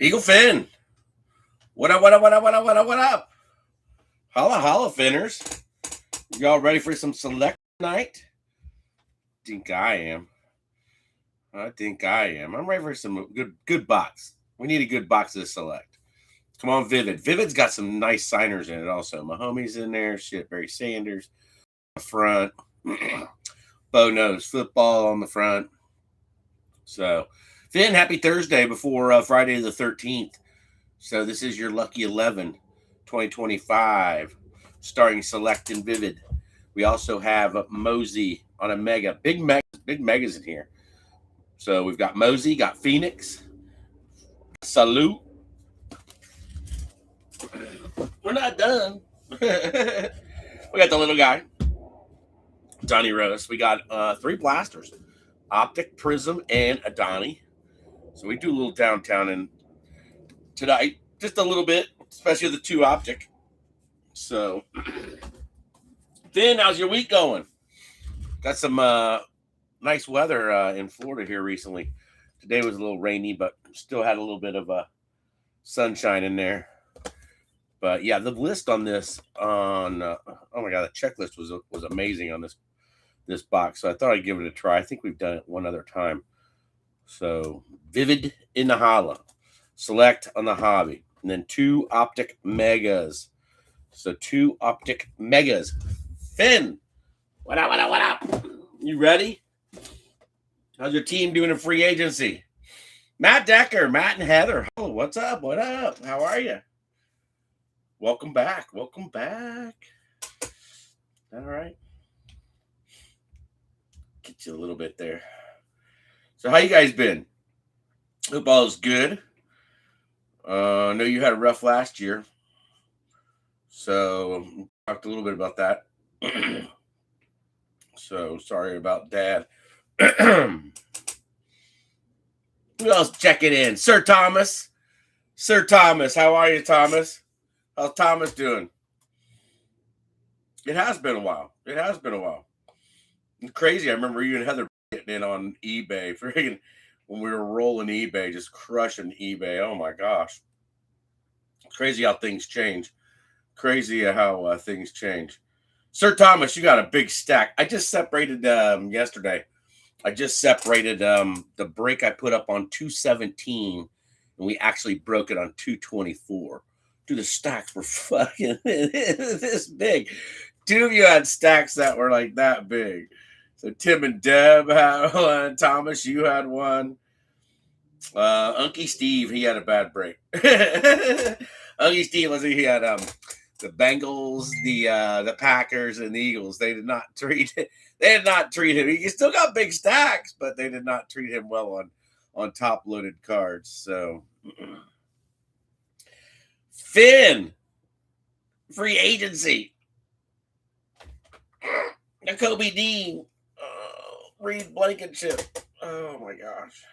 Eagle Finn. What up, what up, what up, what up, what up, what up? Holla, holla, Finners. Y'all ready for some select night? Think I am. I'm ready for some good box. We need a good box of select. Come on, Vivid. Vivid's got some nice signers in it also. Mahomes in there. Shit, Barry Sanders. Front. Bo knows football on the front. So, Finn, happy Thursday before Friday the 13th. So this is your Lucky 11 2025 starring Select and Vivid. We also have Mosey on a mega. Big megas in here. So we've got Mosey, got Phoenix, Salute. We're not done. We got the little guy, Donnie Rose. We got 3 blasters, Optic, Prism, and Adani. So we do a little downtown and tonight, just a little bit, especially the 2 Optic. So, Finn, how's your week going? Got some nice weather in Florida here recently. Today was a little rainy, but still had a little bit of sunshine in there. But yeah, the list on this oh my god, the checklist was amazing on this box. So I thought I'd give it a try. I think we've done it one other time. So Vivid in the Holla, Select on the Hobby, and then 2 Optic Megas. So 2 Optic Megas. Finn, what up, what up, what up? You ready? How's your team doing in free agency? Matt Decker, Matt and Heather. Oh, what's up? What up? How are you? Welcome back. Welcome back. All right. Get you a little bit there. So how you guys been? Hope all is good. I know you had a rough last year. So talked a little bit about that. So sorry about that. Who else checking in? Sir Thomas. Sir Thomas, how are you, Thomas? How's Thomas doing? It has been a while. It's crazy. I remember you and Heather getting in on eBay. Freaking when we were rolling eBay, just crushing eBay. Oh my gosh. Crazy how things change. Sir Thomas, you got a big stack. I just separated yesterday. I just separated the break I put up on 217, and we actually broke it on 224. Dude, the stacks were fucking this big. 2 of you had stacks that were like that big. So Tim and Deb had one. Thomas, you had one. Unky Steve, he had a bad break. Unky Steve, he had the Bengals, the Packers, and the Eagles. They did not treat him. He still got big stacks, but they did not treat him well on top loaded cards. So Finn, free agency. Kobe Dean, Reed Blankenship. Oh my gosh.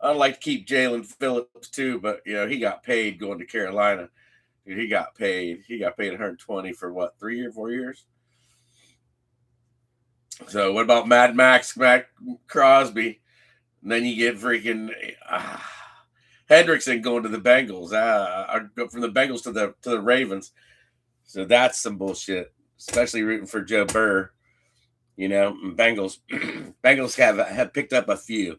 I'd like to keep Jalen Phillips too, but he got paid going to Carolina. Dude, he got paid. He got paid 120 for what, 3 or 4 years? So what about Mad Max Crosby? And then you get freaking Hendrickson going to the Bengals. From the Bengals to the Ravens. So that's some bullshit. Especially rooting for Joe Burr. Bengals have picked up a few.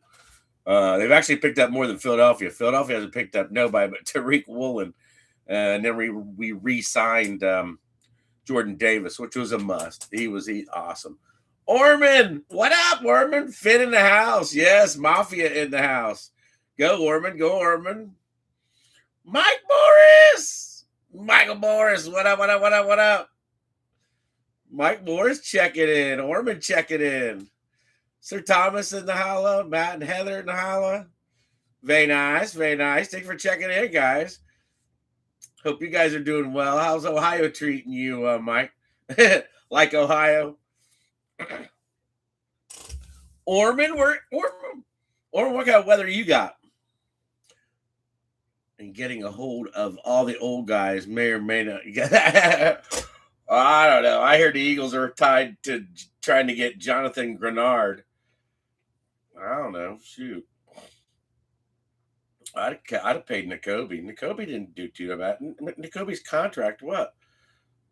They've actually picked up more than Philadelphia. Philadelphia hasn't picked up nobody but Tariq Woolen. And then we re-signed Jordan Davis, which was a must. He's awesome. Orman, what up, Orman? Finn in the house. Yes, Mafia in the house. Go, Orman. Go, Orman. Mike Morris. Michael Morris. What up, what up, what up, what up? Mike Morris checking in. Orman checking in. Sir Thomas in the holla. Matt and Heather in the holla. Very nice, very nice. Thanks for checking in, guys. Hope you guys are doing well. How's Ohio treating you, Mike? Like Ohio? Orman, what kind of weather you got? And getting a hold of all the old guys may or may not. I don't know. I heard the Eagles are tied to trying to get Jonathan Grenard. I don't know. Shoot. I'd have paid N'Kobe. N'Kobe didn't do too bad. N'Kobe's contract, what?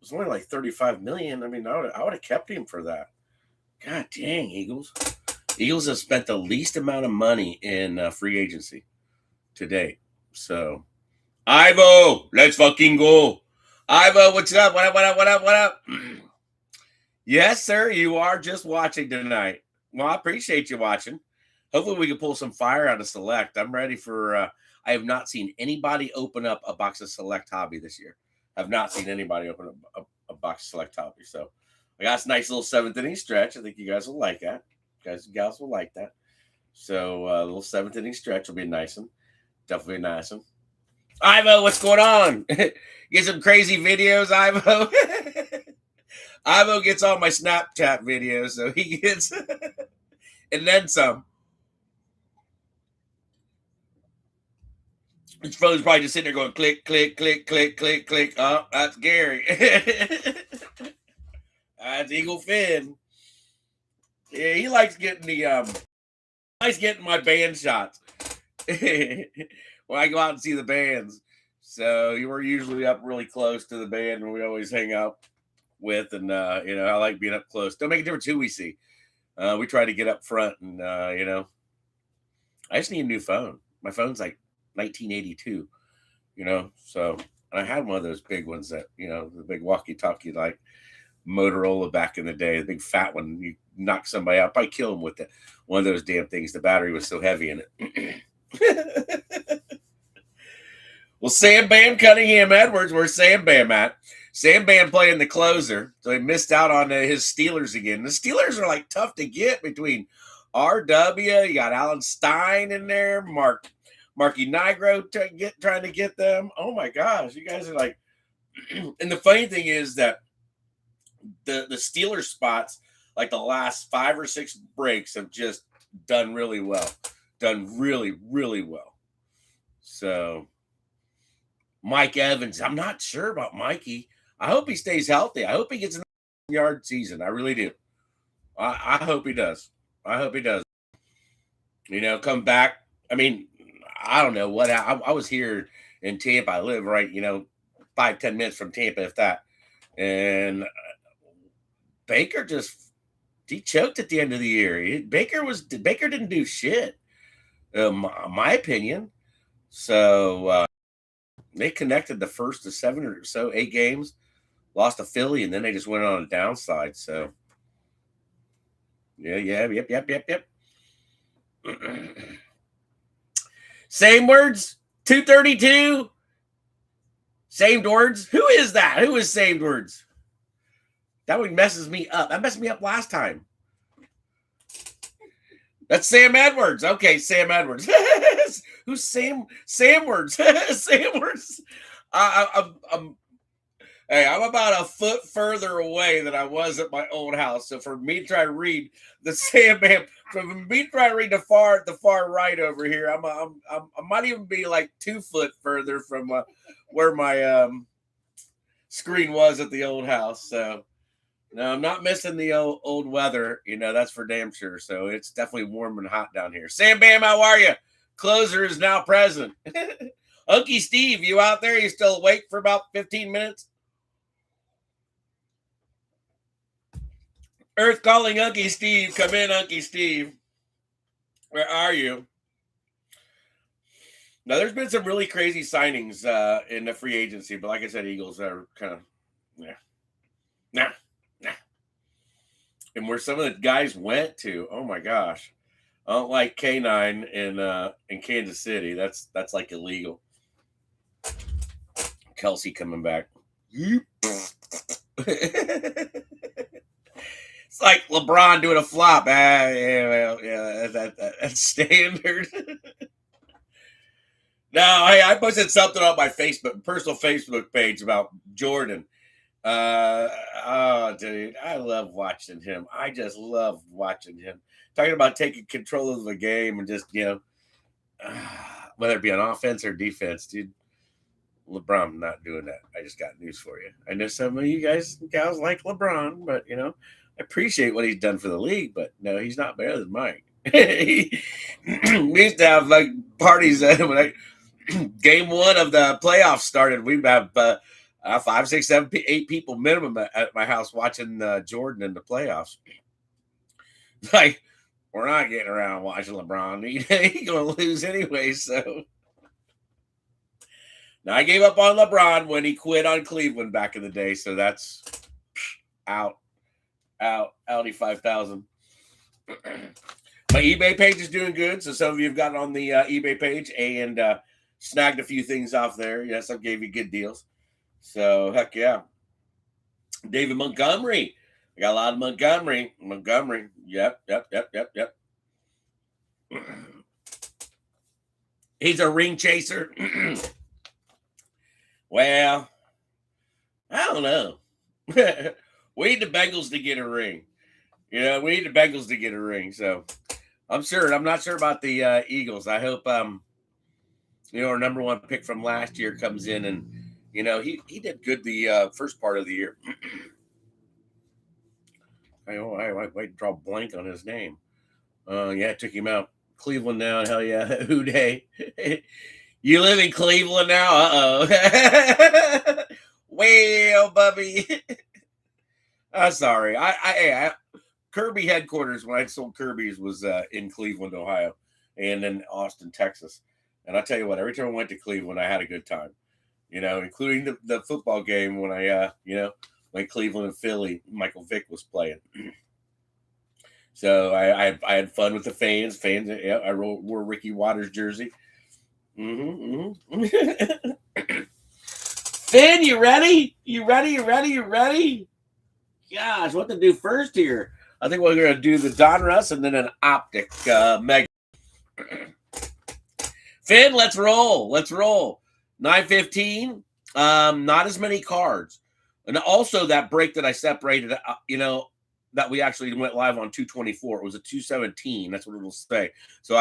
It was only like 35 million. I mean, I would have kept him for that. God dang, Eagles. Eagles have spent the least amount of money in free agency today. So, Ivo, let's fucking go. Ivo, what's up? What up? What up? What up? What up? Yes, sir. You are just watching tonight. Well, I appreciate you watching. Hopefully, we can pull some fire out of Select. I'm ready for. I have not seen anybody open up a box of Select Hobby this year. I've not seen anybody open up a box of Select Hobby. So, I got this nice little 7th inning stretch. I think you guys will like that. Guys and gals will like that. So, a little 7th inning stretch will be nice one. Definitely nice one. Ivo, what's going on? Get some crazy videos, Ivo. Ivo gets all my Snapchat videos, so he gets and then some. His phone's probably just sitting there going click, click, click, click, click, click. Oh, that's Gary. That's Eagle Finn. Yeah, he likes getting my band shots when I go out and see the bands. So we're usually up really close to the band, and we always hang out with. And I like being up close. Don't make a difference who we see. We try to get up front, and I just need a new phone. My phone's like 1982, so and I had one of those big ones that, the big walkie-talkie like Motorola back in the day, the big fat one. You knock somebody out, probably kill them with it. One of those damn things. The battery was so heavy in it. Well, Sam Bam Cunningham Edwards, where's Sam Bam at? Sam Bam playing the closer, so he missed out on his Steelers again. The Steelers are like tough to get between RW. You got Alan Stein in there, Marky Nigro trying to get them. Oh my gosh, you guys are like. And the funny thing is that the Steelers spots, like the last 5 or 6 breaks, have just done really well. Done really, really well. So Mike Evans, I'm not sure about Mikey. I hope he stays healthy. I hope he gets a yard season. I really do. I hope he does. I hope he does. Come back. I mean, I don't know what I was here in Tampa. I live right, 5-10 minutes from Tampa, if that. And Baker he choked at the end of the year. Baker didn't do shit, my opinion. So they connected the first of 7 or so 8 games, lost to Philly, and then they just went on a downside. So yep. Same words, 232. Same words. Who is that? Who is same words? That one messes me up. That messed me up last time. That's Sam Edwards. Okay, Sam Edwards. Who's Sam Words? Sam Words. I'm about a foot further away than I was at my old house. So for me to try to read the Sam Bam, for me to try to read the far right over here, I might even be like 2 foot further from where my screen was at the old house. So no, I'm not missing the old weather. That's for damn sure. So it's definitely warm and hot down here. Sam Bam, how are you? Closer is now present. Unky Steve, you out there? You still awake for about 15 minutes? Earth calling Unky Steve. Come in, Unky Steve. Where are you? Now, there's been some really crazy signings in the free agency, but like I said, Eagles are kind of, nah. And where some of the guys went to, oh my gosh, I don't like K9 in Kansas City. That's like illegal. Kelsey coming back. It's like LeBron doing a flop. That's standard. No, hey, I posted something on my personal Facebook page about Jordan. Oh, dude, I love watching him. I just love watching him. Talking about taking control of the game and just, whether it be on offense or defense, dude. LeBron not doing that. I just got news for you. I know some of you guys and gals like LeBron, but I appreciate what he's done for the league, but no, he's not better than Mike. We used to have like parties when Game 1 of the playoffs started. We have 5, 6, 7, 8 people minimum at my house watching Jordan in the playoffs. Like, we're not getting around watching LeBron. He's going to lose anyway. So now I gave up on LeBron when he quit on Cleveland back in the day. So that's out. Audi 5000. My eBay page is doing good. So some of you have gotten on the eBay page and snagged a few things off there. Yes, I gave you good deals. So heck yeah. David Montgomery. I got a lot of Montgomery. Yep. He's a ring chaser. Well, I don't know. We need the Bengals to get a ring. We need the Bengals to get a ring. So I'm not sure about the Eagles. I hope our number 1 pick from last year comes in and he did good the first part of the year. I might draw a blank on his name. Yeah, took him out. Cleveland now. Hell yeah. Who day? You live in Cleveland now? Uh-oh. Well, Bubby. I'm sorry. I Kirby headquarters when I sold Kirby's was in Cleveland, Ohio, and then Austin, Texas. And I tell you what, every time I went to Cleveland, I had a good time. Including the football game when I when Cleveland and Philly, Michael Vick was playing. So I had fun with the fans. Yeah, I wore Ricky Waters jersey. Finn, you ready? You ready? Gosh, what to do first here? I think we're going to do the Donruss and then an Optic Mega. Finn, let's roll. 9:15. Not as many cards. And also that break that I separated, that we actually went live on 2/24. It was a 2/17. That's what it'll say. So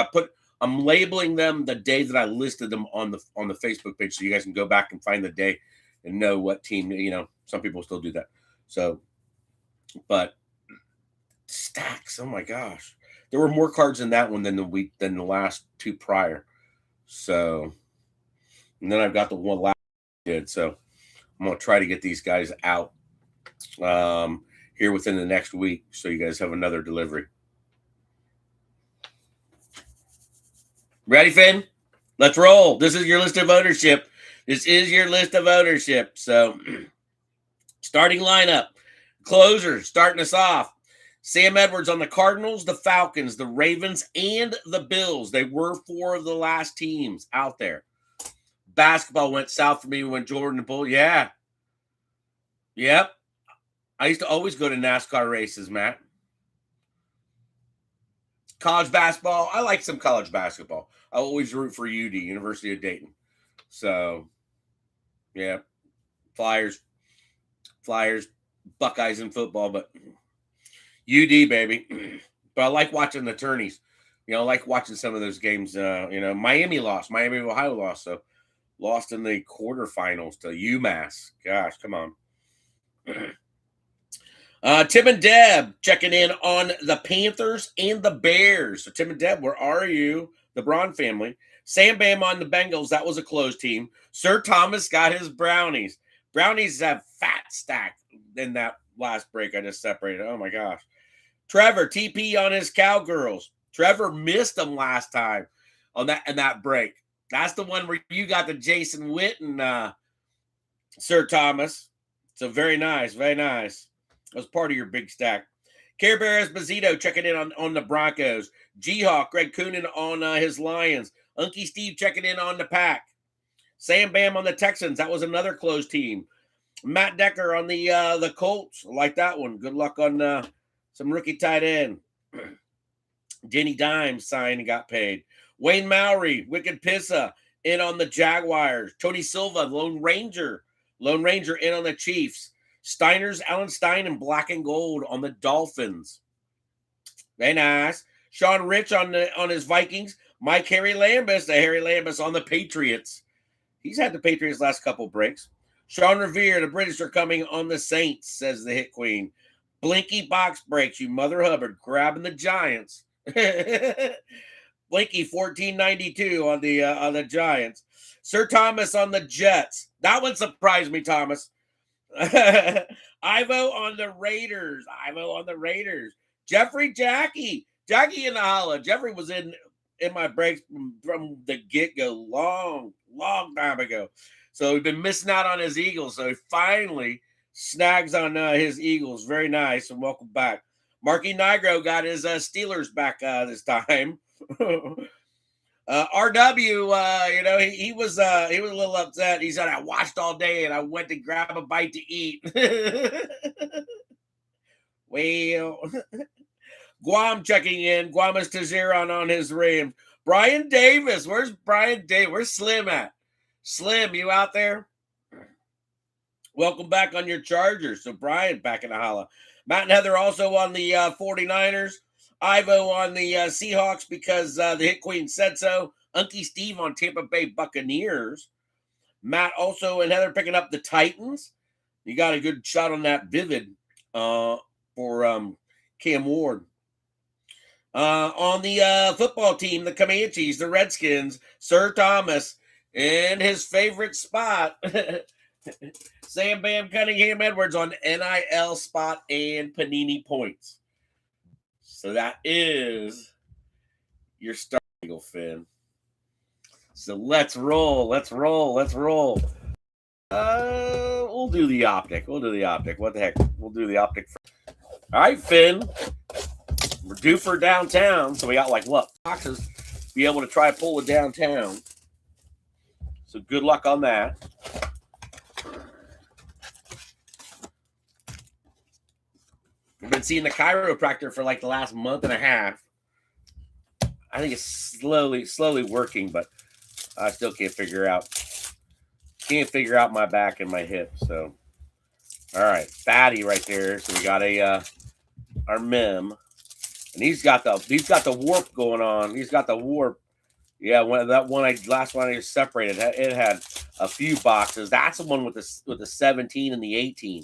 I'm labeling them the day that I listed them on the Facebook page, so you guys can go back and find the day and know what team. Some people still do that. So, but stacks. Oh my gosh, there were more cards in that one than the last 2 prior. So, and then I've got the one last did. So I'm gonna try to get these guys out here within the next week, so you guys have another delivery. Ready, Finn? Let's roll. This is your list of ownership. So, starting lineup. Closer, starting us off. Sam Edwards on the Cardinals, the Falcons, the Ravens, and the Bills. They were 4 of the last teams out there. Basketball went south for me when Jordan pulled. Yeah. Yep. I used to always go to NASCAR races, Matt. College basketball. I like some college basketball. I always root for UD, University of Dayton. So, yeah. Flyers, Buckeyes in football, but UD, baby. But I like watching the tourneys. I like watching some of those games. Miami lost. Miami of Ohio lost. So, lost in the quarterfinals to UMass. Gosh, come on. Tim and Deb checking in on the Panthers and the Bears. So Tim and Deb, where are you? The Braun family. Sam Bam on the Bengals. That was a close team. Sir Thomas got his Brownies. Brownies have fat stack in that last break I just separated. Oh, my gosh. Trevor, TP on his Cowgirls. Trevor missed them last time in that break. That's the one where you got the Jason Witten, Sir Thomas. So very nice, very nice. That was part of your big stack. Care Bear Esposito checking in on the Broncos. G-Hawk, Greg Coonan on his Lions. Unky Steve checking in on the Pack. Sam Bam on the Texans. That was another close team. Matt Decker on the Colts. I like that one. Good luck on some rookie tight end. Denny Dimes signed and got paid. Wayne Mowry, Wicked Pissa, in on the Jaguars. Tony Silva, Lone Ranger in on the Chiefs. Steiner's Alan Stein in black and gold on the Dolphins. Very nice. Sean Rich on his Vikings. Mike Harry Lambus on the Patriots. He's had the Patriots last couple breaks. Sean Revere, the British are coming on the Saints, says the Hit Queen. Blinky box breaks, you Mother Hubbard, grabbing the Giants. Blinky 1492 on the Giants. Sir Thomas on the Jets. That one surprised me, Thomas. Ivo on the Raiders. Ivo on the Raiders. Jeffrey Jackie in the holla. Jeffrey was in my breaks from the get-go long time ago. So we've been missing out on his Eagles. So he finally snags on his Eagles. Very nice, and welcome back. Marky Nigro got his Steelers back this time. RW, he was a little upset. He said, I watched all day and I went to grab a bite to eat. Well, Guam checking in. Guam is to zero on his Rams. Brian Davis. Where's Brian Davis? Where's Slim at? Slim, you out there? Welcome back on your Chargers. So Brian back in the holla. Matt and Heather also on the 49ers. Ivo on the Seahawks because the Hit Queen said so. Unky Steve on Tampa Bay Buccaneers. Matt also and Heather picking up the Titans. You got a good shot on that Vivid for Cam Ward. On the football team, the Comanches, the Redskins, Sir Thomas, and his favorite spot, Sam Bam Cunningham Edwards on NIL spot and Panini points. So that is your Star Eagle, Finn. So let's roll. We'll do the optic. What the heck? We'll do the optic. All right, Finn. We're due for downtown. So we got boxes to be able to try to pull it downtown. So good luck on that. I've been seeing the chiropractor for the last month and a half. I think it's slowly working, but I still can't figure out my back and my hip. So, all right, fatty right there. So we got our Mem, and he's got the warp going on. He's got the warp. Yeah, last one I just separated, it had a few boxes. That's the one with the 17 and the 18.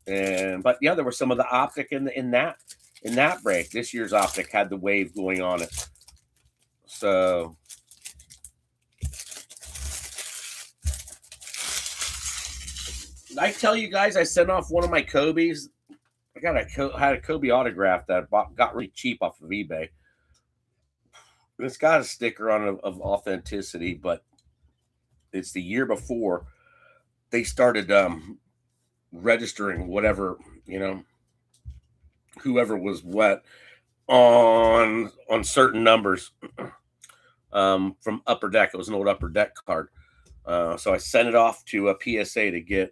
But yeah, there was some of the optic in that break. This year's optic had the wave going on it. So I tell you guys, I sent off one of my Kobe's. I had a Kobe autograph that I got really cheap off of eBay. It's got a sticker on it of authenticity, but it's the year before they started registering whatever, whoever was what on certain numbers from Upper Deck. It was an old Upper Deck card. So I sent it off to a PSA to get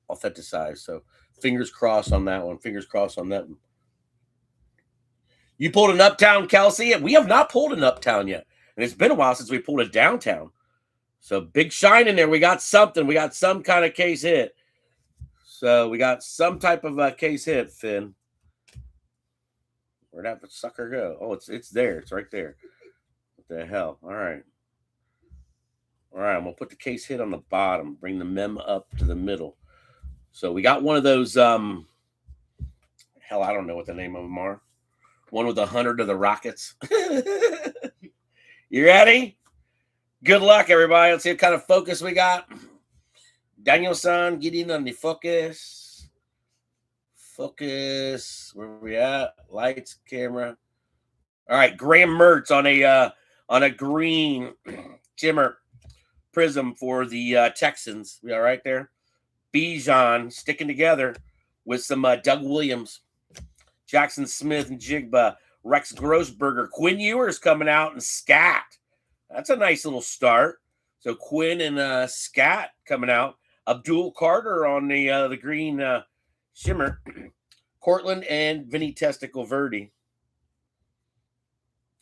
authenticized. So fingers crossed on that one. Fingers crossed on that one. You pulled an Uptown, Kelsey? We have not pulled an Uptown yet. And it's been a while since we pulled a Downtown. So big shine in there. We got something. We got some kind of case hit. So we got some type of case hit, Finn. Where'd that sucker go? Oh, it's there. It's right there. What the hell? All right. I'm going to put the case hit on the bottom. Bring the Mem up to the middle. So we got one of those, hell, I don't know what the name of them are. One with 100 of the Rockets. You ready? Good luck, everybody. Let's see what kind of focus we got. Daniel-san, get in on the focus. Focus. Where are we at? Lights, camera. All right, Graham Mertz on a green shimmer prism for the Texans. We all right there? Bijan sticking together with some Doug Williams, Jackson Smith and Jigba, Rex Grossberger, Quinn Ewers coming out, and Scat. That's a nice little start. So Quinn and Scat coming out. Abdul Carter on the green shimmer. Cortland and Vinny Testicle Verde.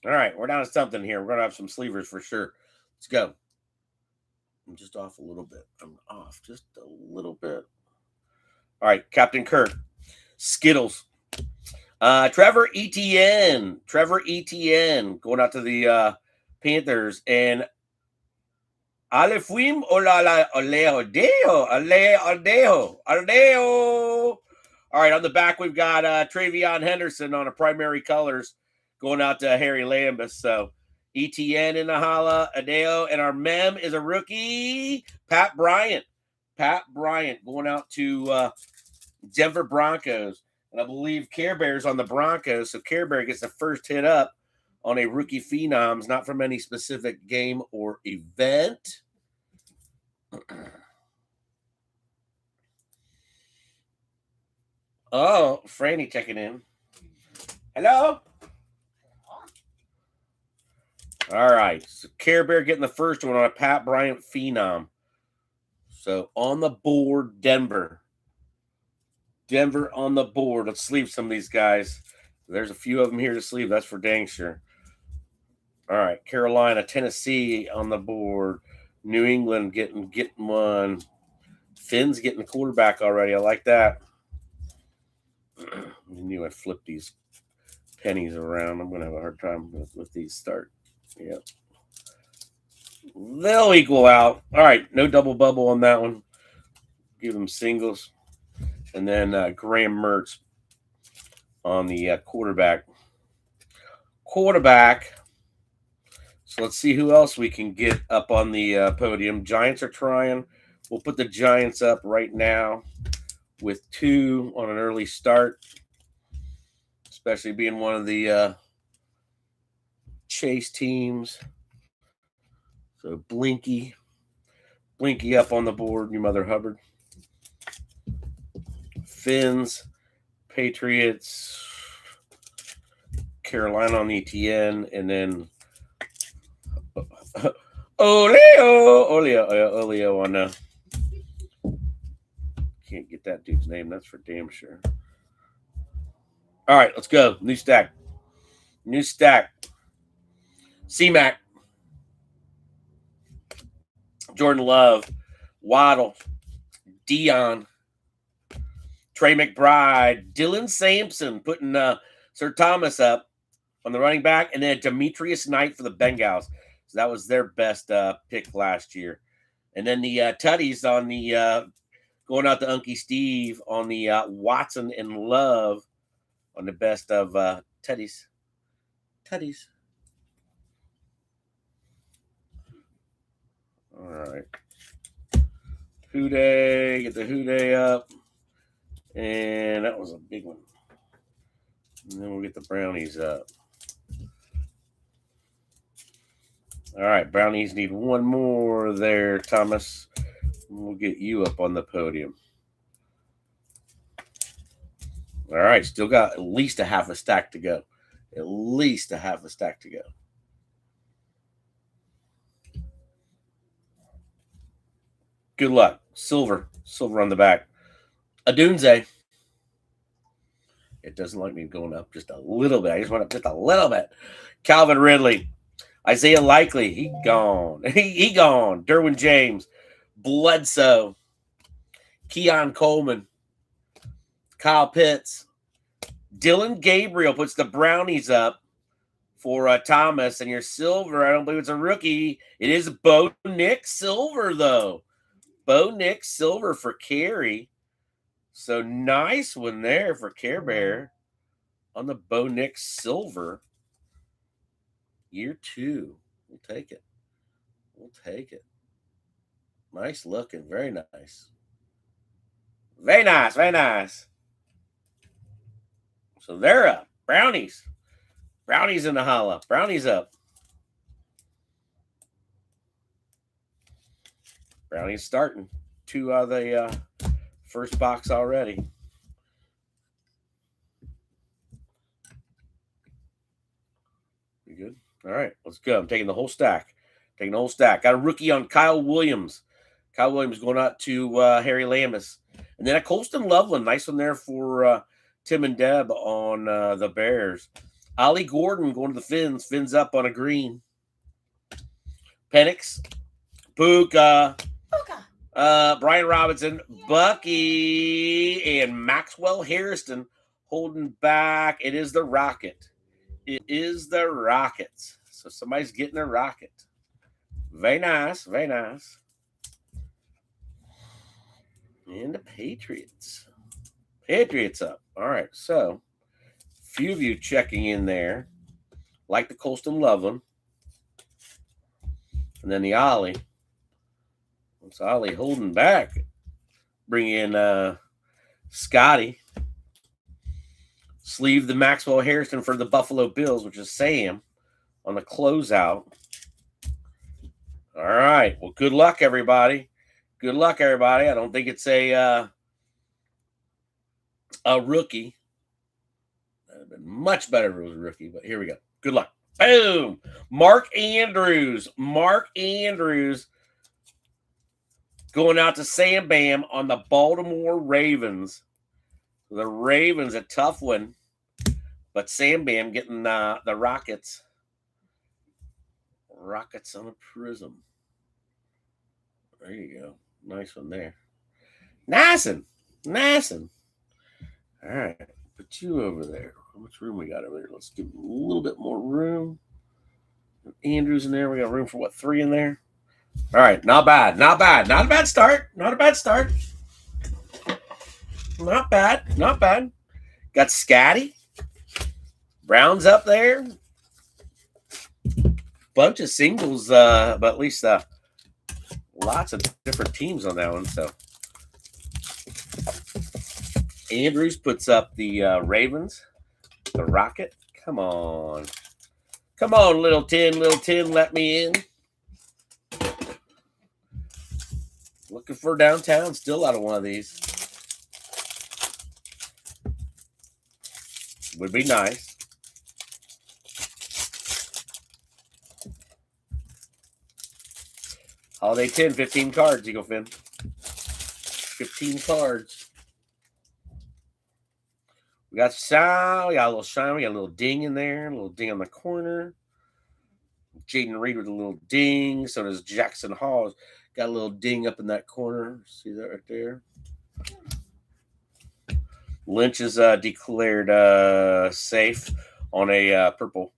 All right, we're down to something here. We're going to have some sleevers for sure. Let's go. I'm just off a little bit. I'm off just a little bit. All right, Captain Kirk. Skittles. Trevor Etienne going out to the Panthers. And Alefuim Aldeo. All right, on the back, we've got Travion Henderson on a primary colors going out to Harry Lambus. So ETN in the holla. Adeo. And our mem is a rookie. Pat Bryant. Pat Bryant going out to Denver Broncos. And I believe Care Bear's on the Broncos. So Care Bear gets the first hit up on a rookie phenoms, not from any specific game or event. Oh, Franny checking in. Hello? All right. So Care Bear getting the first one on a Pat Bryant phenom. So on the board, Denver. Denver on the board. Let's sleeve some of these guys. There's a few of them here to sleeve. That's for dang sure. All right. Carolina, Tennessee on the board. New England getting one. Finn's getting the quarterback already. I like that. I knew I'd flip these pennies around. I'm going to have a hard time with these start. Yeah. They'll equal out. All right. No double bubble on that one. Give them singles. And then Graham Mertz on the quarterback. So let's see who else we can get up on the podium. Giants are trying. We'll put the Giants up right now with 2 on an early start, especially being one of the chase teams. So Blinky up on the board, you Mother Hubbard. Finns, Patriots, Carolina on ETN, and then Oleo on can't get that dude's name. That's for damn sure. All right, let's go. New stack. C-Mac. Jordan Love. Waddle. Dion. Trey McBride. Dylan Sampson putting Sir Thomas up on the running back. And then Demetrius Knight for the Bengals. So that was their best pick last year. And then the Tutties on the going out to Unky Steve on the Watson and Love on the best of Tutties. All right. Houday, get the Houday up. And that was a big one. And then we'll get the Brownies up. All right, Brownies need one more there, Thomas. We'll get you up on the podium. All right, still got at least a half a stack to go. Good luck. Silver on the back. Adunze. It doesn't like me going up just a little bit. I just went up just a little bit. Calvin Ridley. Isaiah Likely. He gone. He gone. Derwin James. Bledsoe. Keon Coleman. Kyle Pitts. Dylan Gabriel puts the Brownies up for Thomas. And your silver, I don't believe it's a rookie. It is Bo Nick Silver, though. Bo Nick Silver for Carey. So nice one there for Care Bear on the Bo Nick Silver. Year 2. We'll take it. Nice looking. Very nice. Very nice. So they're up. Brownies in the holla. Brownies up. Brownies starting. 2 out of the first box already. You good? All right, let's go. I'm taking the whole stack. Got a rookie on Kyle Williams. Going out to Harry Lamis. And then a Colston Loveland. Nice one there for Tim and Deb on the Bears. Ollie Gordon going to the Finns. Finns up on a green. Penix. Puka. Brian Robinson. Bucky. And Maxwell Harrison holding back. It is the Rockets. So somebody's getting a Rocket. Very nice. And the Patriots up. All right, so few of you checking in there. Like the Colston Loveland. And then the Ollie. It's Ollie holding back. Bring in Scotty. Sleeve the Maxwell Harrison for the Buffalo Bills, which is Sam on the closeout. All right. Well, good luck, everybody. Good luck, everybody. I don't think it's a rookie. That would have been much better if it was a rookie, but here we go. Good luck. Boom. Mark Andrews. Mark Andrews going out to Sam Bam on the Baltimore Ravens. The Ravens, a tough one, but Sam Bam getting the Rockets. Rockets on a prism. There you go. Nice one there. Nice. All right. Put you over there. How much room we got over there? Let's give him a little bit more room. Andrews in there. We got room for what, 3 in there? All right. Not bad. Not a bad start. Not bad. Got Scotty. Browns up there. Bunch of singles, but at least lots of different teams on that one. So Andrews puts up the Ravens, the Rocket. Come on, little tin, let me in. Looking for downtown. Still out of one of these. Would be nice. Holiday 10, 15 cards, Eagle Fin. 15 cards. We got shine. We got a little shine. We got a little ding in there. A little ding on the corner. Jaden Reed with a little ding. So does Jackson Hall. Got a little ding up in that corner. See that right there? Lynch is declared safe on a purple.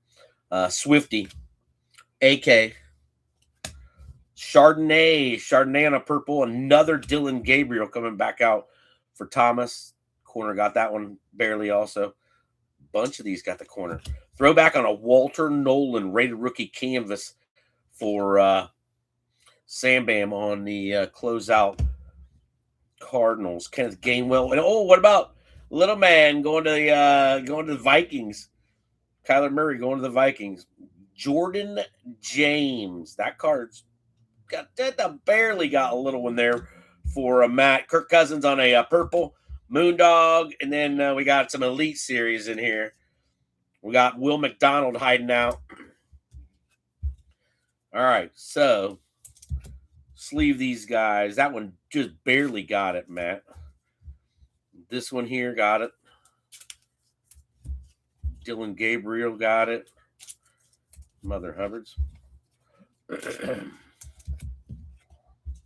Swifty. AK. Chardonnay on a purple. Another Dylan Gabriel coming back out for Thomas. Corner got that one barely also. Bunch of these got the corner. Throwback on a Walter Nolan rated rookie canvas for Sam Bam on the closeout Cardinals. Kenneth Gainwell. And what about little man going to the Vikings? Kyler Murray going to the Vikings. Jordan James. That card's barely got a little one there for Matt. Kirk Cousins on a purple. Moondog. And then we got some Elite Series in here. We got Will McDonald hiding out. All right, so sleeve these guys. That one just barely got it, Matt. This one here got it. Dylan Gabriel got it. Mother Hubbards.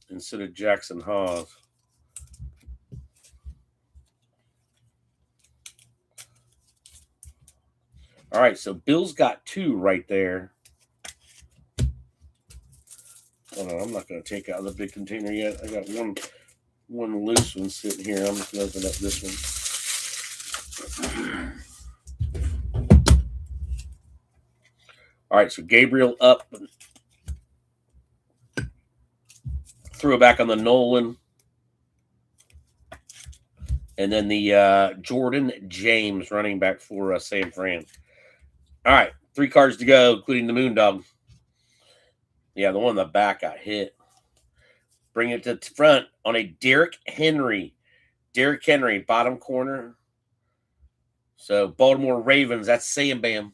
Instead of Jackson Hawes. All right, so Bill's got 2 right there. Hold on, I'm not going to take out the big container yet. I got one loose one sitting here. I'm just going to open up this one. All right, so Gabriel up. Threw it back on the Nolan. And then the Jordan James running back for San Fran. All right, 3 cards to go, including the Moondog. Yeah, the one in the back got hit. Bring it to the front on a Derrick Henry. Derrick Henry, bottom corner. So Baltimore Ravens, that's Sam Bam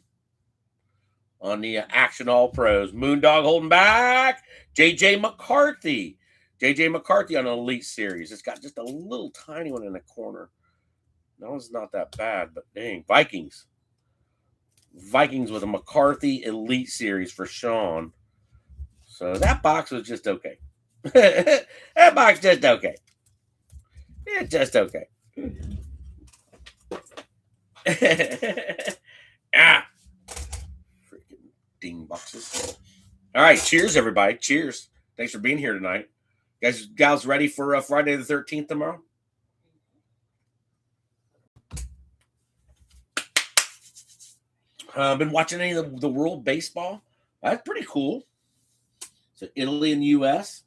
on the Action All Pros. Moondog holding back. J.J. McCarthy. J.J. McCarthy on an Elite Series. It's got just a little tiny one in the corner. That one's not that bad, but dang. Vikings. Vikings with a McCarthy Elite Series for Sean. So that box was just okay. That box just okay. It's just okay. Freaking ding boxes. All right. Cheers, everybody. Cheers. Thanks for being here tonight. Gals ready for Friday the 13th tomorrow? Been watching any of the World Baseball? That's pretty cool. So Italy and U.S.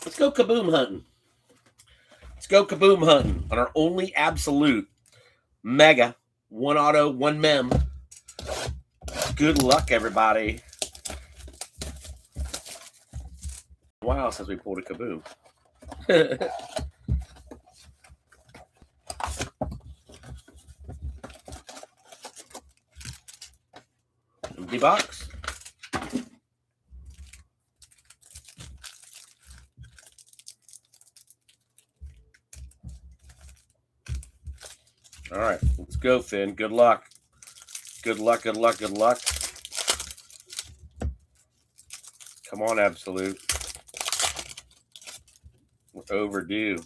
Let's go kaboom hunting. Let's go kaboom hunting on our only absolute mega 1 auto, 1 mem. Good luck, everybody. Wow, since we pulled a kaboom. Empty box. All right, let's go, Finn. Good luck. Good luck, good luck, good luck. Come on, Absolute. We're overdue.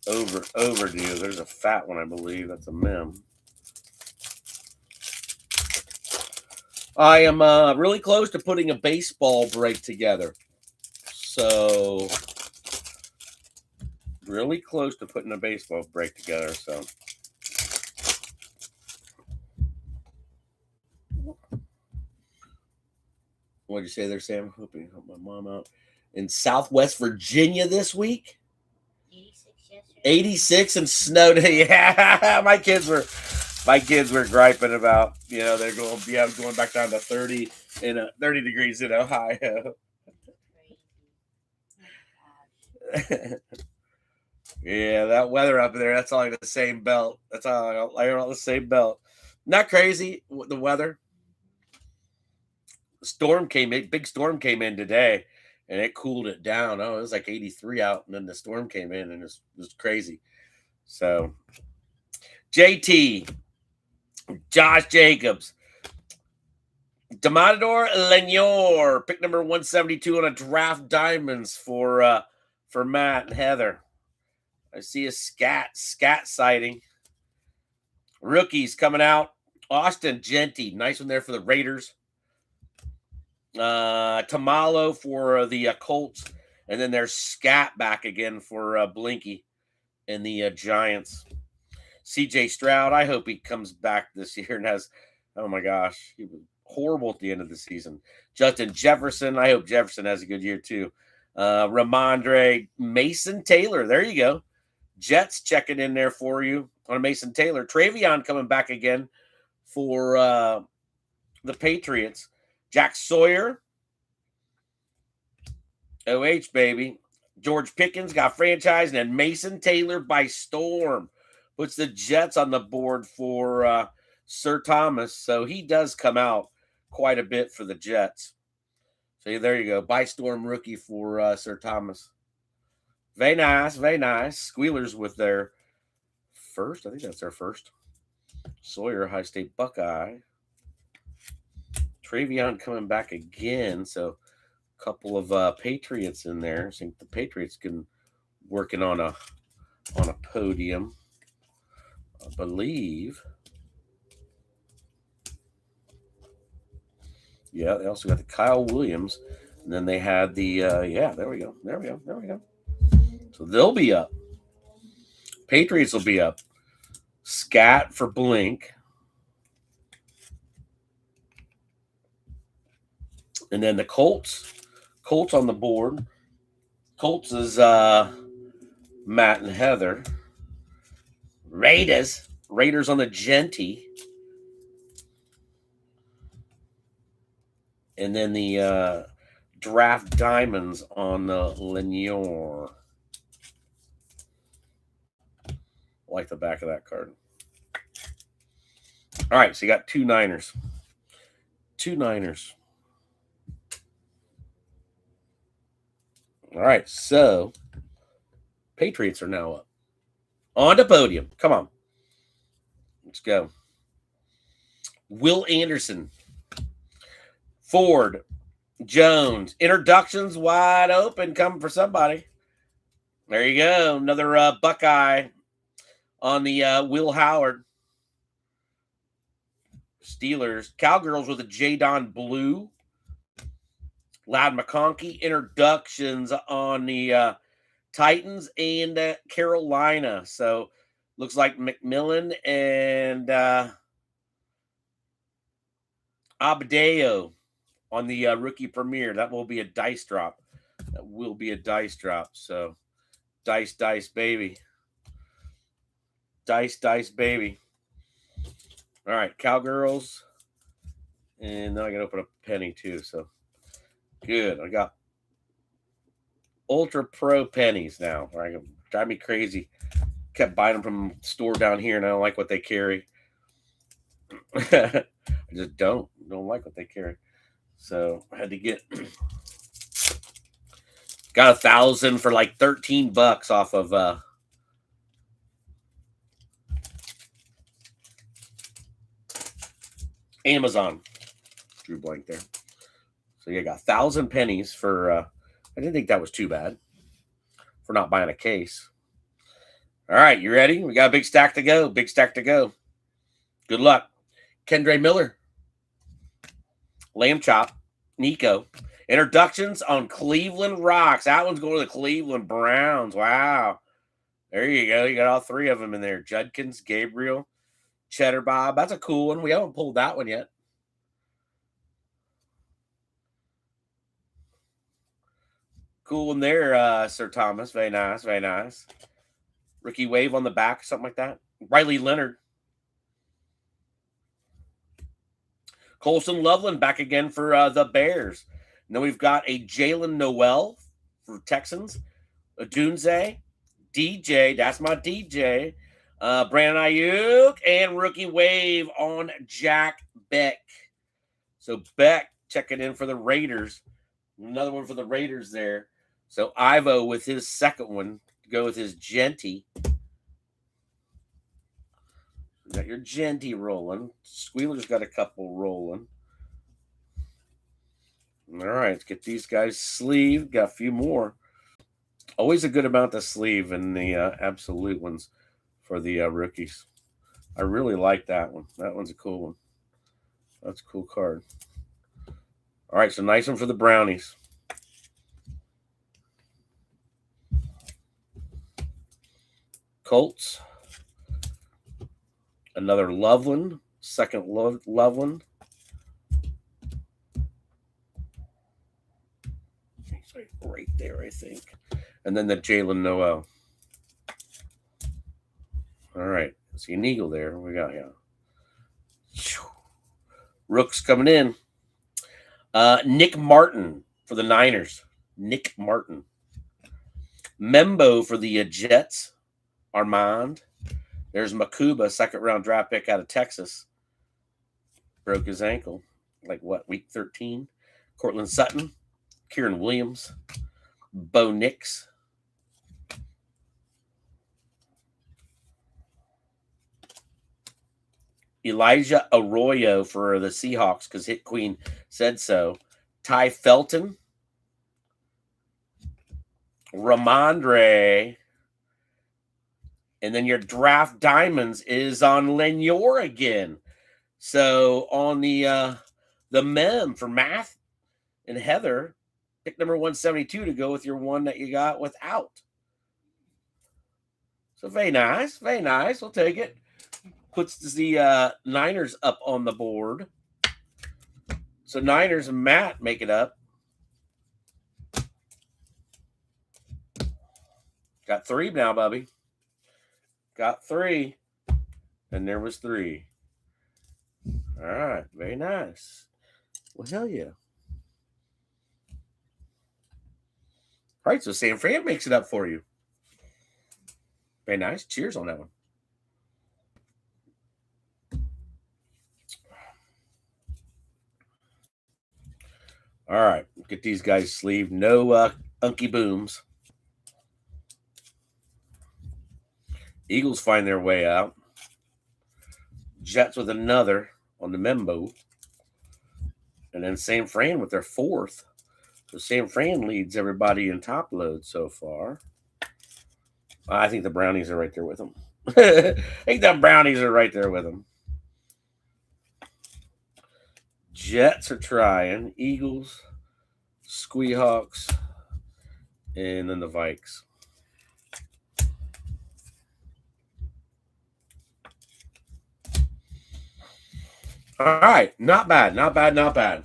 Overdue. There's a fat one, I believe. That's a mem. I am really close to putting a baseball break together. So, really close to putting a baseball break together. So, what'd you say there, Sam? Hoping to help my mom out. In Southwest Virginia this week? 86 and snowed. Yeah, my kids were griping about, they're going back down to 30 degrees in Ohio. Yeah, that weather up there, that's all like the same belt. That's all I on the same belt. Not crazy, the weather. Big storm came in today, and it cooled it down. Oh, it was like 83 out, and then the storm came in, and it was crazy. So, JT, Josh Jacobs, Dematador Lenoir, pick number 172 on a draft diamonds for Matt and Heather. I see a scat sighting. Rookies coming out. Austin Genty, nice one there for the Raiders. Tamalo for the Colts, and then there's Scat back again for Blinky and the Giants. CJ Stroud, I hope he comes back this year and has, oh my gosh, he was horrible at the end of the season. Justin Jefferson, I hope Jefferson has a good year too. Ramondre, Mason Taylor, there you go. Jets checking in there for you on Mason Taylor. Travion coming back again for the Patriots. Jack Sawyer, OH, baby. George Pickens got franchised, and then Mason Taylor by storm puts the Jets on the board for Sir Thomas. So he does come out quite a bit for the Jets. So there you go. By storm rookie for Sir Thomas. Very nice, very nice. Squealers with their first. I think that's their first. Sawyer, High State Buckeye. Travion coming back again. So a couple of Patriots in there. I think the Patriots can working on a podium. I believe. Yeah, they also got the Kyle Williams. And then they had the there we go. So they'll be up. Patriots will be up. Scat for Blink. And then the Colts on the board. Colts is Matt and Heather. Raiders on the Genty. And then the draft diamonds on the Lenoir. I like the back of that card. All right, so you got two Niners. All right, so Patriots are now up. On to podium. Come on. Let's go. Will Anderson. Ford. Jones. Introductions wide open. Coming for somebody. There you go. Another Buckeye on the Will Howard. Steelers. Cowgirls with a Jadon Blue. Loud McConkey. Introductions on the Titans and Carolina. So Looks like McMillan and Abdeo on the rookie premiere. That will be a dice drop. That will be a dice drop. So dice, baby. Dice, baby. All right, Cowgirls. And now I can open up a penny too. So good. I got Ultra Pro pennies now. Right? Drive me crazy. Kept buying them from the store down here, and I don't like what they carry. I just don't like what they carry. So I had to get got 1,000 for like $13 off of Amazon. Drew blank there. So yeah, got 1,000 pennies for I didn't think that was too bad for not buying a case. All right, you ready? We got a big stack to go. Big stack to go. Good luck. Kendre Miller. Lamb Chop. Nico. Introductions on Cleveland Rocks. That one's going to the Cleveland Browns. Wow. There you go. You got all three of them in there. Judkins, Gabriel, Cheddar Bob. That's a cool one. We haven't pulled that one yet. Cool one there, Sir Thomas. Very nice. Very nice. Rookie Wave on the back, something like that. Riley Leonard. Colson Loveland back again for the Bears. And then we've got a Jalen Noel for Texans. A Dunze. DJ. That's my DJ. Brandon Ayuk. And Rookie Wave on Jack Beck. So Beck checking in for the Raiders. Another one for the Raiders there. So Ivo with his second one to go with his Genty. You got your Genty rolling. Squealer's got a couple rolling. All right, let's get these guys sleeved. Got a few more. Always a good amount to sleeve in the absolute ones for the rookies. I really like that one. That one's a cool one. That's a cool card. All right, so nice one for the Brownies. Colts. Another Loveland. Second Loveland. He's right there, I think. And then the Jalen Noel. All right. See an eagle there. We got Rooks coming in. Nick Martin for the Niners. Nick Martin. Membo for the Jets. Armand. There's Makuba, second round draft pick out of Texas. Broke his ankle. Like what, week 13? Cortland Sutton. Kieran Williams. Bo Nix. Elijah Arroyo for the Seahawks because Hit Queen said so. Ty Felton. Ramondre. And then your draft diamonds is on Lenoir again. So on the mem for Math and Heather, pick number 172 to go with your one that you got without. So very nice. Very nice. We'll take it. Puts the Niners up on the board. So Niners and Matt make it up. Got 3 now, Bubby. Got 3. And there was 3. All right. Very nice. Well, hell yeah. All right. So San Fran makes it up for you. Very nice. Cheers on that one. All right. Get these guys sleeved. No Unky Booms. Eagles find their way out. Jets with another on the Membo. And then San Fran with their 4th. So San Fran leads everybody in top load so far. I think the Brownies are right there with them. I think the Brownies are right there with them. Jets are trying. Eagles, Squeehawks, and then the Vikes. All right, not bad, not bad, not bad.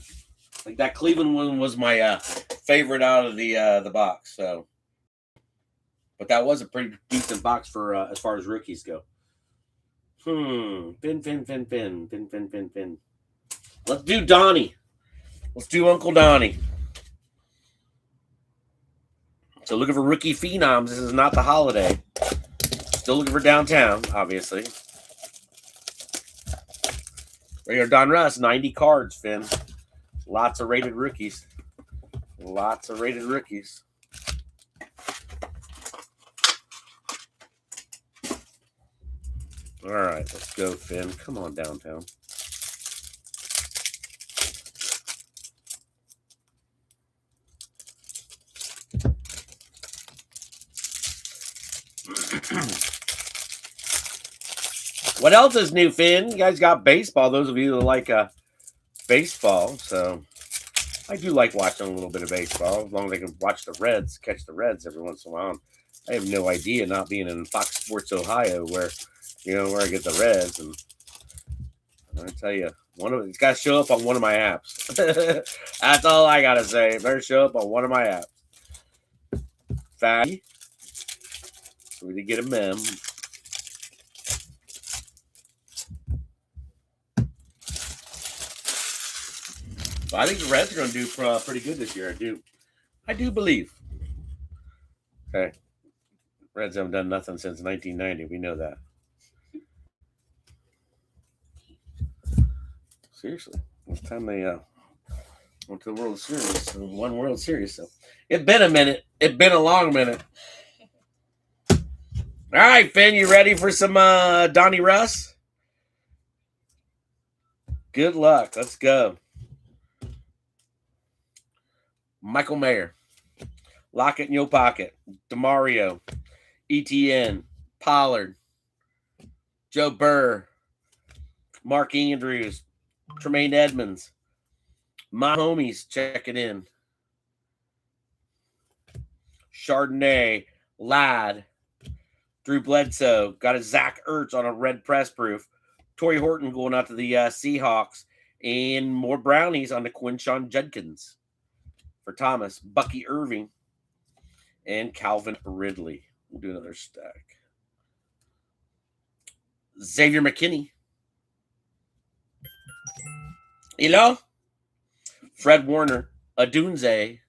Like that Cleveland one was my favorite out of the box. So, but that was a pretty decent box for as far as rookies go. Fin. Let's do Donnie. Let's do Uncle Donnie. So looking for rookie phenoms. This is not the holiday. Still looking for downtown, obviously. Right here, Don Russ, 90 cards, Finn. Lots of rated rookies. Lots of rated rookies. All right, let's go, Finn. Come on, downtown. What else is new, Finn? You guys got baseball. Those of you that like baseball, so I do like watching a little bit of baseball as long as I can watch the Reds, catch the Reds every once in a while. I have no idea, not being in Fox Sports Ohio, where I get the Reds, and I tell you, it's got to show up on one of my apps. That's all I gotta say. It better show up on one of my apps. Fatty, so we did get a mem. But I think the Reds are going to do pretty good this year. I do believe. Okay, Reds haven't done nothing since 1990. We know that. Seriously, last time they went to the World Series, won World Series. So it's been a minute. It's been a long minute. All right, Finn, you ready for some Donnie Russ? Good luck. Let's go. Michael Mayer. Lock it in your pocket. DeMario. ETN. Pollard. Joe Burr. Mark Andrews. Tremaine Edmonds. My homies checking in. Chardonnay. Ladd. Drew Bledsoe. Got a Zach Ertz on a red press proof. Torrey Horton going out to the Seahawks. And more brownies on the Quinshon Judkins. For Thomas, Bucky Irving, and Calvin Ridley. We'll do another stack. Xavier McKinney. Hello? Fred Warner, Adunze,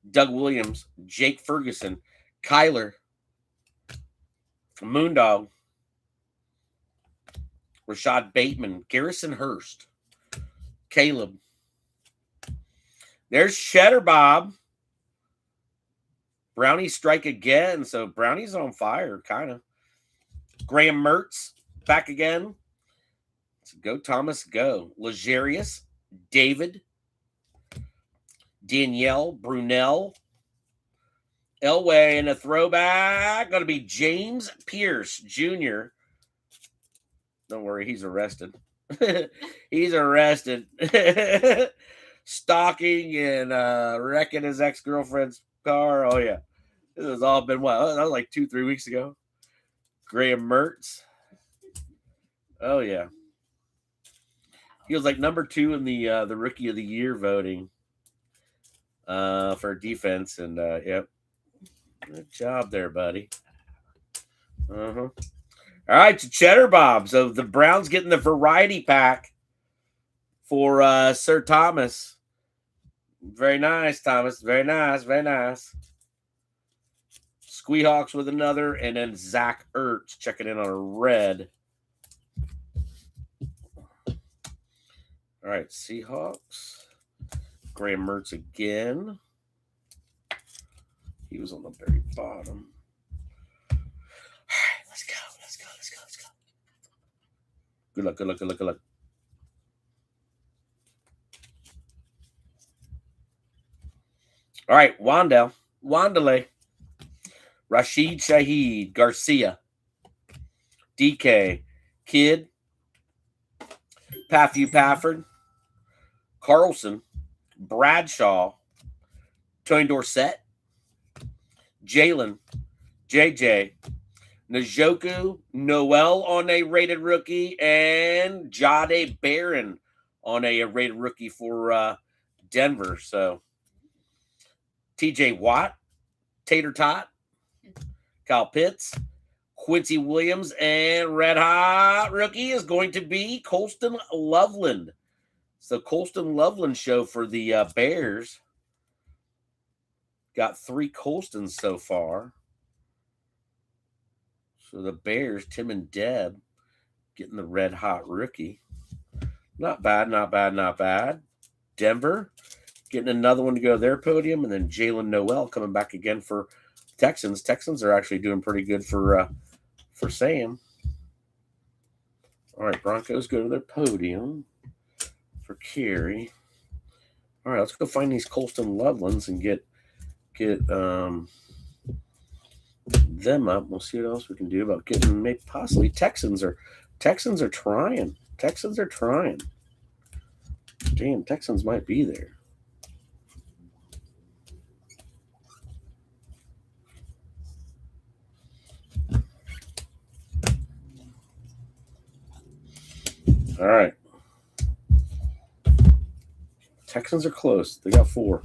Doug Williams, Jake Ferguson, Kyler, Moondog, Rashad Bateman, Garrison Hurst, Caleb. There's Cheddar Bob. Brownie strike again. So Brownie's on fire, kind of. Graham Mertz back again. So go, Thomas, go. Legarius, David, Danielle, Brunel, Elway, and a throwback. Going to be James Pierce Jr. Don't worry, he's arrested. He's arrested. Stalking and wrecking his ex-girlfriend's car. Oh, yeah. This has all been, what? That was like 2-3 weeks ago. Graham Mertz. Oh, yeah. He was like number 2 in the Rookie of the Year voting for defense. And, yep. Good job there, buddy. Uh-huh. All right, so Cheddar Bob. So the Browns getting the variety pack for Sir Thomas. Very nice, Thomas. Very nice. Very nice. Squeehawks with another, and then Zach Ertz checking in on a red. All right, Seahawks. Graham Mertz again. He was on the very bottom. All right, let's go. Let's go. Let's go. Let's go. Good luck. Good luck. Good luck. Good luck. All right, Wandelay, Rashid Shaheed, Garcia, DK, Kidd, Pafford, Carlson, Bradshaw, Tony Dorsett, Jalen, JJ, Njoku Noel on a rated rookie, and Jade Barron on a rated rookie for Denver. So TJ Watt, Tater Tot, Kyle Pitts, Quincy Williams, and red hot rookie is going to be Colston Loveland. So Colston Loveland show for the Bears. Got 3 Colstons so far. So the Bears, Tim and Deb, getting the red hot rookie. Not bad, not bad, not bad. Denver getting another one to go to their podium, and then Jalen Noel coming back again for Texans. Texans are actually doing pretty good for Sam. All right, Broncos go to their podium for Kerry. All right, let's go find these Colston Lovelands and get them up. We'll see what else we can do about getting maybe possibly Texans are trying. Texans are trying. Damn, Texans might be there. All right. Texans are close. They got 4.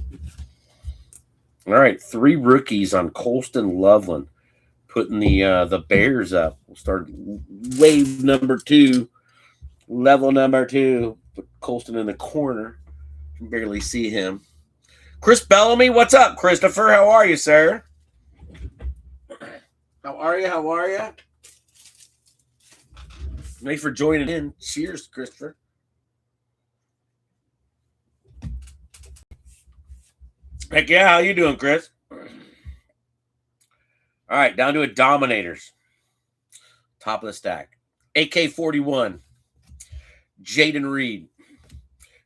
All right, 3 rookies on Colston Loveland, putting the Bears up. We'll start wave number 2, level number 2. Put Colston in the corner. You can barely see him. Chris Bellamy, what's up, Christopher? How are you, sir? How are you? How are you? Thanks for joining in. Cheers, Christopher. Heck yeah, how you doing, Chris? All right, down to a Dominators. Top of the stack. AK-41. Jaden Reed.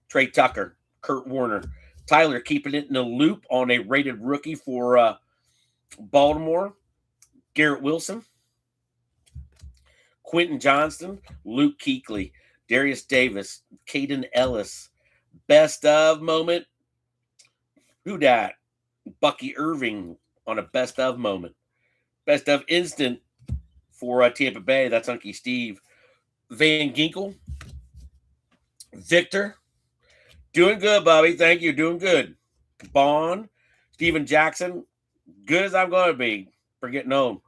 Trey Tucker. Kurt Warner. Tyler keeping it in the loop on a rated rookie for Baltimore. Garrett Wilson. Quentin Johnston. Luke Kuechly. Darius Davis. Caden Ellis. Best of moment. Who dat? Bucky Irving on a best of moment. Best of instant for Tampa Bay. That's Unky Steve. Van Ginkel. Victor. Doing good, Bobby. Thank you. Doing good. Bond. Steven Jackson. Good as I'm going to be for getting home.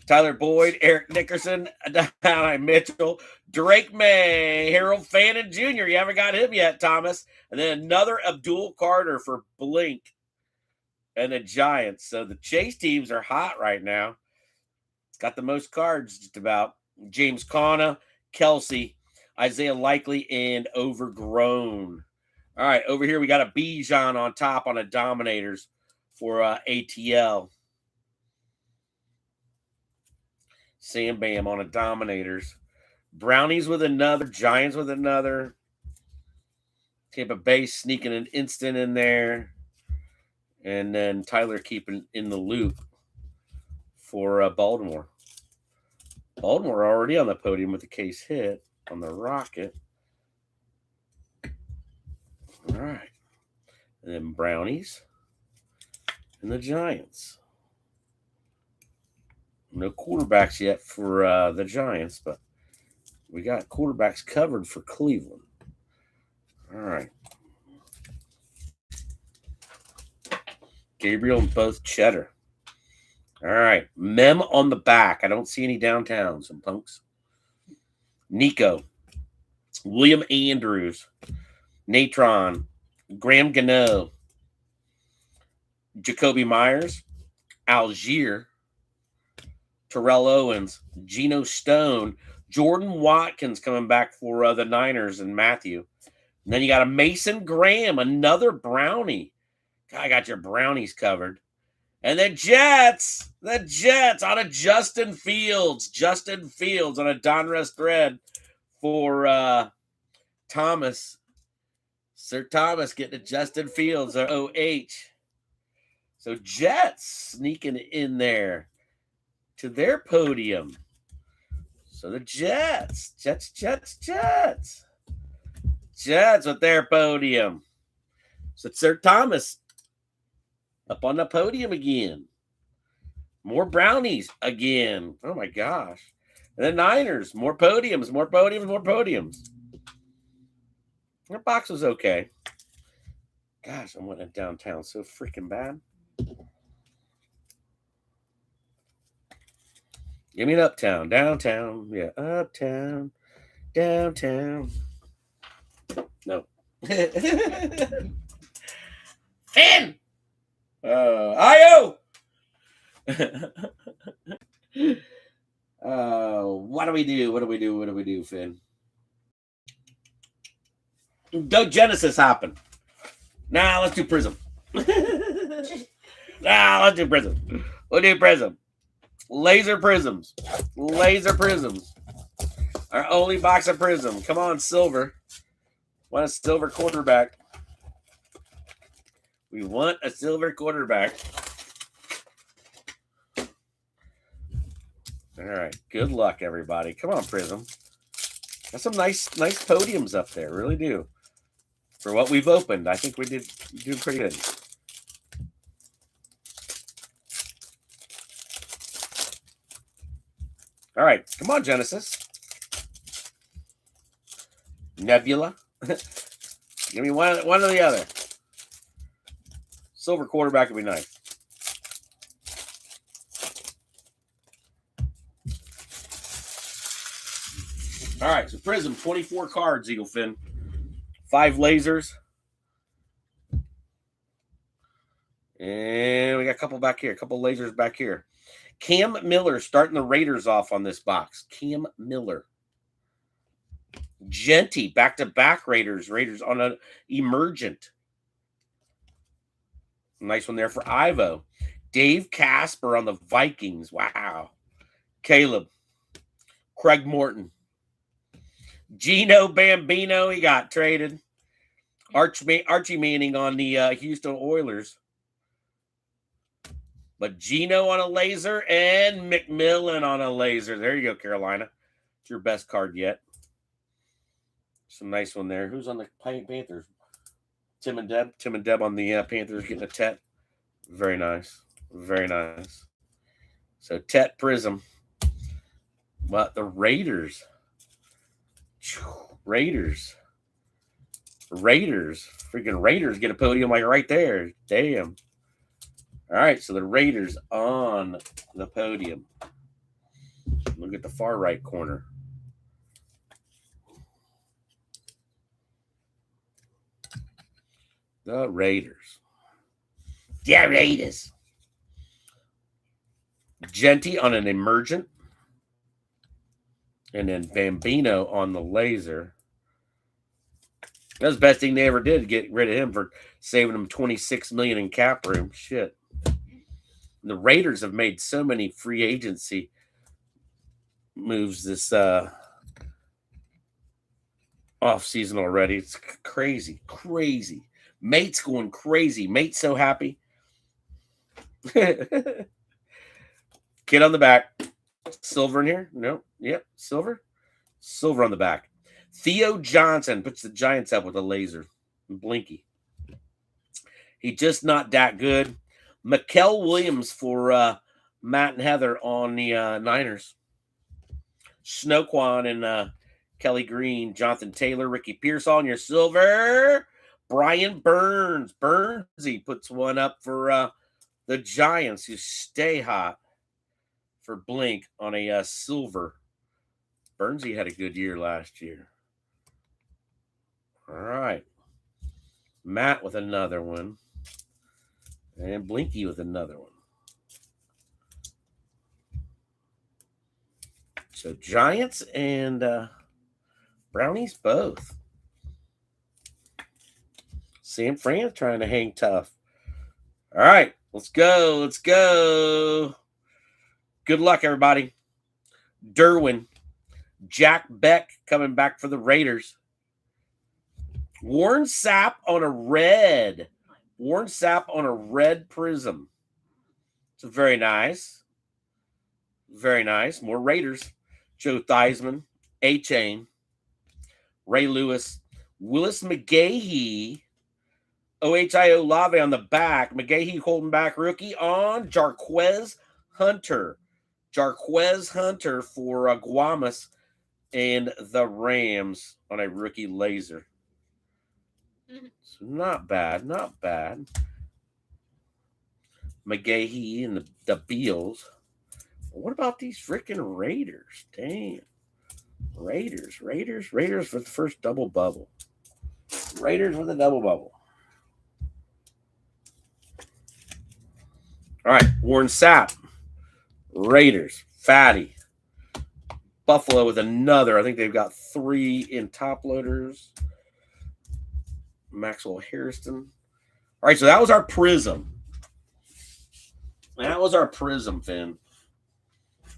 Tyler Boyd. Eric Nickerson. Adonai Mitchell. Drake May. Harold Fannin Jr. You haven't got him yet, Thomas. And then another Abdul Carter for Blink and the Giants. So the chase teams are hot right now. It's got the most cards just about. James Conner, Kelsey, Isaiah Likely, and Overgrown. All right, over here we got a Bijan on top on a Dominators for ATL. Sam Bam on a Dominators. Brownies with another. Giants with another. Tampa Bay sneaking an instant in there. And then Tyler keeping in the loop for Baltimore. Baltimore already on the podium with the case hit on the Rocket. All right. And then Brownies and the Giants. No quarterbacks yet for the Giants, but we got quarterbacks covered for Cleveland. All right. Gabriel and both Cheddar. All right. Mem on the back. I don't see any downtowns and punks. Nico. William Andrews. Natron. Graham Gano. Jacoby Myers. Algier. Terrell Owens. Geno Stone. Jordan Watkins coming back for the Niners and Matthew. And then you got a Mason Graham, another Brownie. I got your Brownies covered. And the Jets on a Justin Fields. Justin Fields on a Donruss thread for Thomas. Sir Thomas getting a Justin Fields, or OH. So Jets sneaking in there to their podium. So the Jets with their podium. So Sir Thomas up on the podium again. More brownies again. Oh my gosh. And the Niners, more podiums, more podiums, more podiums. Their box was okay. Gosh, I went downtown so freaking bad. Give me an uptown, downtown. Yeah, uptown, downtown. No. Finn! IO! What do we do? What do we do? What do we do, Finn? Go Genesis hopping. Nah, let's do Prism. Let's do Prism. We'll do Prism. Laser Prisms. Laser Prisms. Our only box of Prism. Come on, silver. Want a silver quarterback. We want a silver quarterback. All right. Good luck, everybody. Come on, Prism. Got some nice podiums up there. Really do. For what we've opened, I think we did do pretty good. All right. Come on, Genesis. Nebula. Give me one or the other. Silver quarterback would be nice. All right, so Prism, 24 cards, Eagle Fin. 5 lasers. And we got a couple back here, a couple lasers back here. Cam Miller starting the Raiders off on this box. Cam Miller. Genty, back-to-back Raiders. Raiders on an emergent. Nice one there for Ivo. Dave Casper on the Vikings. Wow. Caleb. Craig Morton. Gino Bambino, he got traded. Archie Manning on the Houston Oilers. But Gino on a laser and McMillan on a laser. There you go, Carolina. It's your best card yet. Some nice one there. Who's on the Panthers? Tim and Deb. Tim and Deb on the Panthers getting a Tet. Very nice. Very nice. So Tet Prism. But the Raiders. Raiders. Freaking Raiders get a podium like right there. Damn. All right, so the Raiders on the podium. Look at the far right corner. The Raiders. Yeah, Raiders. Genty on an emergent. And then Bambino on the laser. That was the best thing they ever did, get rid of him for saving them $26 million in cap room. Shit. The Raiders have made so many free agency moves this off season already. It's crazy. Mate's going crazy. Mate's so happy. Kid on the back. Silver in here? No. Yep. Silver on the back. Theo Johnson puts the Giants up with a laser. Blinky. He just not that good. Mikael Williams for Matt and Heather on the Niners. Snoquan and Kelly Green. Jonathan Taylor. Ricky Pierce on your silver. Brian Burns. He puts one up for the Giants who stay hot for Blink on a silver. Burnsy had a good year last year. All right. Matt with another one. And Blinky with another one. So Giants and Brownies both. Sam Fran trying to hang tough. All right. Let's go. Good luck, everybody. Derwin. Jack Beck coming back for the Raiders. Warren Sapp on a red. Prism. So very nice. More Raiders. Joe Theismann. A-Chain. Ray Lewis. Willis McGahee. Ohio Lave on the back. McGahee holding back rookie on Jarquez Hunter. Jarquez Hunter for Guamas and the Rams on a rookie laser. So not bad, not bad. McGahee and the Beals. What about these freaking Raiders? Damn. Raiders for the first double bubble. Raiders with a double bubble. All right, Warren Sapp. Raiders, Fatty. Buffalo with another. I think they've got 3 in top loaders. Maxwell Harrison. All right, so that was our Prism. That was our Prism, Finn.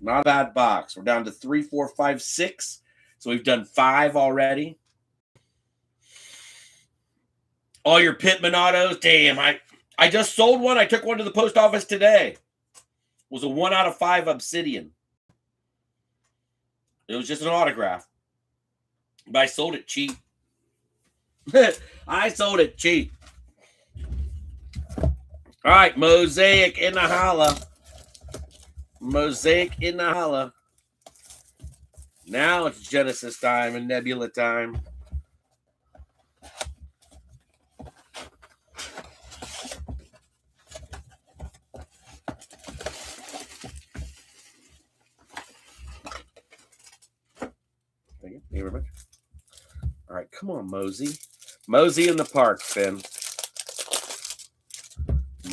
Not a bad box. We're down to 3, 4, 5, 6. So we've done 5 already. All your Pittman autos. Damn, I just sold one. I took one to the post office today. It was a 1 out of 5 Obsidian. It was just an autograph. But I sold it cheap. I sold it cheap. All right, Mosaic in the holla. Mosaic in the holla. Now it's Genesis time and Nebula time. Thank you very much. All right, come on, Mosey. Mosey in the park, Finn.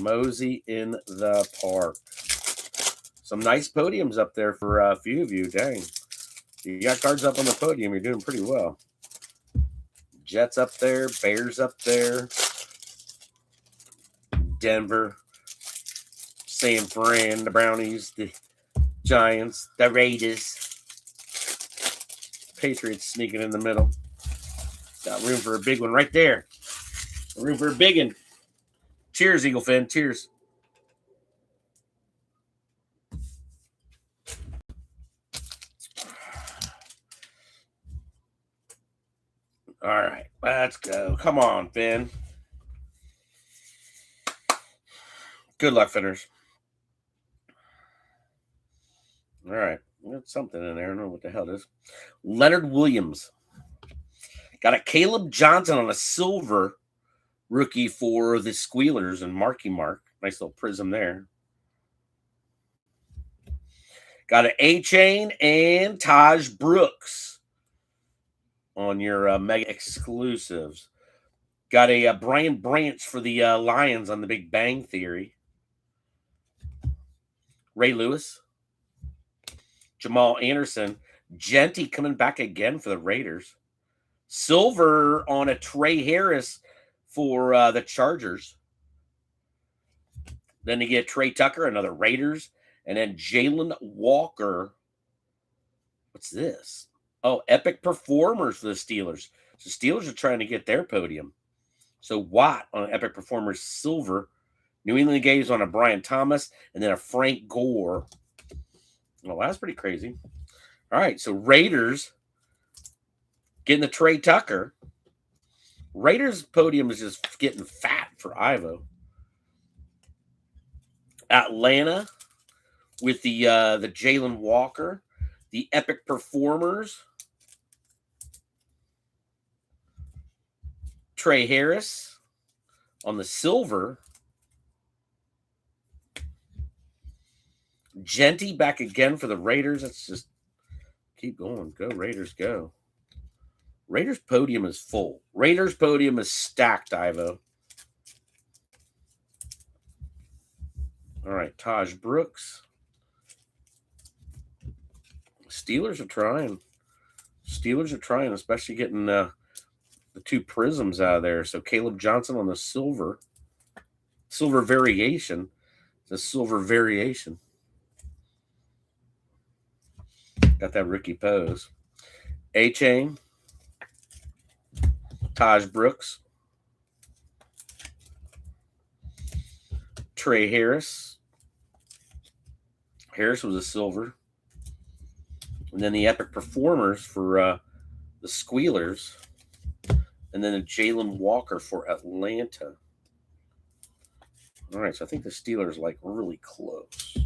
Mosey in the park. Some nice podiums up there for a few of you. Dang. You got cards up on the podium. You're doing pretty well. Jets up there. Bears up there. Denver. San Fran. The Brownies. The Giants. The Raiders. Patriots sneaking in the middle. Got room for a big one right there. Room for a big one. Cheers, Eagle Fin. Cheers. All right, let's go. Come on, Finn. Good luck, Finners. All right, got something in there. I don't know what the hell it is. Leonard Williams. Got a Caleb Johnson on a silver rookie for the Squealers and Marky Mark. Nice little prism there. Got an A-Chain and Taj Brooks on your mega exclusives. Got a Brian Branch for the Lions on the Big Bang Theory. Ray Lewis. Jamal Anderson. Genty coming back again for the Raiders. Silver on a Trey Harris for the Chargers. Then you get Trey Tucker, another Raiders. And then Jalen Walker. What's this? Oh, Epic Performers for the Steelers. So Steelers are trying to get their podium. So Watt on Epic Performers silver. New England Games on a Brian Thomas. And then a Frank Gore. Well, that's pretty crazy. All right, so Raiders getting the Trey Tucker. Raiders podium is just getting fat for Ivo. Atlanta with the Jalen Walker, the Epic Performers, Trey Harris on the silver. Genty back again for the Raiders. Let's just keep going. Go Raiders, go. Raiders podium is full. Raiders podium is stacked, Ivo. All right, Taj Brooks. Steelers are trying. Steelers are trying, especially getting the 2 prisms out of there. So Caleb Johnson on the silver. Silver variation. It's a silver variation. Got that rookie pose. A-Chain. Taj Brooks. Trey Harris. Harris was a silver. And then the Epic Performers for the Squealers. And then a Jalen Walker for Atlanta. All right, so I think the Steelers like really close.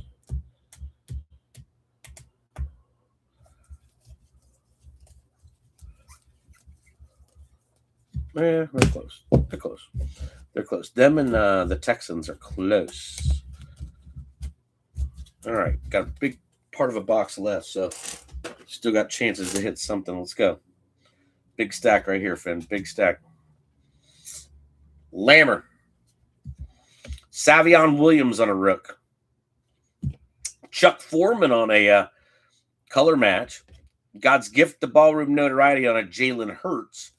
Yeah, they're close. They're close. They're close. Them and the Texans are close. All right, got a big part of a box left, so still got chances to hit something. Let's go. Big stack right here, Finn. Big stack. Lammer. Savion Williams on a rook. Chuck Foreman on a color match. God's gift to ballroom notoriety on a Jalen Hurts.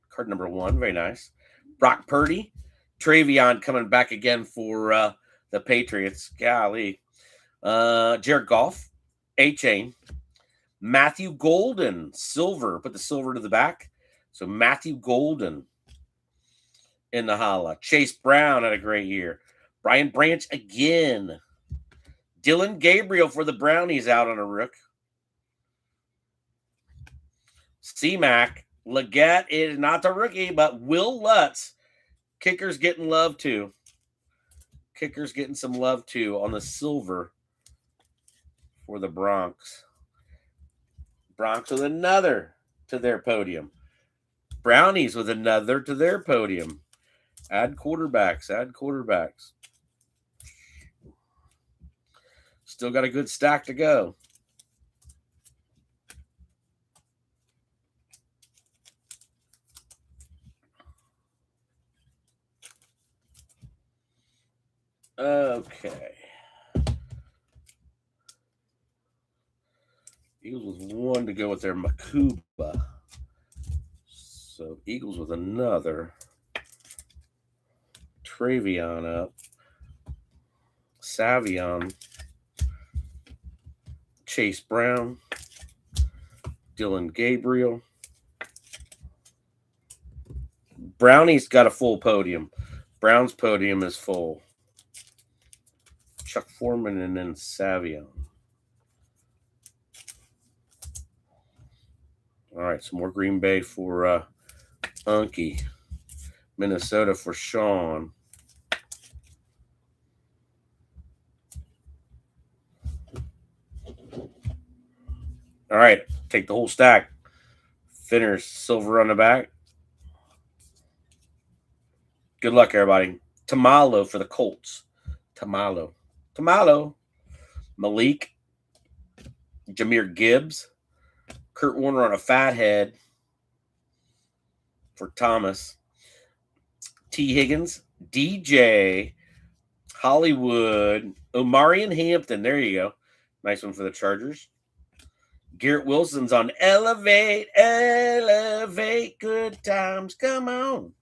Card number 1. Very nice. Brock Purdy. Travion coming back again for the Patriots. Golly. Jared Goff. A-Chain. Matthew Golden. Silver. Put the silver to the back. So Matthew Golden in the holla. Chase Brown had a great year. Brian Branch again. Dylan Gabriel for the Brownies out on a rook. C-Mac. Leggett is not the rookie, but Will Lutz. Kicker's getting love too. Kicker's getting some love too on the silver for the Bronx. Bronx with another to their podium. Brownies with another to their podium. Add quarterbacks. Add quarterbacks. Still got a good stack to go. Okay. Eagles with 1 to go with their Makuba. So Eagles with another. Travion up. Savion. Chase Brown. Dylan Gabriel. Brownie's got a full podium. Brown's podium is full. Chuck Foreman and then Savion. All right, some more Green Bay for Unky. Minnesota for Sean. All right, take the whole stack. Finner's silver on the back. Good luck, everybody. Tamalo for the Colts. Tamalo. Malik. Jahmyr Gibbs. Kurt Warner on a fat head for Thomas. T. Higgins. DJ. Hollywood. Omarion Hampton. There you go. Nice one for the Chargers. Garrett Wilson's on Elevate. Good times. Come on.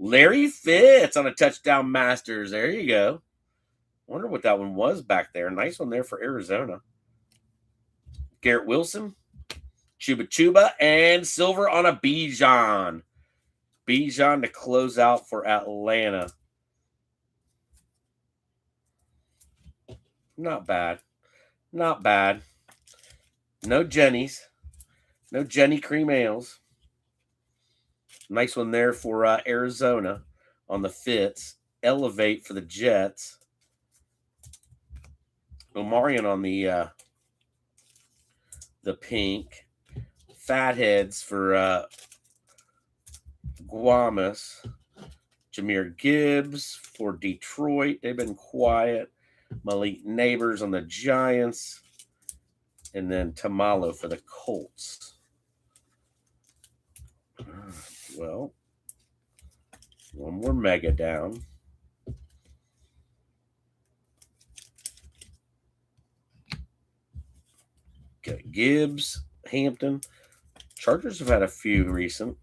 Larry Fitz on a Touchdown Masters. There you go. Wonder what that one was back there. Nice one there for Arizona. Garrett Wilson. Chuba, and silver on a Bijan. Bijan to close out for Atlanta. Not bad. Not bad. No Jennies. No Jenny Cream Ales. Nice one there for Arizona on the Fitz. Elevate for the Jets. Omarion on the pink. Fatheads for Guamas. Jahmyr Gibbs for Detroit. They've been quiet. Malik Neighbors on the Giants. And then Tamalo for the Colts. Well, one more mega down. Got Gibbs, Hampton. Chargers have had a few recent.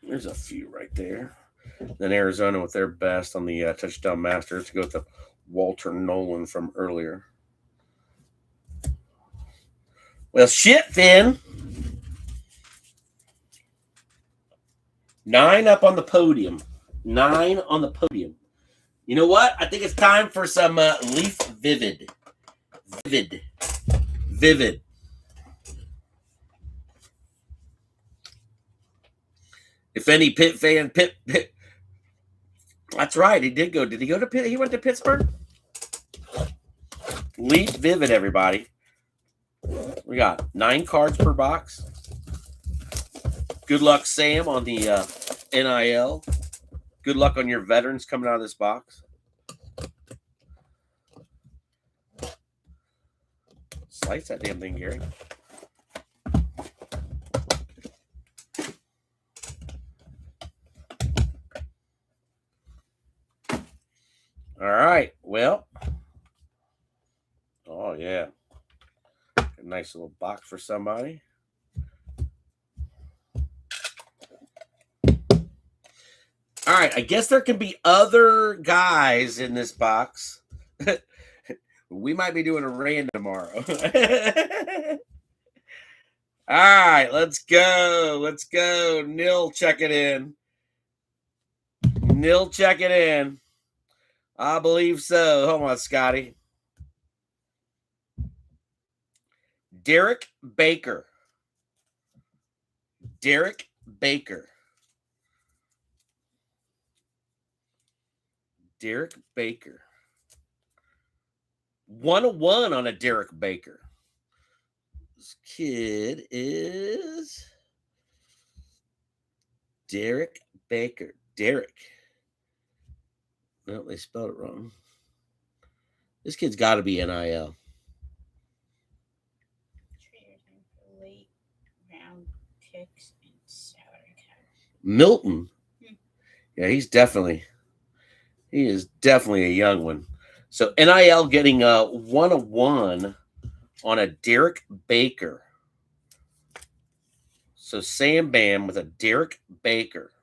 There's a few right there. Then Arizona with their best on the Touchdown Masters to go with the Walter Nolan from earlier. Well, shit, Finn. 9 up on the podium. 9 on the podium. You know what? I think it's time for some Leaf Vivid. Vivid. If any Pitt fan, Pitt. That's right. He did go. Did he go to Pitt? He went to Pittsburgh? Leaf Vivid, everybody. We got 9 cards per box. Good luck, Sam, on the NIL. Good luck on your veterans coming out of this box. Slice that damn thing, Gary. All right. Well. Oh, yeah. A nice little box for somebody. All right. I guess there can be other guys in this box. We might be doing a random tomorrow. All right. Let's go. Let's go. Nil, check it in. Nil, check it in. I believe so. Hold on, Scotty. Derek Baker. Derek Baker. Derek Baker. 101 on a Derek Baker. This kid is Derek Baker. Derek. No, they spelled it wrong. This kid's got to be NIL. Late round picks and salary cap. Milton. Yeah, he is definitely a young one. So NIL getting a 101 on a Derek Baker. So Sam Bam with a Derek Baker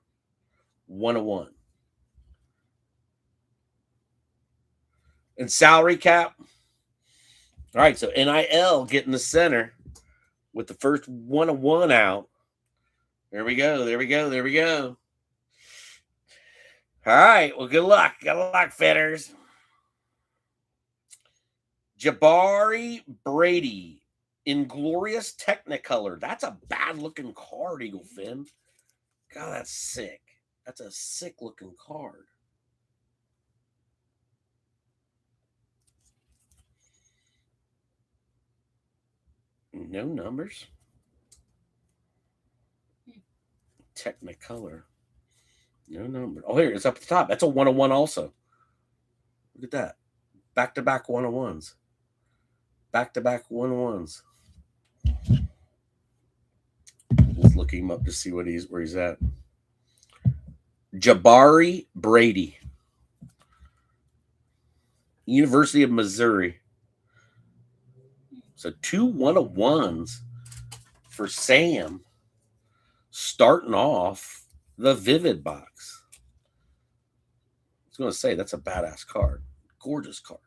101. And salary cap. All right, so NIL getting the center with the first 101 out. There we go. There we go. There we go. All right. Well, good luck. Good luck, Fetters. Jabari Brady, Inglorious Technicolor. That's a bad-looking card, Eagle Finn. God, that's sick. That's a sick-looking card. No numbers. Technicolor. No number. Oh, here it's up at the top. That's a 101 also. Look at that. Back-to-back 101s. Back-to-back 101s. Let's look him up to see where he's at. Jabari Brady. University of Missouri. So 2 101s for Sam. Starting off the Vivid box. I was going to say, that's a badass card. Gorgeous card.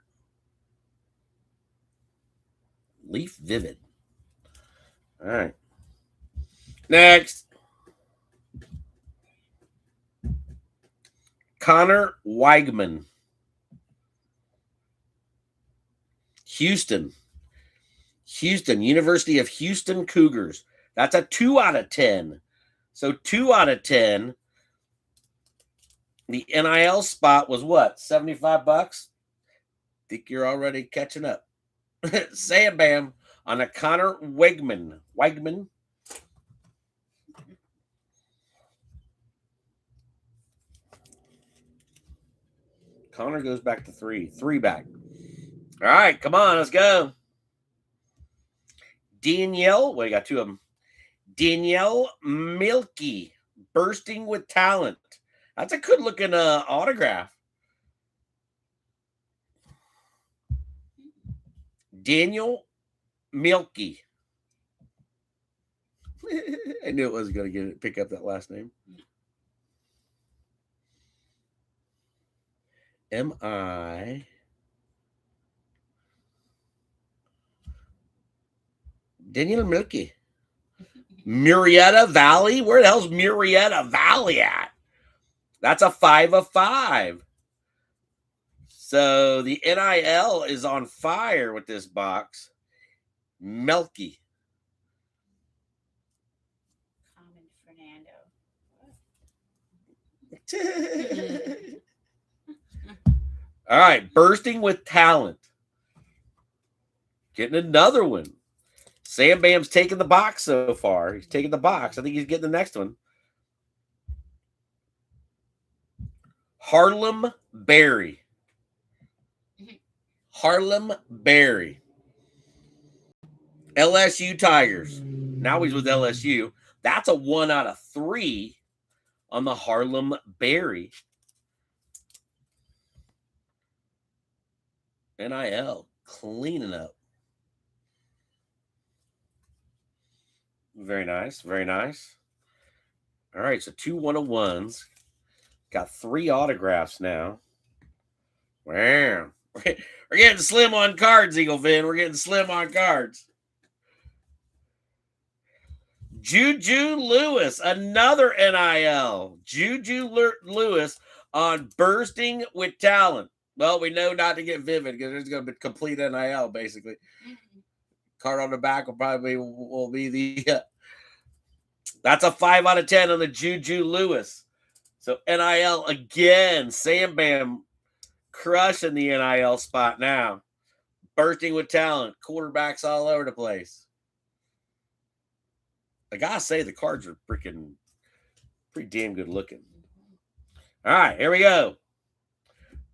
Leaf Vivid. All right. Next. Connor Weigman. Houston, University of Houston Cougars. That's a 2 out of 10. So 2 out of 10. The NIL spot was what? $75? Think you're already catching up. Sam Bam on a Connor Weigman. Connor goes back to 3. 3 back. All right, come on, let's go. Danielle, well, you got 2 of them. Danielle Milky, Bursting with Talent. That's a good looking autograph. Daniel Milky. I knew it wasn't going to pick up that last name. M-I. Daniel Milky. Murrieta Valley? Where the hell's Murrieta Valley at? That's a 5 of 5. So the NIL is on fire with this box. Melky. Common Fernando. All right. Bursting with Talent. Getting another one. Sam Bam's taking the box so far. He's taking the box. I think he's getting the next one. Harlem Berry. Harlem Berry. LSU Tigers. Now he's with LSU. That's a 1 out of 3 on the Harlem Berry. NIL. Cleaning up. Very nice. Very nice. All right. So 2 101s. Got 3 autographs now. Wow. We're getting slim on cards, Eagle Fin. We're getting slim on cards. Juju Lewis, another NIL. Juju Lewis on Bursting with Talent. Well, we know not to get vivid because there's going to be complete NIL, basically. Card on the back will be the that's a 5 out of 10 on the Juju Lewis. So NIL again. Sam Bam crushing the NIL spot now. Bursting with Talent. Quarterbacks all over the place. I gotta say the cards are freaking pretty damn good looking. All right, here we go.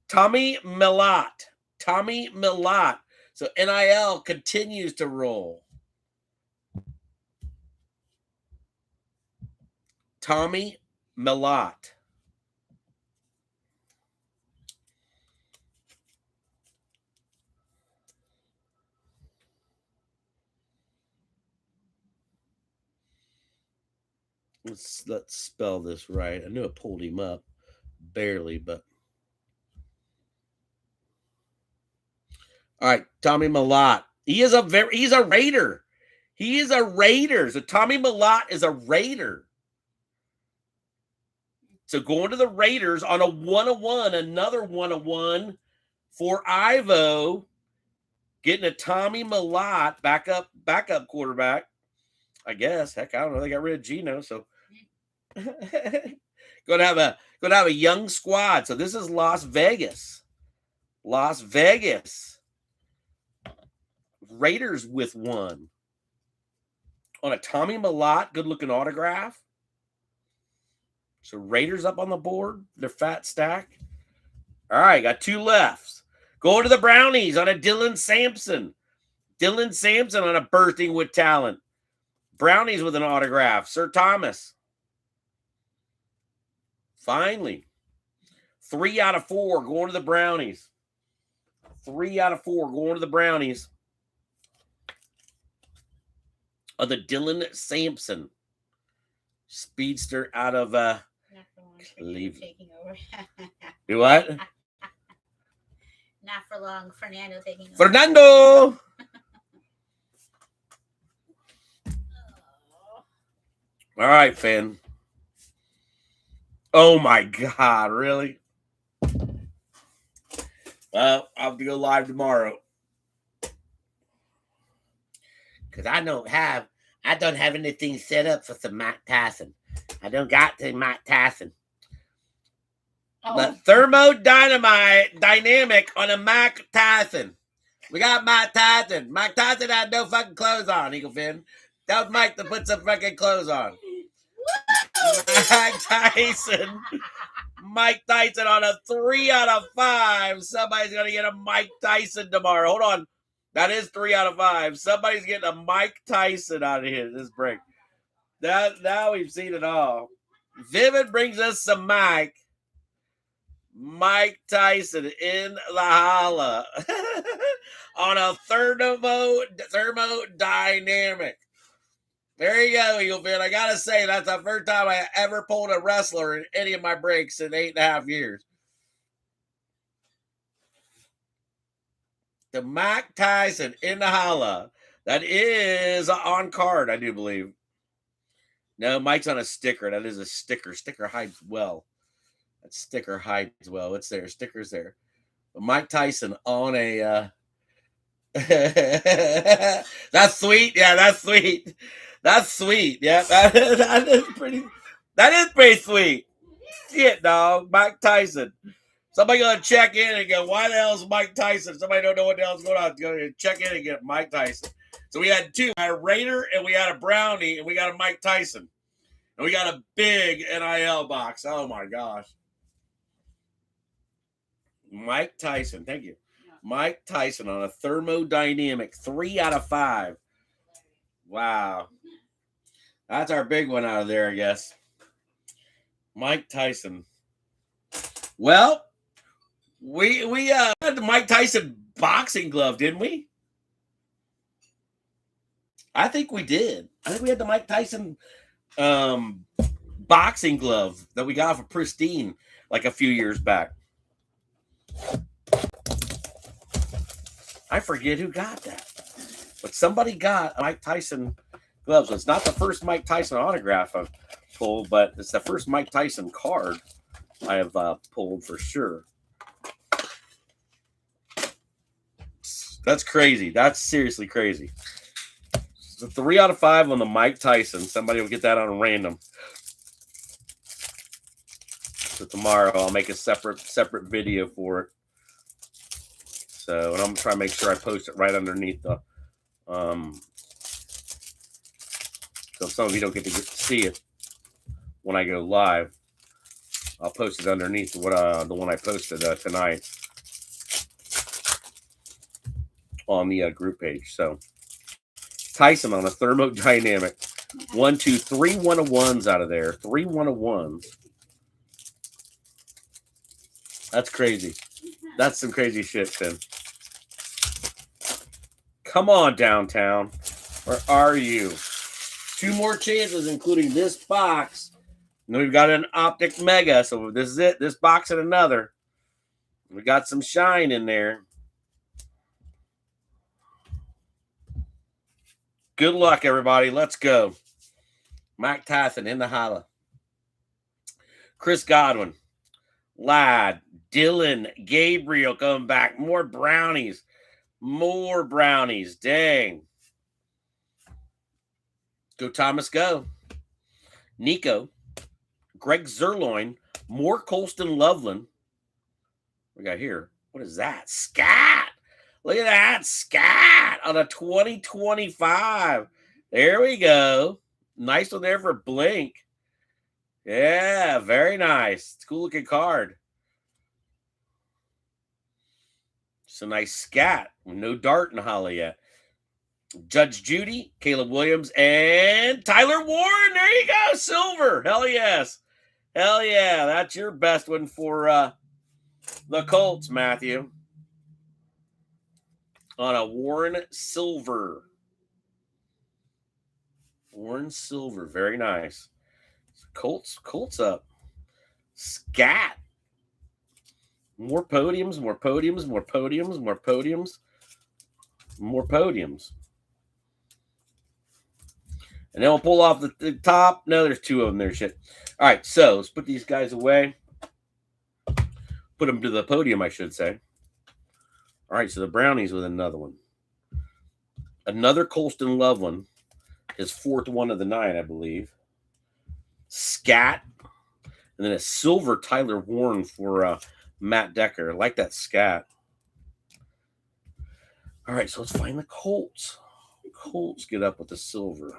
Tommy Mellott. Tommy Mellott. So NIL continues to roll. Tommy Mellott. Let's spell this right. I knew I pulled him up barely, but all right, Tommy Mellott. He's a Raider. He is a Raider. So Tommy Mellott is a Raider. So going to the Raiders on a 101, another 101 for Ivo, getting a Tommy Mellott backup quarterback. I guess. Heck, I don't know. They got rid of Geno, so gonna have a young squad. So this is Las Vegas. Las Vegas. Raiders with 1. On a Tommy Mellott, good looking autograph. So Raiders up on the board. Their fat stack. All right, got 2 lefts. Going to the Brownies on a Dylan Sampson. Dylan Sampson on a Bursting with Talent. Brownies with an autograph. Sir Thomas. Finally. 3 out of 4 going to the Brownies. 3 out of 4 going to the Brownies. Of the Dylan Sampson. Speedster out of Cleveland. Do what? Not for long. Fernando taking over. Fernando! All right, Finn. Oh, my God. Really? Well, I'll have to go live tomorrow. Because I don't have anything set up for some Mike Tyson. I don't got to Mike Tyson. Oh. But thermodynamic on a Mike Tyson. We got Mike Tyson. Mike Tyson had no fucking clothes on, Eagle Fin. That was Mike to put some fucking clothes on. Mike Tyson. Mike Tyson on a 3 out of 5. Somebody's going to get a Mike Tyson tomorrow. Hold on. That is 3 out of 5. Somebody's getting a Mike Tyson out of here this break. Now we've seen it all. Vivid brings us some Mike Tyson in the holla on a thermodynamic. There you go, Eagle Fin. I got to say, that's the first time I ever pulled a wrestler in any of my breaks in 8.5 years. The Mike Tyson in the holla. That is on card, I do believe. No, Mike's on a sticker. That is a sticker. Sticker hides well. That sticker hides well. It's there. Sticker's there. But Mike Tyson on a... That's sweet. Yeah, that's sweet. That's sweet. Yeah, that is pretty sweet. Shit, dog. Mike Tyson. Somebody gonna check in and go, why the hell is Mike Tyson? Somebody don't know what the hell's going on. Go check in and get Mike Tyson. So we had two. We had a Raider and we had a Brownie and we got a Mike Tyson. And we got a big NIL box. Oh my gosh. Mike Tyson, thank you. Mike Tyson on a thermodynamic 3 out of 5. Wow. That's our big one out of there, I guess. Mike Tyson. Well, we had the Mike Tyson boxing glove, didn't we? I think we did. I think we had the Mike Tyson boxing glove that we got for Pristine like a few years back. I forget who got that, but somebody got a Mike Tyson gloves. It's not the first Mike Tyson autograph I've pulled, but it's the first Mike Tyson card I have pulled for sure. That's crazy. That's seriously crazy. So 3 out of 5 on the Mike Tyson. Somebody will get that on random. So tomorrow I'll make a separate video for it. So, and I'm gonna try to make sure I post it right underneath the so some of you don't get to see it when I go live. I'll post it underneath what the one I posted tonight on the group page. So Tyson on a thermodynamic. 1, 2, 3 1-of-1s out of there. 3 1-of-1s. That's crazy. That's some crazy shit, Tim. Come on, downtown. Where are you? 2 more chances, including this box. And we've got an Optic Mega, so this is it. This box and another. We got some shine in there. Good luck, everybody. Let's go. Mike Tyson in the holla. Chris Godwin. Ladd. Dylan. Gabriel coming back. More brownies. More brownies. Dang. Go Thomas, go. Nico. Greg Zerloin. More Colston Loveland. What we got here? What is that? Scat. Look at that. Scat on a 2025. There we go. Nice one there for Blink. Yeah, very nice. It's a cool looking card. It's a nice scat. No dart in Holla yet. Judge Judy, Caleb Williams, and Tyler Warren. There you go. Silver. Hell yes. Hell yeah. That's your best one for the Colts, Matthew. On a Warren Silver. Warren Silver. Very nice. Colts up. Scat. More podiums, more podiums, more podiums, more podiums, more podiums. And then we'll pull off the top. No, there's 2 of them there. Shit. All right, so let's put these guys away. Put them to the podium, I should say. All right, so the Brownies with another one. Another Colston Loveland. His 4th one of the 9, I believe. Scat. And then a silver Tyler Warren for Matt Decker. I like that scat. All right, so let's find the Colts. Colts get up with the silver.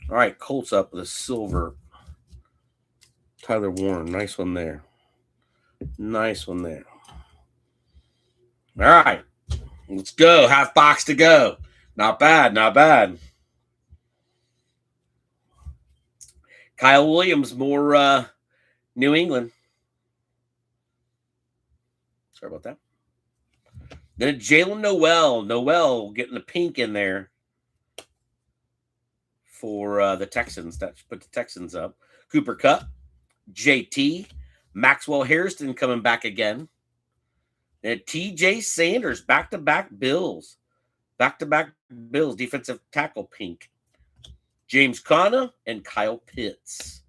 All right, Colts up with a silver. Tyler Warren, nice one there. Nice one there. All right, let's go. Half box to go. Not bad, not bad. Kyle Williams, more New England. Sorry about that. Then Jalen Noel getting the pink in there for the Texans. That put the Texans up. Cooper Kupp, JT, Maxwell Hairston coming back again. And TJ Sanders, back-to-back Bills. Back-to-back Bills defensive tackle pink. James Conner and Kyle Pitts.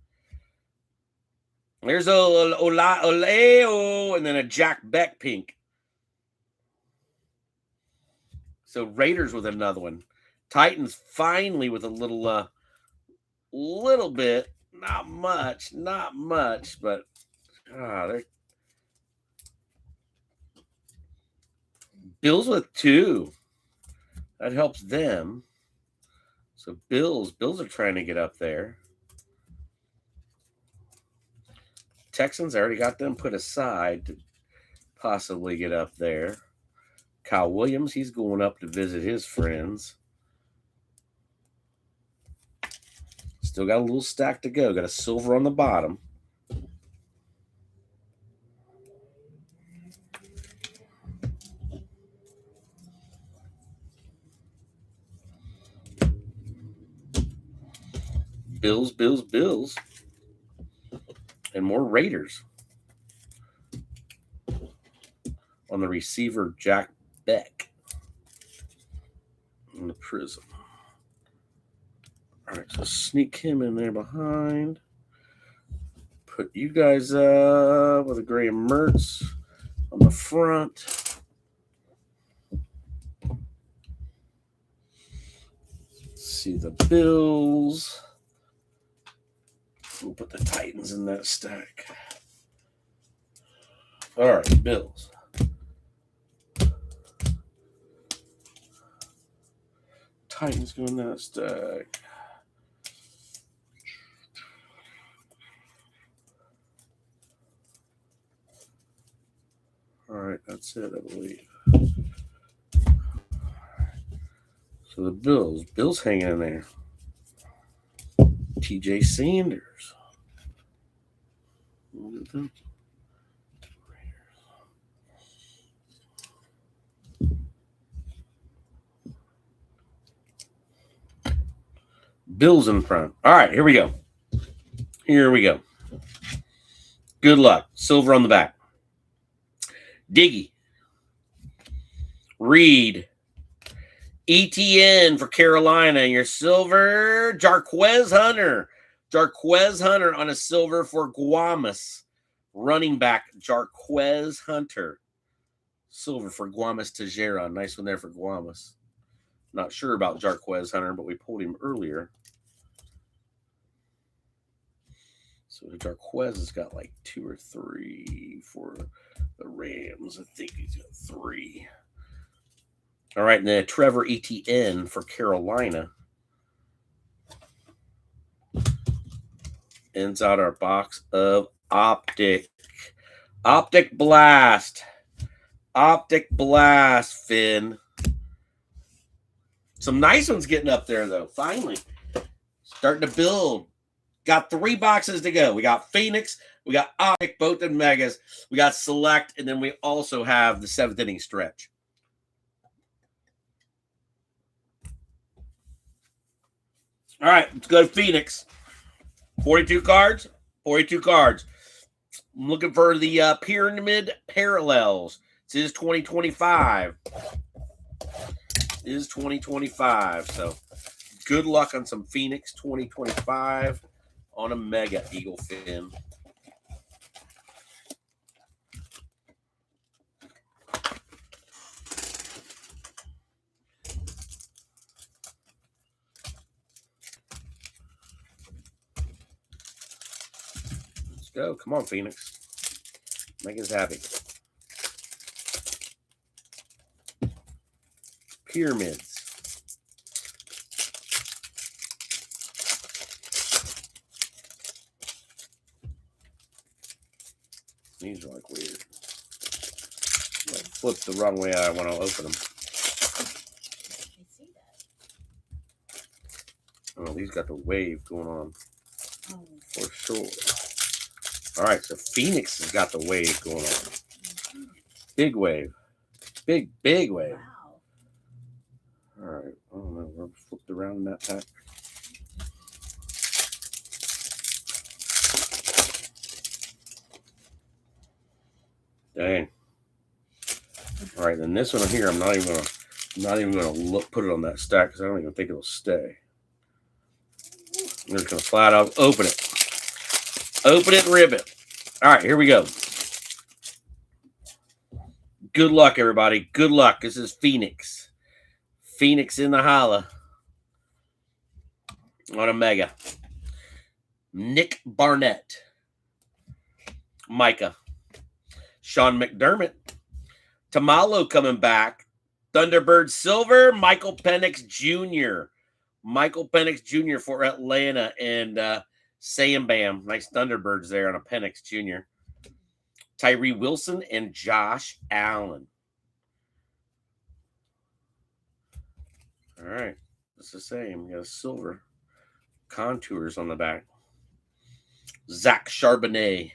There's a Oleo and then a Jack Beck pink. So Raiders with another one. Titans finally with a little bit, not much, but they're Bills with 2. That helps them. So Bills are trying to get up there. Texans, I already got them put aside to possibly get up there. Kyle Williams, he's going up to visit his friends. Still got a little stack to go. Got a silver on the bottom. Bills. And more Raiders. On the receiver, Jack Beck. In the prism. All right, so sneak him in there behind. Put you guys up with a Graham Mertz on the front. See the Bills. We'll put the Titans in that stack. All right, Bills. Titans go in that stack. All right, that's it, I believe. So the Bills hanging in there. TJ Sanders. Look at them. Bills in front. All right, here we go. Good luck. Silver on the back. Diggy. Reed. ETN for Carolina. Your silver, Jarquez Hunter. Jarquez Hunter on a silver for Guamas. Running back, Jarquez Hunter. Silver for Guamas Tejera. Nice one there for Guamas. Not sure about Jarquez Hunter, but we pulled him earlier. So Jarquez has got like 2 or 3 for the Rams. I think he's got 3. All right, and then Trevor Etienne for Carolina. Ends out our box of Optic. Optic Blast. Optic Blast, Finn. Some nice ones getting up there, though. Finally. Starting to build. Got 3 boxes to go. We got Phoenix. We got Optic, both in Megas. We got Select. And then we also have the 7th inning stretch. All right, let's go to Phoenix. 42 cards. I'm looking for the Pyramid Parallels. This is 2025. So good luck on some Phoenix 2025 on a Mega Eagle Fin. Let's go. Come on, Phoenix. Make us happy. Pyramids. These are like weird. Like flip the wrong way I want to open them. I see that. Oh, these got the wave going on Oh. for sure. All right, so Phoenix has got the wave going on. Big wave. Big wave. Wow. All right. I don't know. We're flipped around in that pack. Dang. All right, then this one here, I'm not even going to I'm not even going to put it on that stack because I don't even think it'll stay. I'm just going to flat out open it. Open it and rip it. All right, here we go. Good luck, everybody. Good luck. This is Phoenix. Phoenix in the holla on a mega. Nick Barnett. Micah. Sean McDermott. Tamalo coming back. Thunderbird Silver. Michael Penix Jr. Michael Penix Jr. for Atlanta. And Sam Bam. Nice Thunderbirds there on a Penix Jr. Tyree Wilson and Josh Allen. All right. It's the same. We got a silver. Contours on the back. Zach Charbonnet.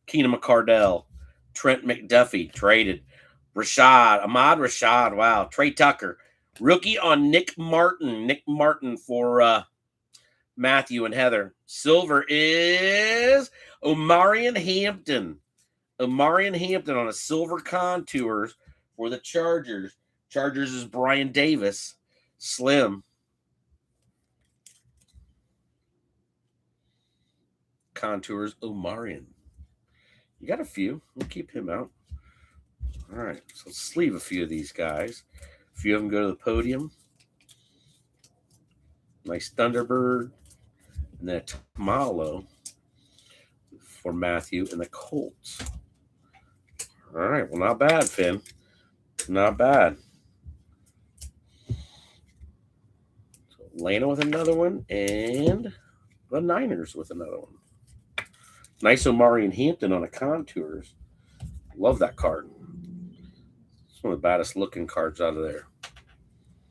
Keenan McCardell. Trent McDuffie. Traded. Ahmad Rashad. Wow. Trey Tucker. Rookie on Nick Martin. Nick Martin for Matthew and Heather. Silver is Omarion Hampton. Omarion Hampton on a silver contours for the Chargers. Chargers is Brian Davis. Slim. Contours Omarion. You got a few. We'll keep him out. All right. So let's sleeve a few of these guys. A few of them go to the podium. Nice Thunderbird. And then a Tamalo for Matthew and the Colts. All right. Well, not bad, Finn. Not bad. So Atlanta with another one. And the Niners with another one. Nice Omarion Hampton on a contours. Love that card. It's one of the baddest looking cards out of there.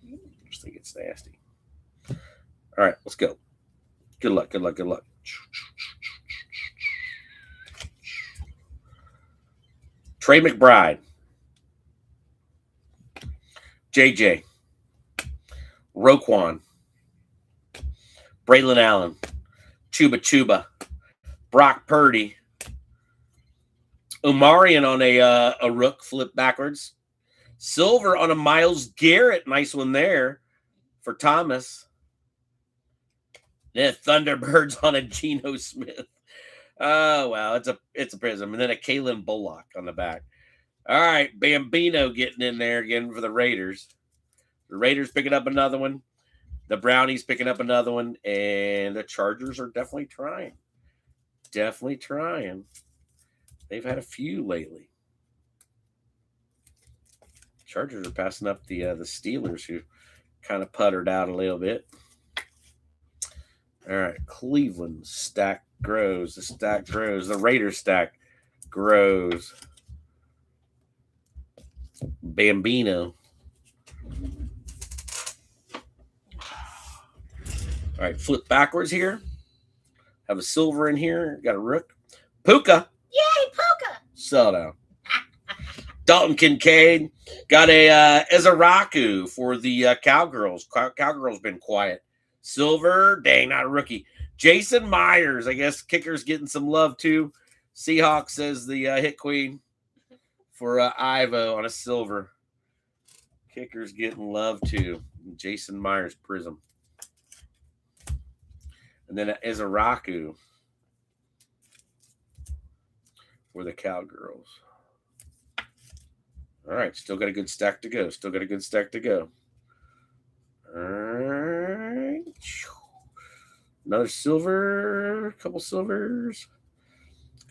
I just think it's nasty. All right, let's go. Good luck, good luck, good luck. Trey McBride. JJ. Roquan. Braylon Allen. Chuba. Brock Purdy. Omarion on a rook flip backwards. Silver on a Myles Garrett. Nice one there for Thomas. Then Thunderbirds on a Geno Smith. Oh, wow. It's a prism. And then a Kalen Bullock on the back. All right. Bambino getting in there again for the Raiders. The Raiders picking up another one. The Brownies picking up another one. And the Chargers are definitely trying. Definitely trying. They've had a few lately. Chargers are passing up the Steelers, who kind of puttered out a little bit. All right, Cleveland stack grows. The stack grows. The Raiders stack grows. Bambino. All right, flip backwards here. Have a silver in here. Got a rook. Puka. Yay, Puka! Sell down. Dalton Kincaid. Got a Ezaraku for the Cowgirls. Cowgirls been quiet. Silver. Dang, not a rookie. Jason Myers. I guess kicker's getting some love too. Seahawks says the hit queen for Ivo on a silver. Kicker's getting love too. Jason Myers prism. And then Ezaraku for the Cowgirls. All right, still got a good stack to go. All right. Another silver, a couple silvers.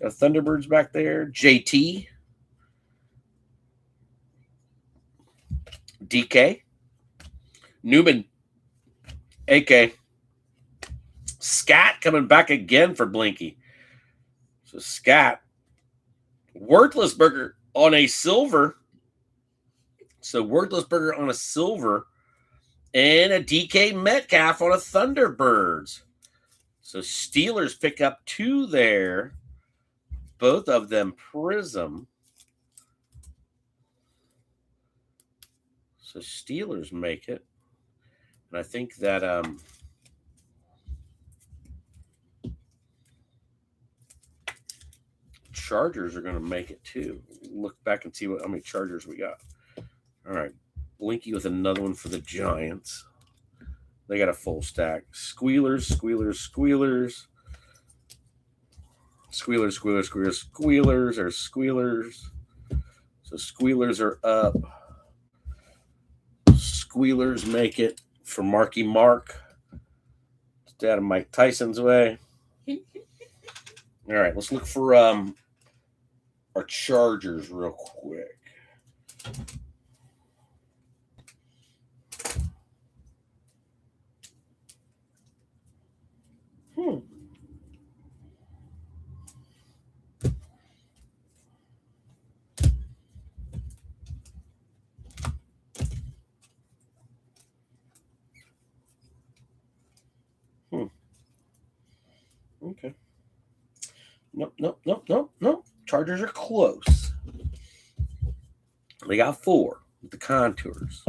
Got Thunderbirds back there. JT. DK. Newman. AK. Scat coming back again for Blinky. So Scat. Worthless Burger on a silver. So Worthless Burger on a silver. And a DK Metcalf on a Thunderbirds. So Steelers pick up two there. Both of them prism. So Steelers make it. And I think that Chargers are going to make it too. Look back and see how many Chargers we got. All right. Blinky with another one for the Giants. They got a full stack. Squealers, squealers, squealers. Squealers, squealers, squealers, squealers, or squealers. So squealers are up. Squealers make it for Marky Mark. It's out of Mike Tyson's way. All right, let's look for our Chargers real quick. Okay. Nope. Chargers are close. They got 4 with the contours.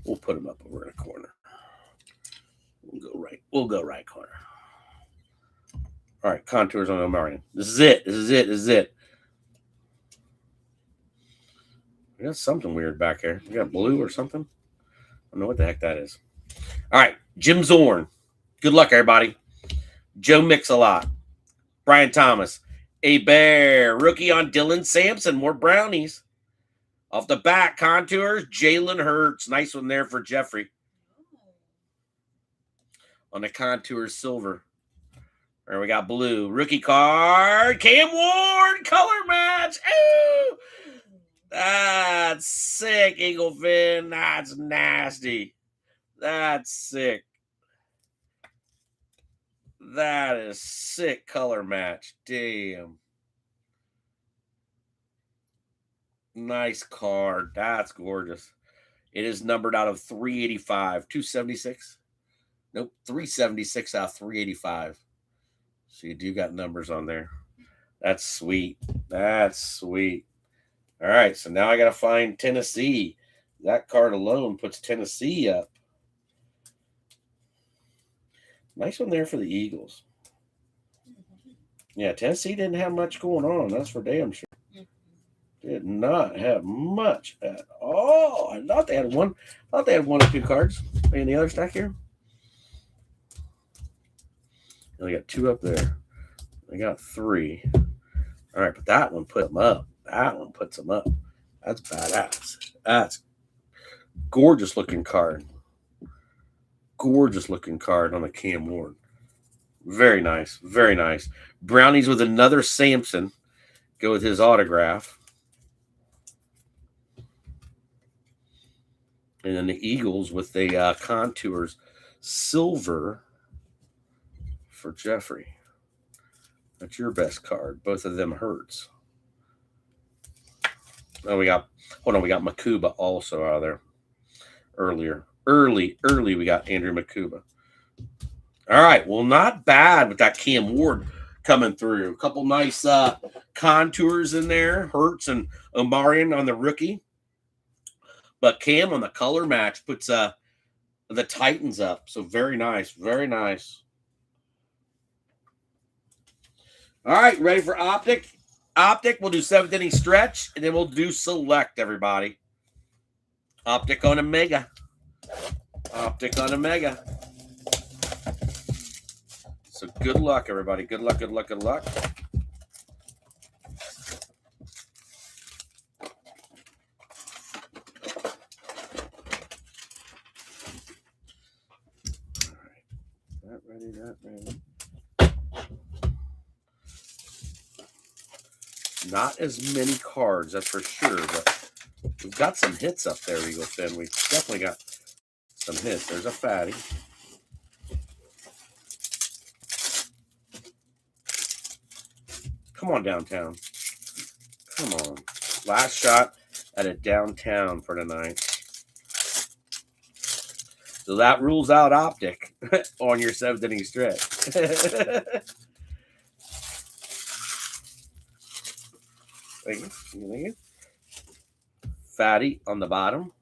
We'll put them up over in a corner. We'll go right corner. All right, contours on Omarion. This is it. We got something weird back here. We got blue or something. I don't know what the heck that is. All right, Jim Zorn. Good luck, everybody. Joe Mix-a-Lot. Brian Thomas. A Bear. Rookie on Dylan Sampson. More brownies. Off the back, contours. Jalen Hurts. Nice one there for Jeffrey. On the contours, silver. All right, we got blue. Rookie card. Cam Ward. Color match. Ooh! That's sick, Eaglefin. That's nasty. That's sick. That is sick color match. Damn. Nice card. That's gorgeous. It is numbered out of 385. 276? Nope, 376 out of 385. So you do got numbers on there. That's sweet. That's sweet. All right, so now I got to find Tennessee. That card alone puts Tennessee up. Nice one there for the Eagles. Yeah, Tennessee didn't have much going on. That's for damn sure. Did not have much at all. I thought they had one. I thought they had 1 or 2 cards in the other stack here. And they got 2 up there. They got 3. All right, but that one put them up. That one puts them up. That's badass. That's gorgeous looking card. Gorgeous looking card on a Cam Ward. Very nice. Very nice. Brownies with another Sampson. Go with his autograph. And then the Eagles with the contours silver for Jeffrey. That's your best card. Both of them Hurts. Oh, we got Makuba also out of there earlier. Early, we got Andrew Makuba. All right, well, not bad with that Cam Ward coming through. A couple nice contours in there. Hurts and Omarion on the rookie. But Cam on the color match puts the Titans up. So very nice, very nice. All right, ready for Optic? Optic, we'll do 7th inning stretch, and then we'll do select, everybody. Optic on a mega. Optic on a mega. So good luck, everybody. Good luck, good luck, good luck. All right. That ready. Not as many cards, that's for sure, but we've got some hits up there, Eaglefin. We've definitely got some hits. There's a fatty. Come on, downtown. Come on. Last shot at a downtown for tonight. So that rules out Optic on your 7th inning stretch. Thank you. Fatty on the bottom.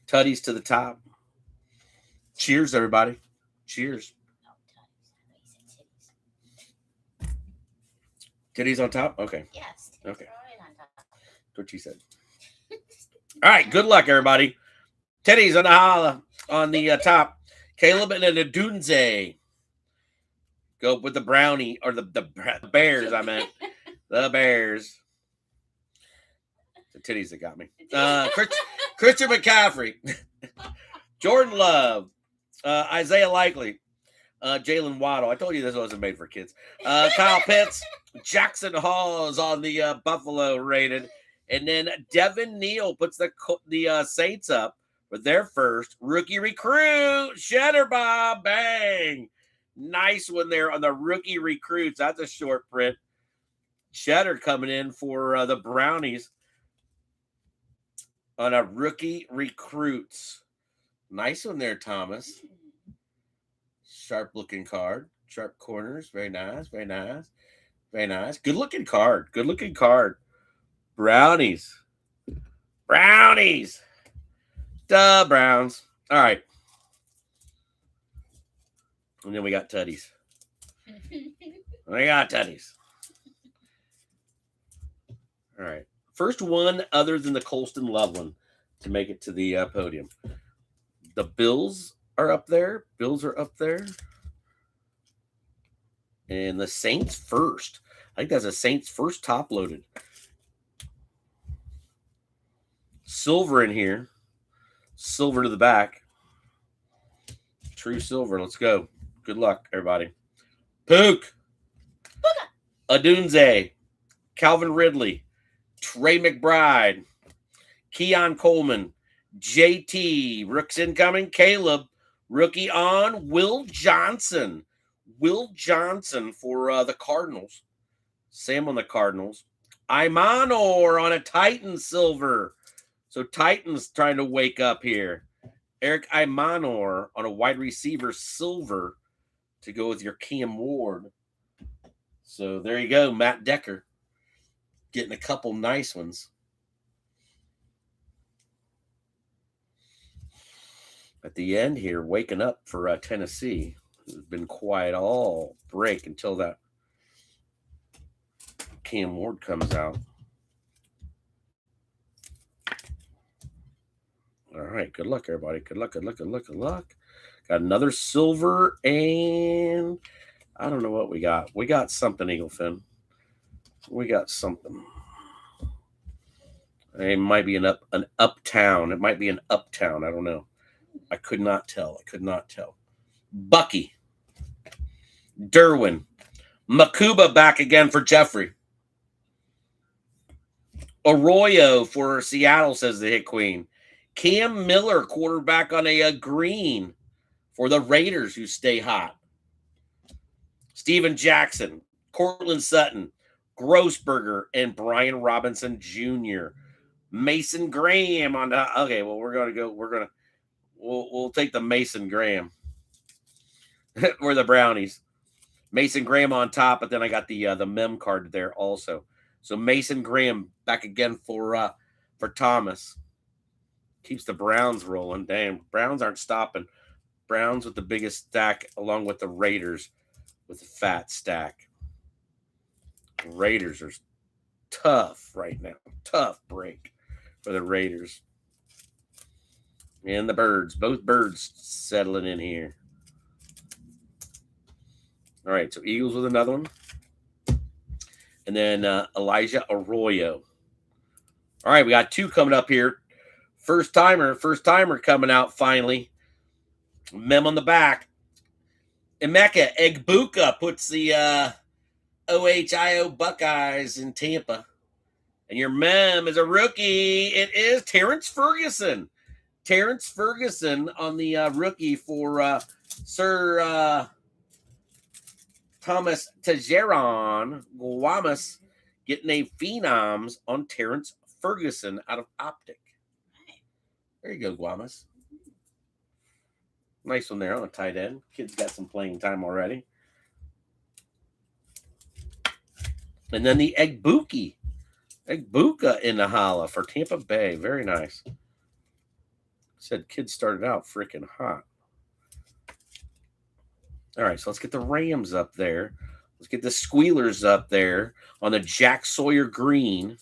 Tutties to the top. Cheers, everybody. Cheers. Titties on top? Okay. Yes. Okay. what she said. All right, good luck, everybody. Teddy's on the holla on the top. Caleb and the Dunze. Go with the brownie or the Bears. I meant the Bears. The titties that got me. Christian McCaffrey, Jordan Love, Isaiah Likely, Jalen Waddle. I told you this wasn't made for kids. Kyle Pitts, Jackson Hall is on the Buffalo rated, and then Devin Neal puts the Saints up for their first rookie recruit. Shedder Bob, bang, nice one there on the rookie recruits. That's a short print. Cheddar coming in for the Brownies on a rookie recruits. Nice one there, Thomas. Sharp looking card. Sharp corners. Very nice. Very nice. Very nice. Good looking card. Good looking card. Brownies. Brownies. Duh, Browns. All right. And then we got Tutties. We got Tutties. All right. First one other than the Colston Loveland to make it to the podium. The Bills are up there. Bills are up there. And the Saints first. I think that's a Saints first top loaded. Silver in here. Silver to the back. True silver. Let's go. Good luck, everybody. Pook. Adunze. Calvin Ridley. Trey McBride. Keon Coleman. JT. Rooks incoming. Caleb. Rookie on. Will Johnson. Will Johnson for the Cardinals. Sam on the Cardinals. Imanor on a Titan silver. So Titans trying to wake up here. Eric Imanor on a wide receiver silver to go with your Cam Ward. So there you go, Matt Decker. Getting a couple nice ones. At the end here, waking up for Tennessee. It's been quiet all break until that Cam Ward comes out. All right, good luck, everybody. Good luck, good luck, good luck, good luck. Got another silver, and I don't know what we got. We got something, Eaglefin. We got something. It might be an uptown. It might be an uptown. I don't know. I could not tell. I could not tell. Bucky. Derwin. Makuba back again for Jeffrey. Arroyo for Seattle, says the Hit Queen. Cam Miller, quarterback on a green for the Raiders who stay hot. Steven Jackson, Cortland Sutton, Grossberger, and Brian Robinson Jr. Mason Graham on the okay. Well, we'll take the Mason Graham. We're the Brownies. Mason Graham on top, but then I got the mem card there also. So Mason Graham back again for Thomas. Keeps the Browns rolling. Damn, Browns aren't stopping. Browns with the biggest stack along with the Raiders with a fat stack. Raiders are tough right now. Tough break for the Raiders. And the Birds. Both Birds settling in here. All right, so Eagles with another one. And then Elijah Arroyo. All right, we got two coming up here. First timer coming out finally. Mem on the back. Emeka Egbuka puts the OHIO Buckeyes in Tampa. And your mem is a rookie. It is Terrence Ferguson. Terrence Ferguson on the rookie for Sir Thomas Tejeron Guamas getting a Phenoms on Terrence Ferguson out of Optic. There you go, Guamas. Nice one there on a tight end. Kid's got some playing time already. And then the Egbuka in the holla for Tampa Bay. Very nice. Said kids started out freaking hot. All right, so let's get the Rams up there. Let's get the Squealers up there on the Jack Sawyer green.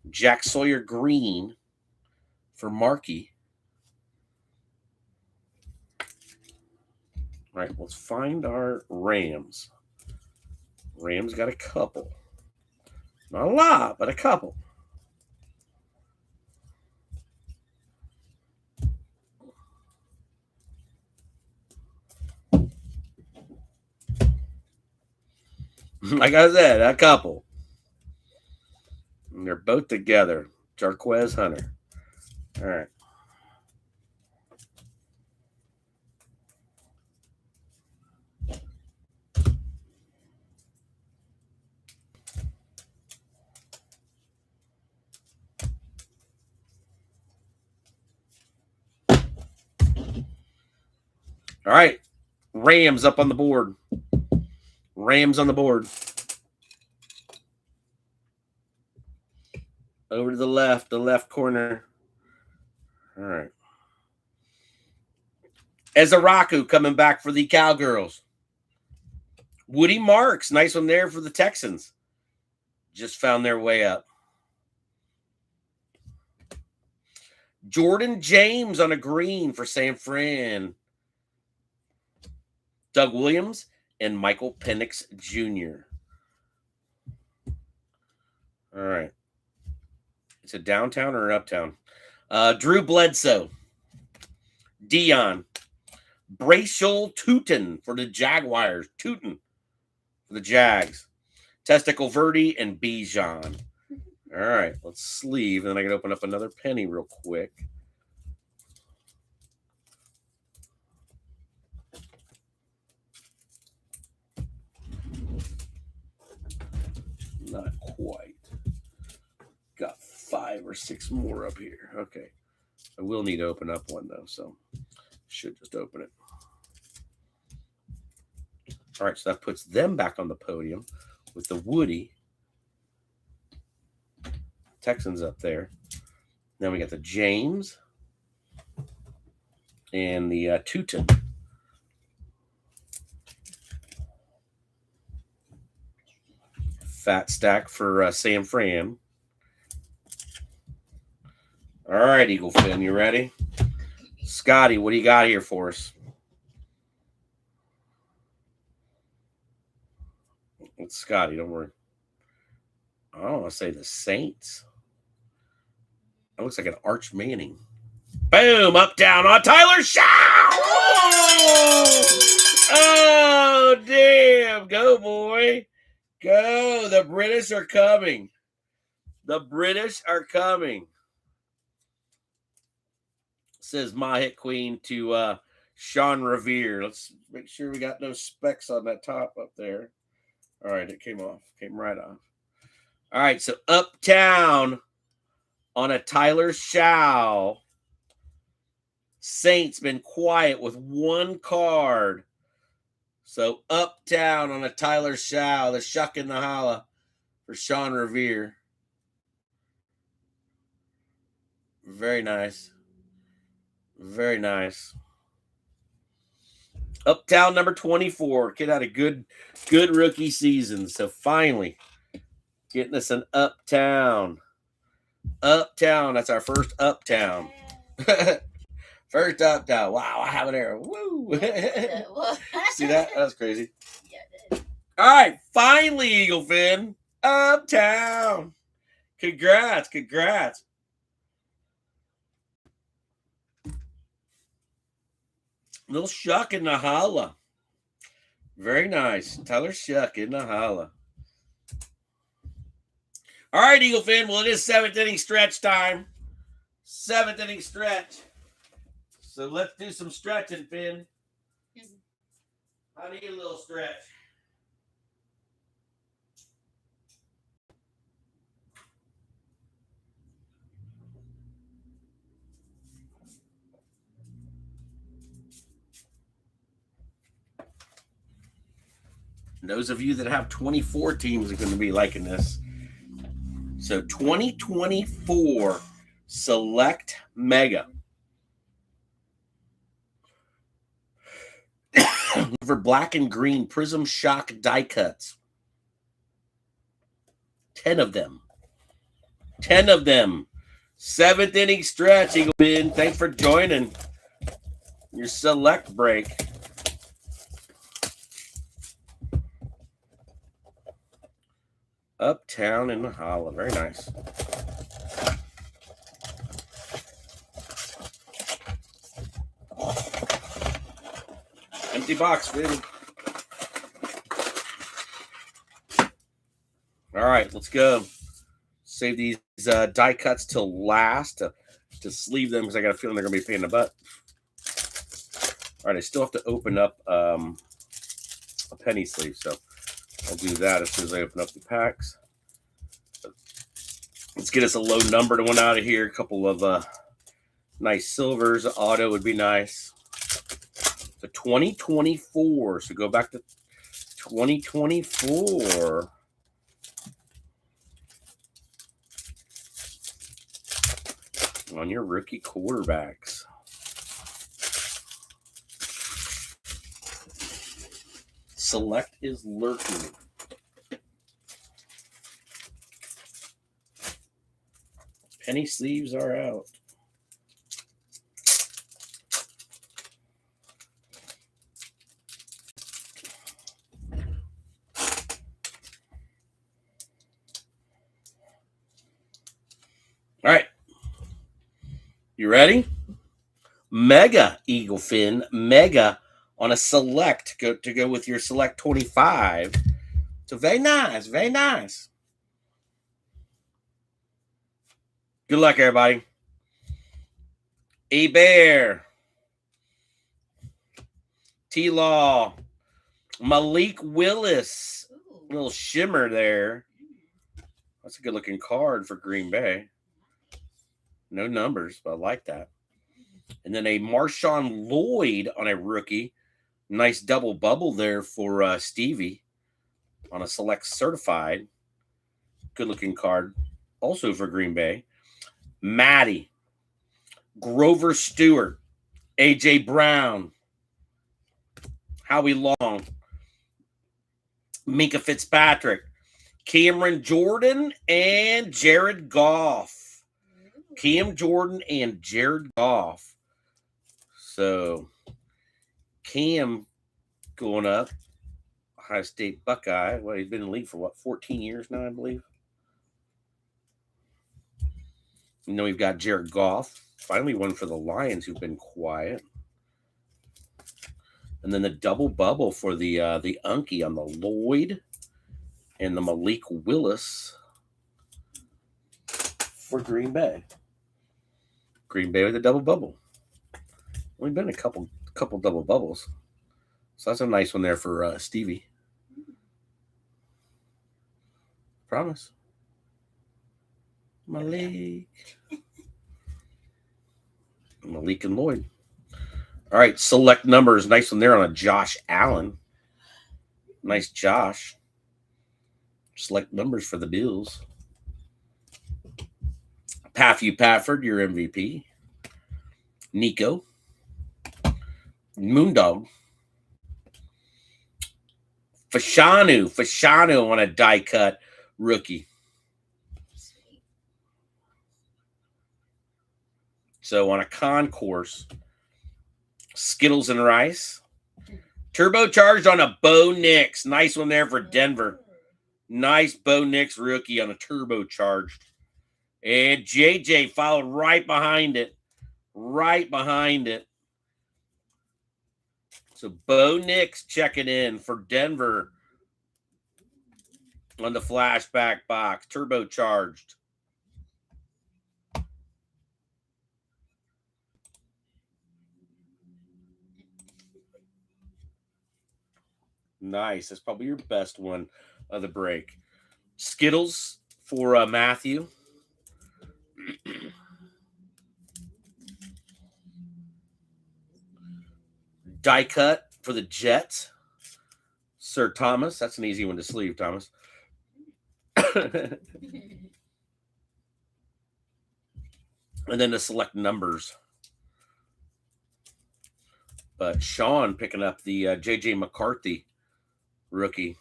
Jack Sawyer green for Markey. All right, let's find our Rams. Rams got a couple. Not a lot, but a couple. Like I said, a couple. And they're both together. Jarquez Hunter. All right. All right. Rams up on the board. Rams on the board. Over to the left corner. All right. Ezaraku coming back for the Cowgirls. Woody Marks, nice one there for the Texans. Just found their way up. Jordan James on a green for San Fran. Doug Williams and Michael Penix Jr. All right. It's a downtown or an uptown? Drew Bledsoe. Dion. Bracial Tootin for the Jaguars. Tootin for the Jags. Testicle Verde and Bijan. All right, let's sleeve. And then I can open up another penny real quick. Not quite. Got 5 or 6 more up here. Okay. I will need to open up one, though, so should just open it. All right, so that puts them back on the podium with the Woody Texans up there. Then we got the James and the Tootin. Fat stack for San Fran. All right, Eagle Fin, you ready? Scotty, what do you got here for us? It's Scotty, don't worry. I don't want to say the Saints. That looks like an Arch Manning. Boom, up, down on Tyler Shaw. Oh, damn. Go, boy. Go. The British are coming. The British are coming. Says My Hit Queen to Sean Revere. Let's make sure we got no specks on that top up there. All right, it came off. Came right off. All right, so Uptown on a Tyler Shaw. Saints been quiet with one card. So Uptown on a Tyler Shaw. The shuck and the holla for Sean Revere. Very nice. Very nice. Uptown number 24. Kid had a good rookie season. So finally getting us an Uptown. Uptown. That's our first Uptown. First Uptown. Wow, I have it there. Woo. See that? That was crazy. Yeah, all right. Finally, Eagle Fin. Uptown. Congrats. Congrats. Little Shuck in the holla. Very nice. Tyler Shuck in the holla. All right, Eagle Fin. Well, it is 7th inning stretch time. 7th inning stretch. So let's do some stretching, Finn. I need a little stretch. Those of you that have 24 teams are going to be liking this. So 2024 Select Mega. For black and green Prism Shock die cuts. 10 of them. 10 of them. 7th inning stretch, Eagle Fin. Thanks for joining your select break. Uptown in the Hollow. Very nice. Empty box, baby. All right, let's go. Save these die cuts till last to sleeve them because I got a feeling they're going to be a pain in the butt. All right, I still have to open up a penny sleeve, so I'll do that as soon as I open up the packs. Let's get us a low numbered one out of here. A couple of nice silvers. Auto would be nice. So 2024. So go back to 2024. On your rookie quarterbacks. Select is lurking. Penny sleeves are out. All right. You ready? Mega Eagle Fin. Mega on a select to go with your select 25. So very nice. Very nice. Good luck, everybody. A-Bear. T-Law. Malik Willis. Ooh. Little shimmer there. That's a good-looking card for Green Bay. No numbers, but I like that. And then a Marshawn Lloyd on a rookie. Nice double bubble there for Stevie on a select certified. Good-looking card. Also for Green Bay. Matty. Grover Stewart. A.J. Brown. Howie Long. Minka Fitzpatrick. Cameron Jordan and Jared Goff. Cam Jordan and Jared Goff. So, Cam going up. Ohio State Buckeye. Well, he's been in the league for, 14 years now, I believe. And then we've got Jared Goff. Finally one for the Lions, who've been quiet. And then the double bubble for the Unky on the Lloyd and the Malik Willis for Green Bay. Green Bay with a double bubble. Only been a couple double bubbles. So that's a nice one there for Stevie. Promise. Malik and Lloyd. All right, select numbers. Nice one there on a Josh Allen. Nice Josh. Select numbers for the Bills. Patthew Pafford, your MVP. Nico. Moondog. Fashanu on a die cut rookie. So on a concourse, Skittles and Rice. Turbocharged on a Bo Nix. Nice one there for Denver. Nice Bo Nix rookie on a turbocharged. And JJ followed right behind it. Right behind it. So Bo Nix checking in for Denver on the flashback box. Turbocharged. Nice. That's probably your best one of the break. Skittles for Matthew. Die cut for the Jets. Sir Thomas. That's an easy one to sleeve, Thomas. And then the select numbers. But Sean picking up the J.J. McCarthy rookie.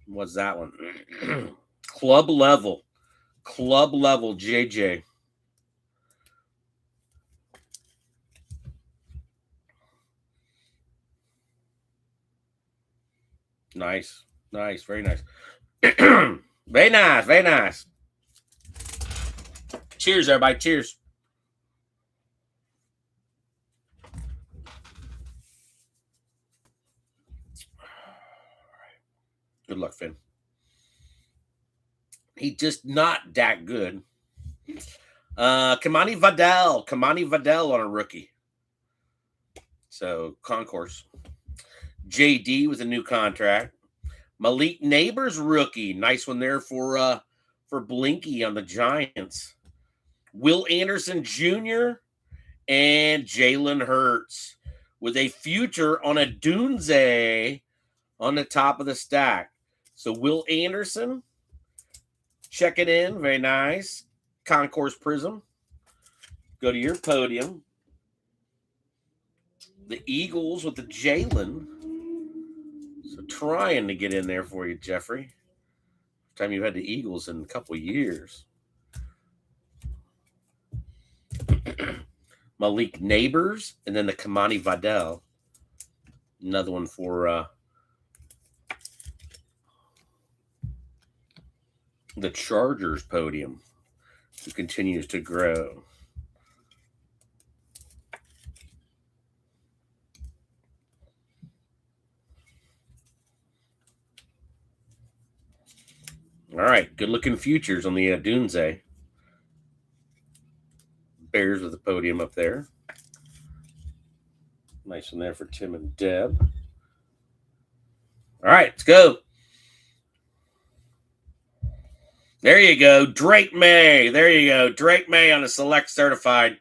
What's that one? Club level. Club level JJ. Nice. Nice. Very nice. Very nice. Very nice. Cheers, everybody. Cheers. Good luck, Finn. He's just not that good. Kamani Vidal on a rookie. So, concourse. JD with a new contract. Malik Neighbors rookie. Nice one there for Blinky on the Giants. Will Anderson Jr. and Jalen Hurts with a future on a Dunze on the top of the stack. So Will Anderson, check it in. Very nice. Concourse Prism. Go to your podium. The Eagles with the Jalen. So trying to get in there for you, Jeffrey. First time you've had the Eagles in a couple of years. Malik Neighbors, and then the Kamani Vidal. Another one for the Chargers podium, who continues to grow. All right, good-looking futures on the Dunze. Bears with the podium up there. Nice one there for Tim and Deb. All right, let's go. There you go. Drake May. There you go. Drake May on a select certified.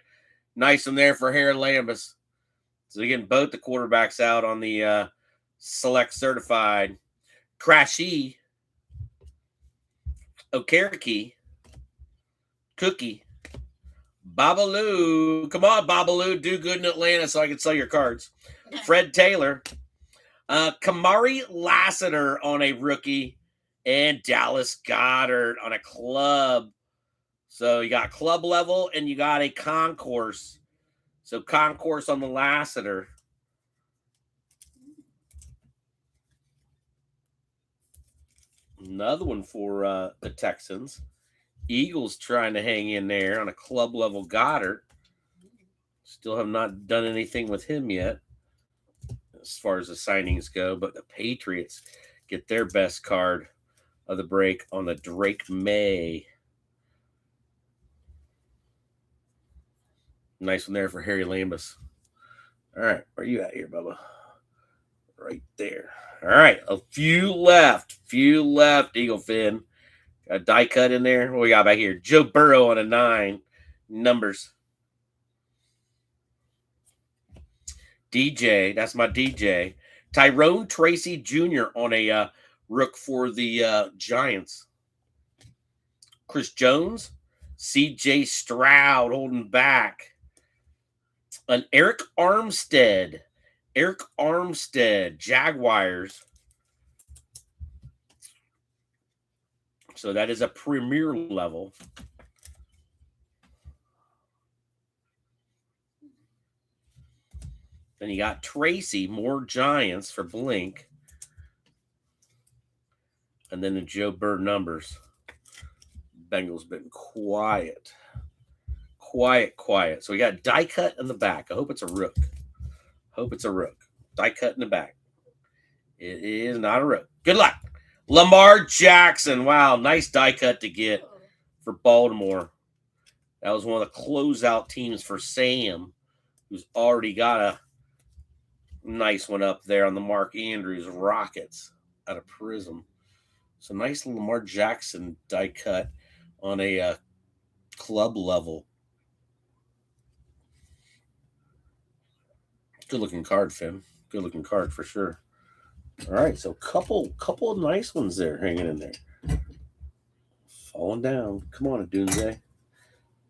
Nice one there for Harry Lambus. So we're getting both the quarterbacks out on the select certified. Crashy. Okereke. Cookie. Babalu. Come on, Babalu. Do good in Atlanta so I can sell your cards. Fred Taylor. Kamari Lassiter on a rookie. And Dallas Goedert on a club. So you got club level and you got a concourse. So concourse on the Lassiter. Another one for the Texans. Eagles trying to hang in there on a club level Goddard. Still have not done anything with him yet as far as the signings go. But the Patriots get their best card of the break on the Drake May. Nice one there for Harry Lambus. All right, where are you at here, Bubba? Right there. All right, a few left. Eagle Fin. Got a die cut in there. What we got back here? Joe Burrow on a 9. Numbers. DJ. That's my DJ. Tyrone Tracy Jr. on a rook for the Giants. Chris Jones. CJ Stroud holding back. An Eric Armstead. Jaguars. So that is a premier level. Then you got Tracy, more Giants for Blink. And then the Joe Bird numbers. Bengals been quiet. So we got die cut in the back. I hope it's a rook. Die cut in the back. It is not a rook. Good luck. Lamar Jackson. Wow, nice die cut to get for Baltimore. That was one of the closeout teams for Sam, who's already got a nice one up there on the Mark Andrews Rockets out of Prism. So nice Lamar Jackson die cut on a club level. Good looking card, Finn. Good looking card for sure. All right, so couple of nice ones there hanging in there. Falling down. Come on, Dunze.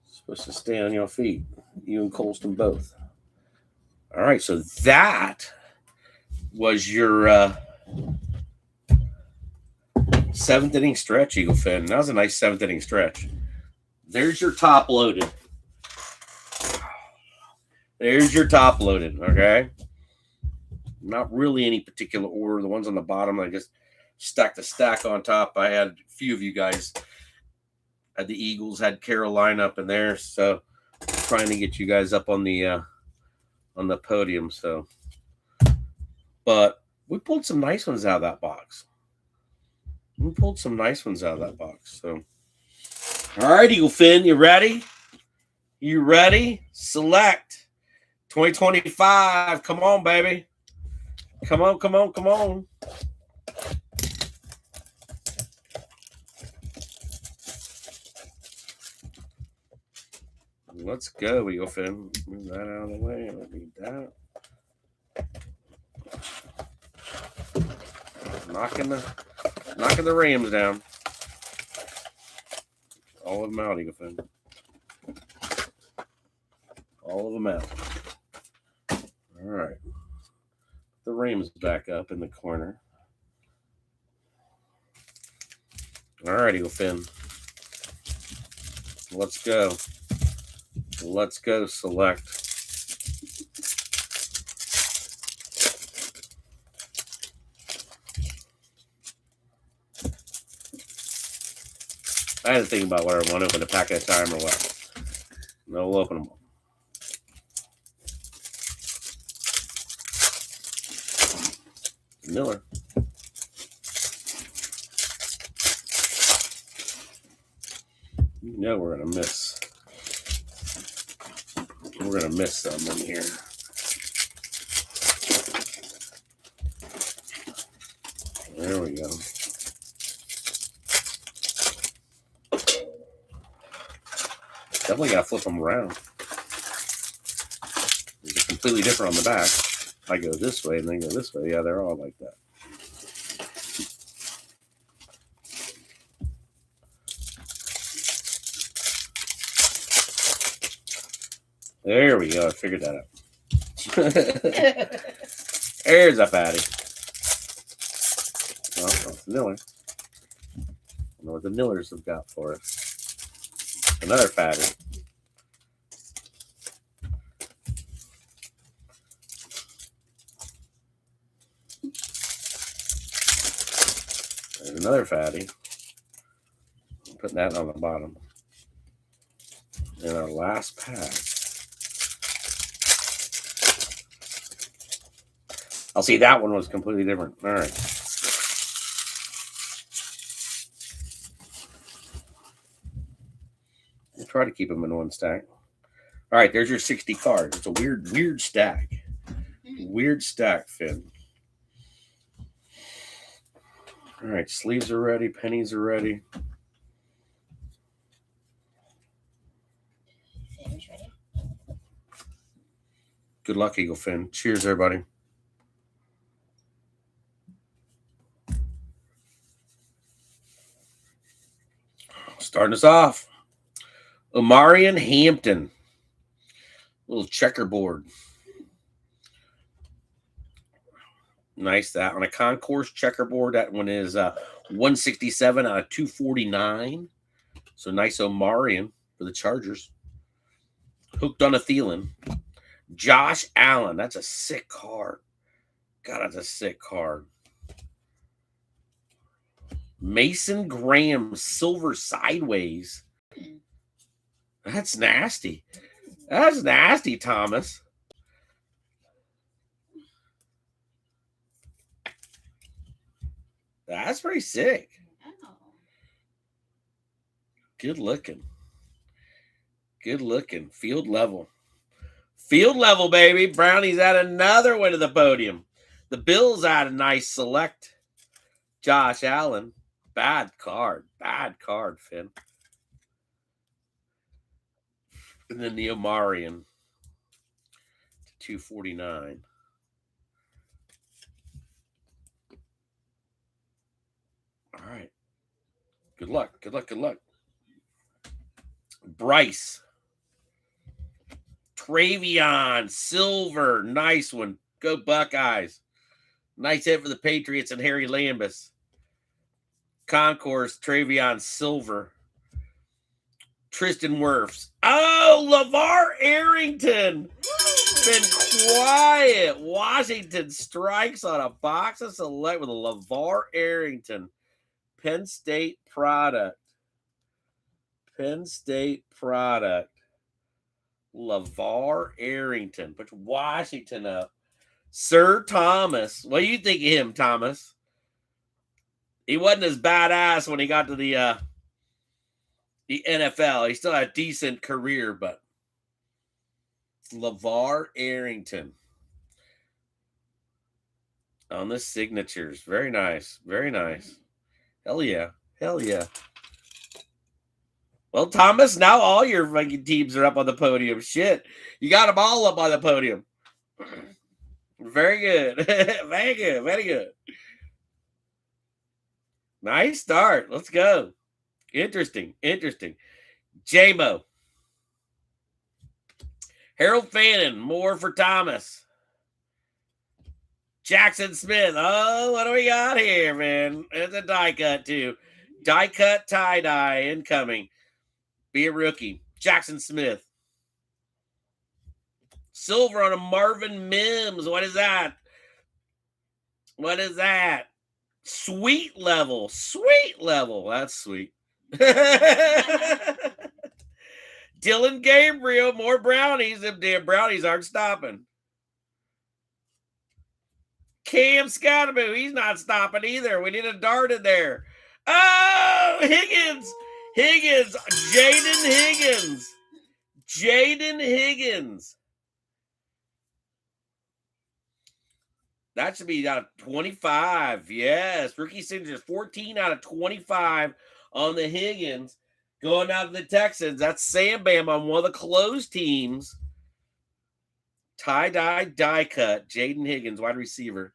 Supposed to stay on your feet. You and Colston both. All right, so that was your seventh inning stretch, Eagle Fin. That was a nice seventh inning stretch. There's your top loaded. There's your top loaded, okay? Not really any particular order. The ones on the bottom, I just stacked a stack on top. I had a few of you guys had the Eagles, had Carolina up in there, so trying to get you guys up on the podium. So, but we pulled some nice ones out of that box. So, all right, Eagle Finn, you ready? You ready? Select 2025. Come on, baby. Come on. Let's go, Eagle Finn. Move that out of the way. I don't need that. Knocking the Rams down. All of them out, Eagle Finn. All of them out. All right. The Rams back up in the corner. All right, Eagle Finn. Let's go. Let's go, select. I had to think about whether I want to open a pack at a time or what. No, we'll open them all. Miller. You know we're going to miss. We're going to miss some in here. There we go. Definitely got to flip them around. They're completely different on the back. I go this way and then go this way. Yeah, they're all like that. There we go. I figured that out. There's a fatty. Well, that's Miller. I don't know what the Millers have got for us. Another fatty. There's another fatty. I'm putting that on the bottom. And our last pack. I'll see that one was completely different. All right. We'll try to keep them in one stack. All right, there's your 60 cards. It's a weird stack. Weird stack, Finn. All right, sleeves are ready. Pennies are ready. Good luck, Eagle Finn. Cheers, everybody. Starting us off, Omarion Hampton. Little checkerboard. Nice that on a concourse checkerboard. That one is 167 out of 249. So nice Omarion for the Chargers. Hooked on a Thielen. Josh Allen. That's a sick card. God, that's a sick card. Mason Graham, silver sideways. That's nasty. That's nasty, Thomas. That's pretty sick. Good looking. Good looking. Field level. Field level, baby. Brownies add another one to the podium. The Bills add a nice select. Josh Allen. Bad card. Bad card, Finn. And then the Omarion. 249. All right. Good luck. Good luck. Good luck. Bryce. Travion. Silver. Nice one. Go Buckeyes. Nice hit for the Patriots and Harry Lambus. Concourse. Travion. Silver. Tristan Wirfs. Oh, LeVar Arrington. Been quiet. Washington strikes on a box of select with a LeVar Arrington. Penn State product. Penn State product. LeVar Arrington. Put Washington up. Sir Thomas. What do you think of him, Thomas? He wasn't as badass when he got to the NFL. He still had a decent career, but LeVar Arrington on the signatures. Very nice. Very nice. Hell yeah. Hell yeah. Well, Thomas, now all your fucking teams are up on the podium. Shit. You got them all up on the podium. Very good. Very good. Very good. Nice start. Let's go. Interesting. Interesting. J-Mo. Harold Fannin. More for Thomas. Jackson Smith. Oh, what do we got here, man? It's a die cut, too. Die cut tie-dye incoming. Be a rookie. Jackson Smith. Silver on a Marvin Mims. What is that? What is that? Sweet level. Sweet level. That's sweet. Dylan Gabriel. More brownies. Them damn brownies aren't stopping. Cam Scottaboo. He's not stopping either. We need a dart in there. Oh, Higgins. Higgins. Jaden Higgins. Jaden Higgins. That should be out of 25. Yes. Rookie signatures 14 out of 25 on the Higgins. Going out to the Texans. That's Sam Bam on one of the closed teams. Tie-dye, die cut. Jaden Higgins, wide receiver.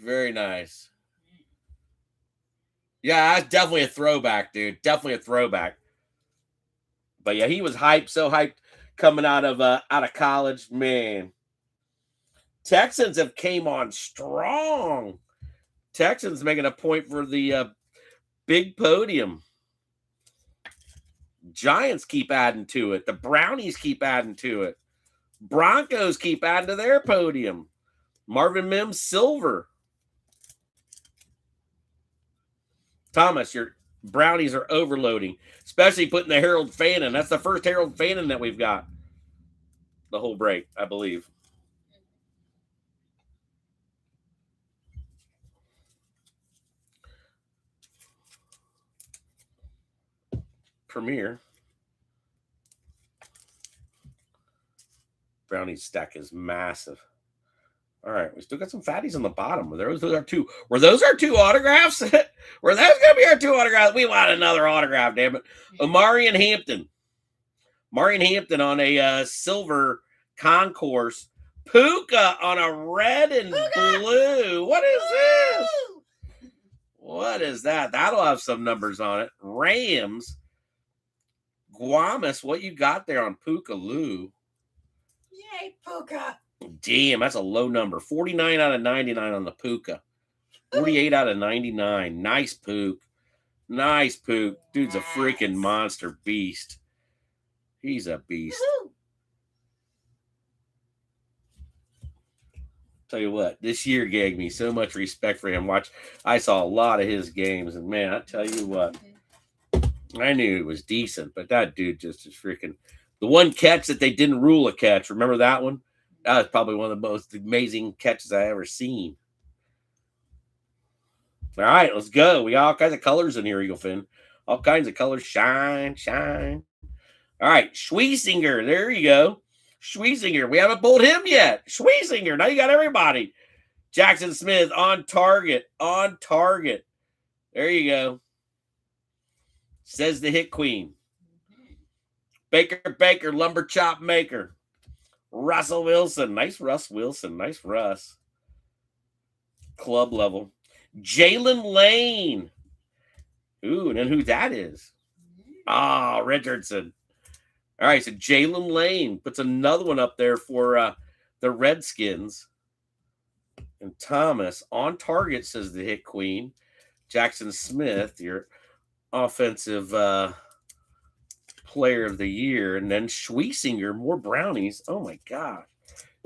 Very nice. Yeah, that's definitely a throwback, dude. Definitely a throwback. But yeah, he was hyped, so hyped coming out of college, man. Texans have came on strong. Texans making a point for the big podium. Giants keep adding to it. The Brownies keep adding to it. Broncos keep adding to their podium. Marvin Mims silver. Thomas, your Brownies are overloading, especially putting the Harold Fannin. That's the first Harold Fannin that we've got the whole break, I believe. Premier. Brownie stack is massive. All right, we still got some fatties on the bottom. Were those our two autographs? Were those going to be our two autographs? We want another autograph, damn it. Omarion Hampton. Omarion Hampton on a silver concourse. Puka on a red and blue. What is this? What is that? That'll have some numbers on it. Rams. Guamas, what you got there on Puka Lou? Yay, Puka. Damn, that's a low number. 49 out of 99 on the Puka. 48 out of 99. Nice Pook. Nice Pook. Dude's a freaking monster beast. He's a beast. Woo-hoo. Tell you what, this year gave me so much respect for him. I saw a lot of his games, and man, I tell you what, I knew it was decent, but that dude just is freaking. The one catch that they didn't rule a catch, remember that one? That was probably one of the most amazing catches I ever seen. All right, let's go. We got all kinds of colors in here, Eagle Fin. All kinds of colors. Shine, shine. All right, Schweissinger. There you go. Schweissinger. We haven't pulled him yet. Schweissinger. Now you got everybody. Jackson Smith on target. On target. There you go. Says the hit queen. Baker, lumber chop maker. Russell Wilson. Nice Russ Wilson. Nice Russ. Club level. Jalen Lane. Ooh, and then who that is? Ah, Richardson. All right, so Jalen Lane puts another one up there for the Redskins. And Thomas on target, says the hit queen. Jackson Smith, your offensive player of the year. And then Schweissinger, more brownies. Oh my gosh.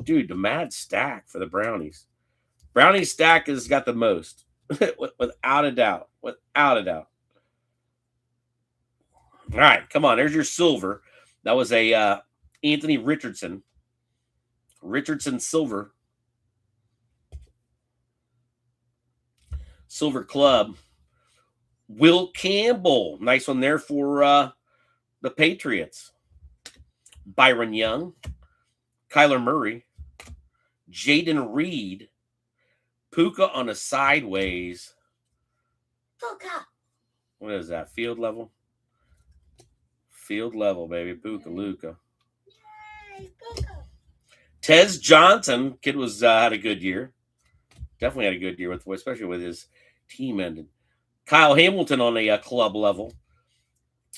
Dude, the mad stack for the brownies. Brownie stack has got the most. Without a doubt. Without a doubt. All right, come on. There's your silver. That was a Anthony Richardson. Richardson silver. Silver club. Will Campbell. Nice one there for the Patriots. Byron Young. Kyler Murray. Jaden Reed. Puka on a sideways. Puka. What is that? Field level? Field level, baby. Puka Luka. Yay, Puka. Tez Johnson. Kid was had a good year. Definitely had a good year, especially with his team ended. Kyle Hamilton on a club level.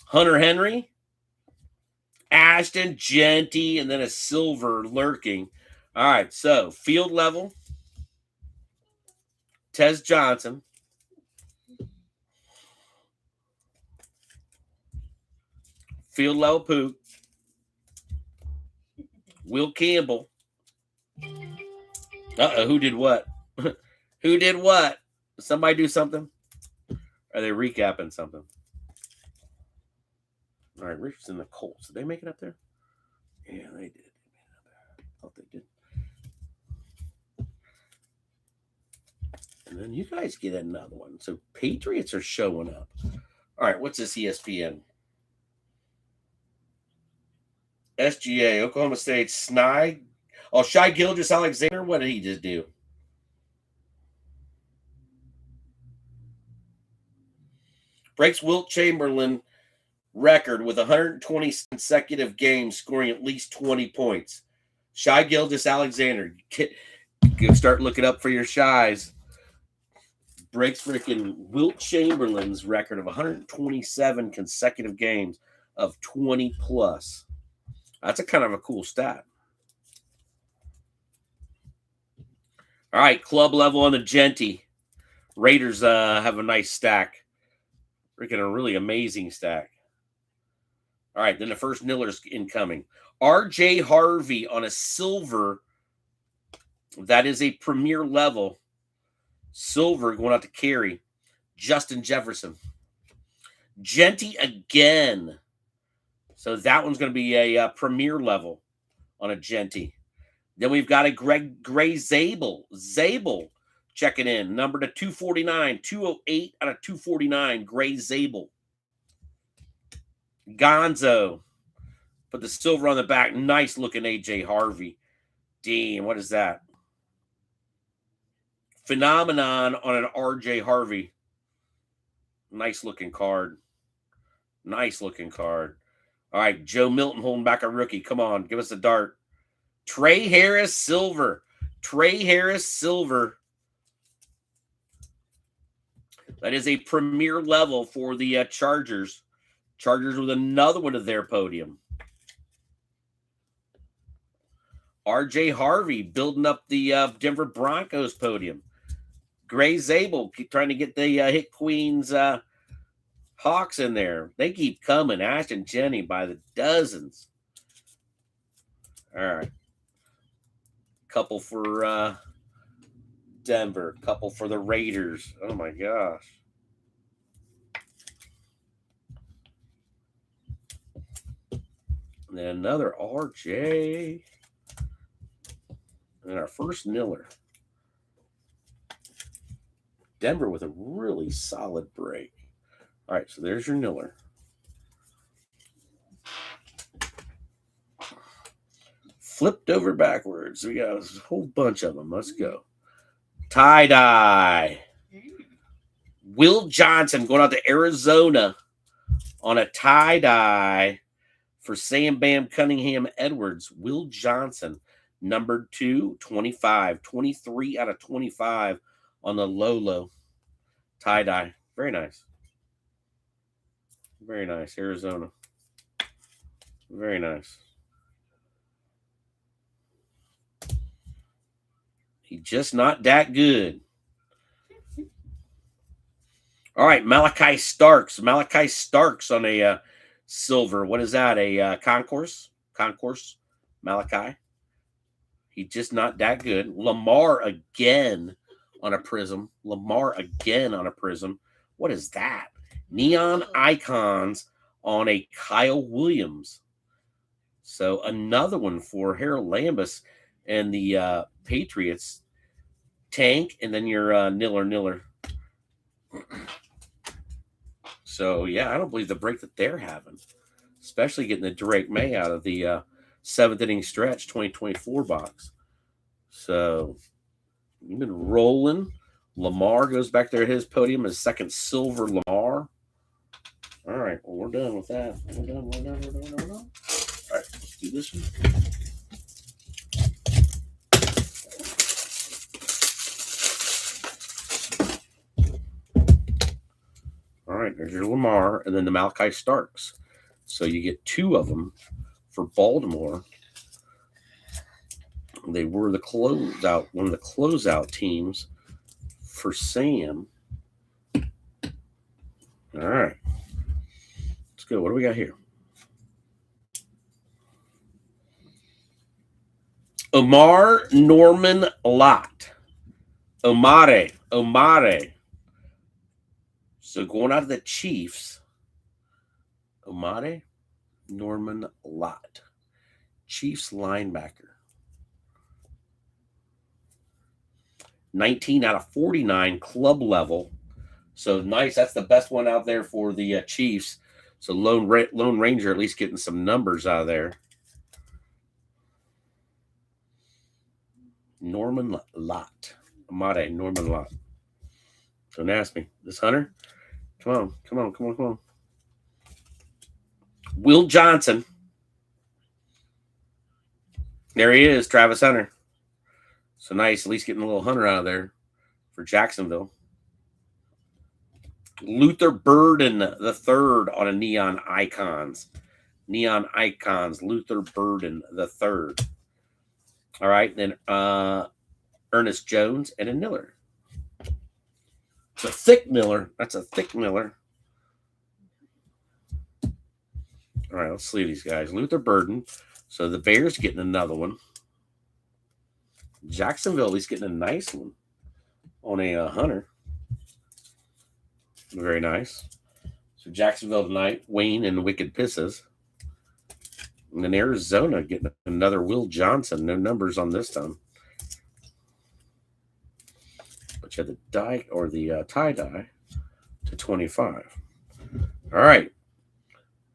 Hunter Henry. Ashton Genty. And then a silver lurking. All right, so field level. Tez Johnson. Field level Pook. Will Campbell. Uh-oh, who did what? Who did what? Did somebody do something? Are they recapping something? All right, Richardson and the Colts. Did they make it up there? Yeah, they did. I thought they did. And then you guys get another one. So Patriots are showing up. All right, what's this ESPN? SGA, Oklahoma State, Snide. Oh, Shai Gilgeous-Alexander. What did he just do? Breaks Wilt Chamberlain record with 120 consecutive games scoring at least 20 points. Shai Gilgeous-Alexander. Go start looking up for your Shais. Breaks freaking Wilt Chamberlain's record of 127 consecutive games of 20 plus. That's a kind of a cool stat. All right, club level on the Genty. Raiders have a nice stack. Freaking a really amazing stack. All right, then the first Niller's incoming. RJ Harvey on a silver. That is a premier level. Silver going out to Carey. Justin Jefferson. Genty again. So that one's going to be a premier level on a Genty. Then we've got a Gray Zabel. Zabel checking in. Number to 249. 208 out of 249. Gray Zabel. Gonzo. Put the silver on the back. Nice looking AJ Harvey. Damn, what is that? Phenomenon on an RJ Harvey. Nice looking card. Nice looking card. All right, Joe Milton holding back a rookie. Come on, give us a dart. Trey Harris silver. Trey Harris silver. That is a premier level for the Chargers. Chargers with another one of their podium. RJ Harvey building up the Denver Broncos podium. Gray Zabel keep trying to get the Hit Queens Hawks in there. They keep coming. Ashton Jenny by the dozens. All right. Couple for Denver. Couple for the Raiders. Oh, my gosh. And then another RJ. And our first Niller. Denver with a really solid break. All right, so there's your Niller. Flipped over backwards. We got a whole bunch of them. Let's go. Tie-dye. Will Johnson going out to Arizona on a tie-dye for Sam Bam Cunningham Edwards. Will Johnson, number 2, 25. 23 out of 25 on the low. Tie-dye. Very nice. Very nice. Arizona. Very nice. He's just not that good. All right, Malachi Starks. Malachi Starks on a silver. What is that? A concourse? Concourse? Malachi? He's just not that good. Lamar again on a prism. Lamar again on a prism. What is that? Neon Icons on a Kyle Williams. So another one for Harold Lambus and the Patriots. Tank, and then your Niller. So, yeah, I don't believe the break that they're having, especially getting the Drake May out of the 7th inning stretch 2024 box. So, you've been rolling. Lamar goes back there at his podium as second silver Lamar. All right, well, we're done with that. We're done. All right, let's do this one. All right, there's your Lamar and then the Malachi Starks. So you get 2 of them for Baltimore. They were the closeout, one of the closeout teams for Sam. All right, let's go. What do we got here? Omar Norman Lott. Omare. So going out of the Chiefs, Omare Norman Lott, Chiefs linebacker. 19 out of 49 club level. So nice. That's the best one out there for the Chiefs. So Lone Ranger at least getting some numbers out of there. Norman Lott. Amade Norman Lott. Don't ask me. This Hunter? Come on. Will Johnson. There he is, Travis Hunter. So nice, at least getting a little Hunter out of there for Jacksonville. Luther Burden the third on a Neon Icons. Luther Burden the third. All right, then Ernest Jones and a Miller. It's a thick Miller. That's a thick Miller. All right, let's see these guys. Luther Burden. So the Bears getting another one. Jacksonville, he's getting a nice one on a Hunter. Very nice. So Jacksonville tonight, Wayne and Wicked Pisses. And then Arizona getting another Will Johnson. No numbers on this time. But you have the die or the tie-dye to 25. All right.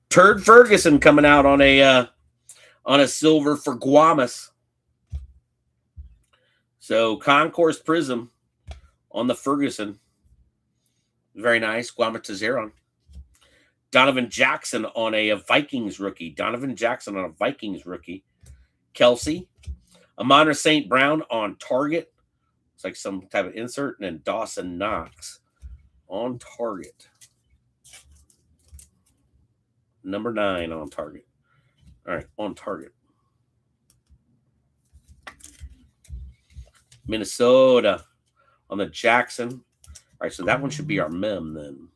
Turd Ferguson coming out on a silver for Guamas. So Concourse Prism on the Ferguson. Very nice. Guamas to Zeron. Donovan Jackson on a Vikings rookie. Kelsey. Amon St. Brown on target. It's like some type of insert. And then Dawson Knox on target. Number 9 on target. All right, on target. Minnesota on the Jackson. All right, so that one should be our mem then.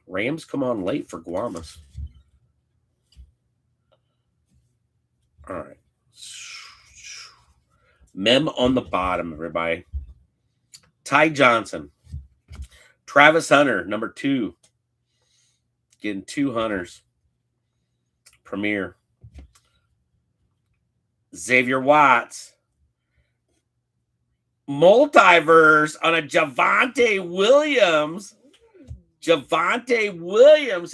Rams come on late for Guamas. All right. Mem on the bottom, everybody. Ty Johnson. Travis Hunter, number 2. Getting 2 Hunters. Premier. Xavier Watts. Multiverse on a Javonte Williams. So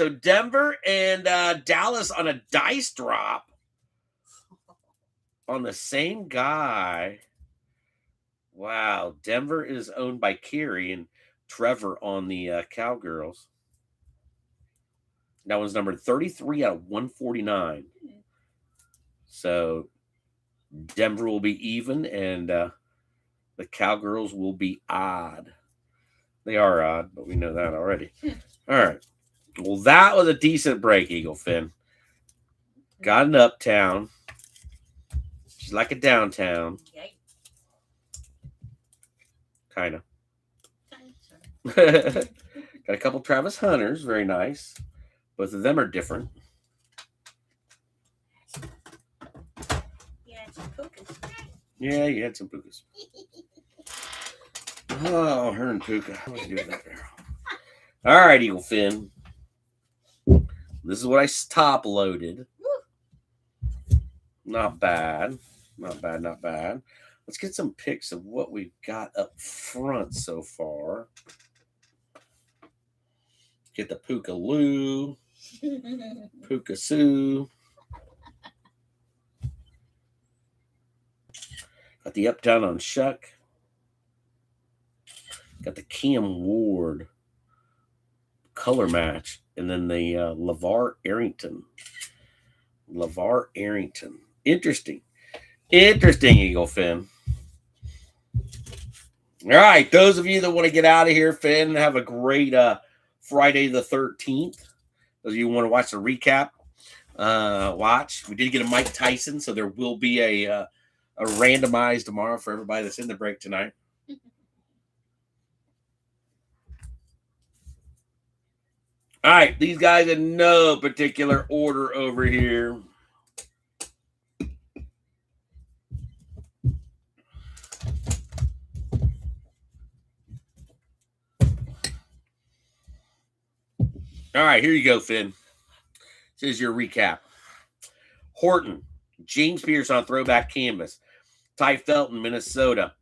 Denver and Dallas on a dice drop on the same guy. Wow. Denver is owned by Kerry and Trevor on the Cowgirls. That one's numbered 33 out of 149. So Denver will be even and the Cowgirls will be odd. They are odd, but we know that already. All right. Well, that was a decent break, Eagle Finn. Got an uptown. She's like a downtown. Kind of. Got a couple Travis Hunters. Very nice. Both of them are different. Yeah, it's Pukas. Yeah, you had some Pukas. Oh, her and Puka. What do you do with that barrel? All right, Eagle Finn. This is what I top loaded. Not bad. Not bad, not bad. Let's get some pics of what we've got up front so far. Get the Puka Lou. Puka Sue. Got the Uptown on Shuck. Got the Cam Ward color match. And then the LeVar Arrington. LeVar Arrington. Interesting. Interesting, Eagle Finn. All right. Those of you that want to get out of here, Finn, have a great Friday the 13th. Those of you who want to watch the recap, watch. We did get a Mike Tyson, so there will be a randomized tomorrow for everybody that's in the break tonight. All right, these guys in no particular order over here. All right, here you go, Finn. This is your recap. Horton, James Pierce on throwback canvas. Ty Felton, Minnesota.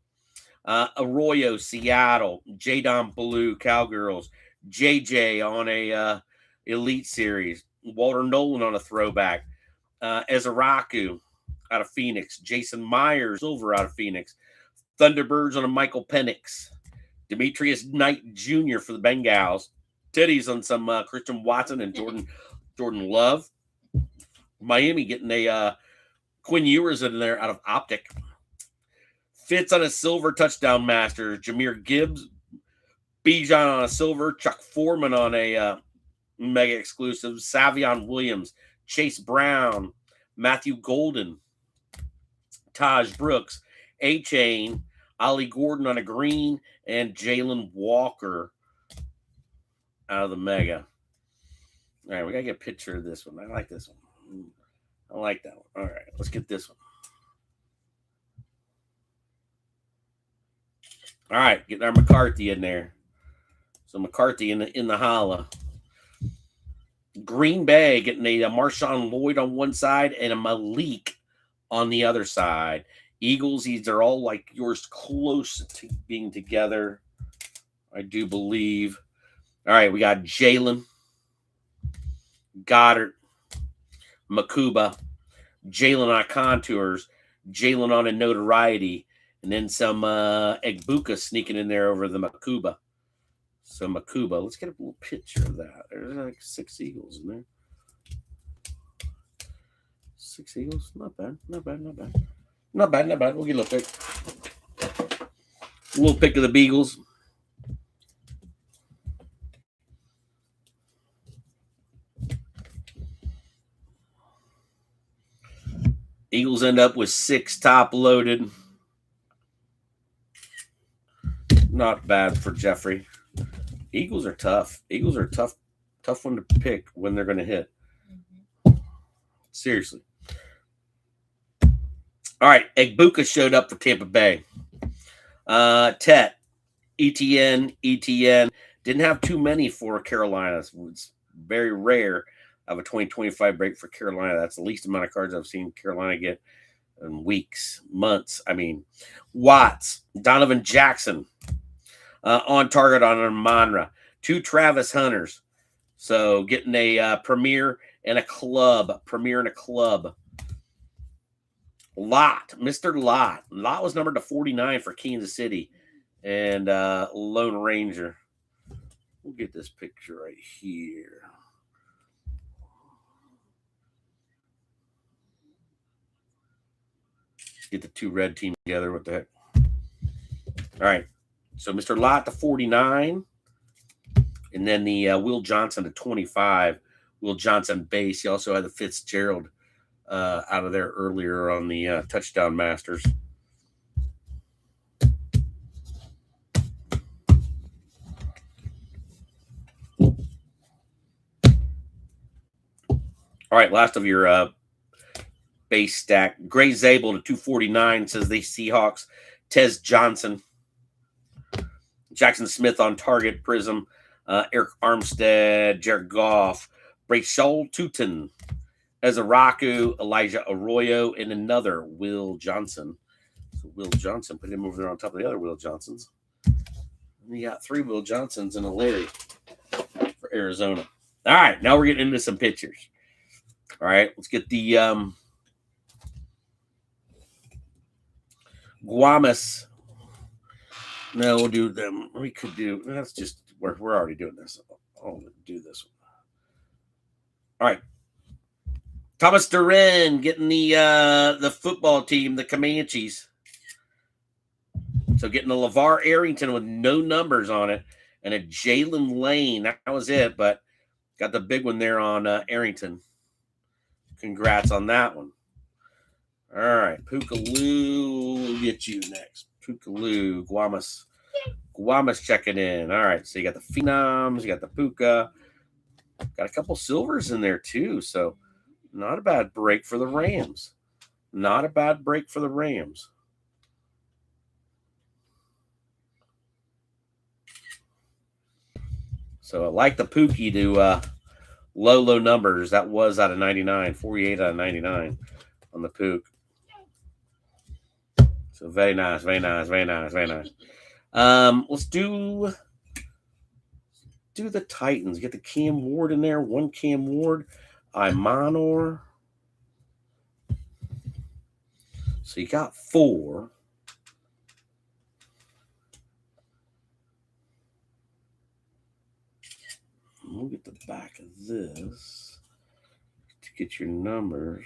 Arroyo, Seattle. Jadon Blue, Cowgirls. JJ on a Elite Series. Walter Nolan on a throwback. Ezeraku out of Phoenix. Jason Myers, Silver out of Phoenix. Thunderbirds on a Michael Penix. Demetrius Knight Jr. for the Bengals. Teddy's on some Christian Watson and Jordan Love. Miami getting a Quinn Ewers in there out of Optic. Fitz on a silver touchdown master. Jahmyr Gibbs. Bijan on a silver. Chuck Foreman on a mega exclusive. Savion Williams. Chase Brown. Matthew Golden. Taj Brooks. A-Chain. Ollie Gordon on a green. And Jalen Walker out of the mega. All right, we got to get a picture of this one. I like this one. I like that one. All right, let's get this one. All right, getting our McCarthy in there. So McCarthy in the holla. Green Bay getting a Marshawn Lloyd on one side and a Malik on the other side. Eagles, these are all like yours, close to being together, I do believe. All right, we got Jalen, Goddard, Makuba, Jalen on contours, Jalen on a notoriety, and then some Egbuka sneaking in there over the Makuba. So Makuba, let's get a little picture of that. There's like 6 Eagles in there. 6 Eagles, not bad, not bad, not bad. Not bad, not bad. We'll get a little pic. A little pic of the Beagles. Eagles end up with 6 top loaded. Not bad for Jeffrey. Eagles are tough. Eagles are tough one to pick when they're going to hit. Seriously. All right, Egbuka showed up for Tampa Bay. Tet, ETN. Didn't have too many for Carolina. It's very rare of a 2025 break for Carolina. That's the least amount of cards I've seen Carolina get in weeks, months. I mean, Watts, Donovan Jackson on target on Monra. 2 Travis Hunters. So getting a Premier and a club. Lott, Mr. Lott. Lott was numbered to 49 for Kansas City. And Lone Ranger. We'll get this picture right here. Get the 2 red team together. What the heck? All right. So Mr. Lott to 49. And then the Will Johnson to 25. Will Johnson base. He also had the Fitzgerald out of there earlier on the touchdown masters. All right, last of your base stack. Gray Zabel to 249 says the Seahawks. Tez Johnson. Jackson Smith on target, Prism. Eric Armstead, Jared Goff. Brashal Tutin. Ezaraku, Elijah Arroyo, and another Will Johnson. So Will Johnson, put him over there on top of the other Will Johnsons. And you got 3 Will Johnsons and a Larry for Arizona. All right, now we're getting into some pitchers. All right, let's get the Guamas. No, we'll do them. We could do. That's just we're already doing this. I'll do this one. All right. Thomas Duran getting the football team, the Comanches. So getting the LeVar Arrington with no numbers on it and a Jalen Lane. That was it, but got the big one there on Arrington. Congrats on that one. All right, Pookaloo, we'll get you next. Pookaloo, Guamas. Guamas checking in. All right, so you got the Phenoms, you got the Puka. Got a couple silvers in there too, so not a bad break for the Rams. Not a bad break for the Rams. So I like the Pookie to low numbers. That was out of 99, 48 out of 99 on the Pook. So very nice, very nice, very nice, very nice. Let's do the Titans. Get the Cam Ward in there. 1 Cam Ward. Imanor. So you got 4. We'll get the back of this to get your numbers.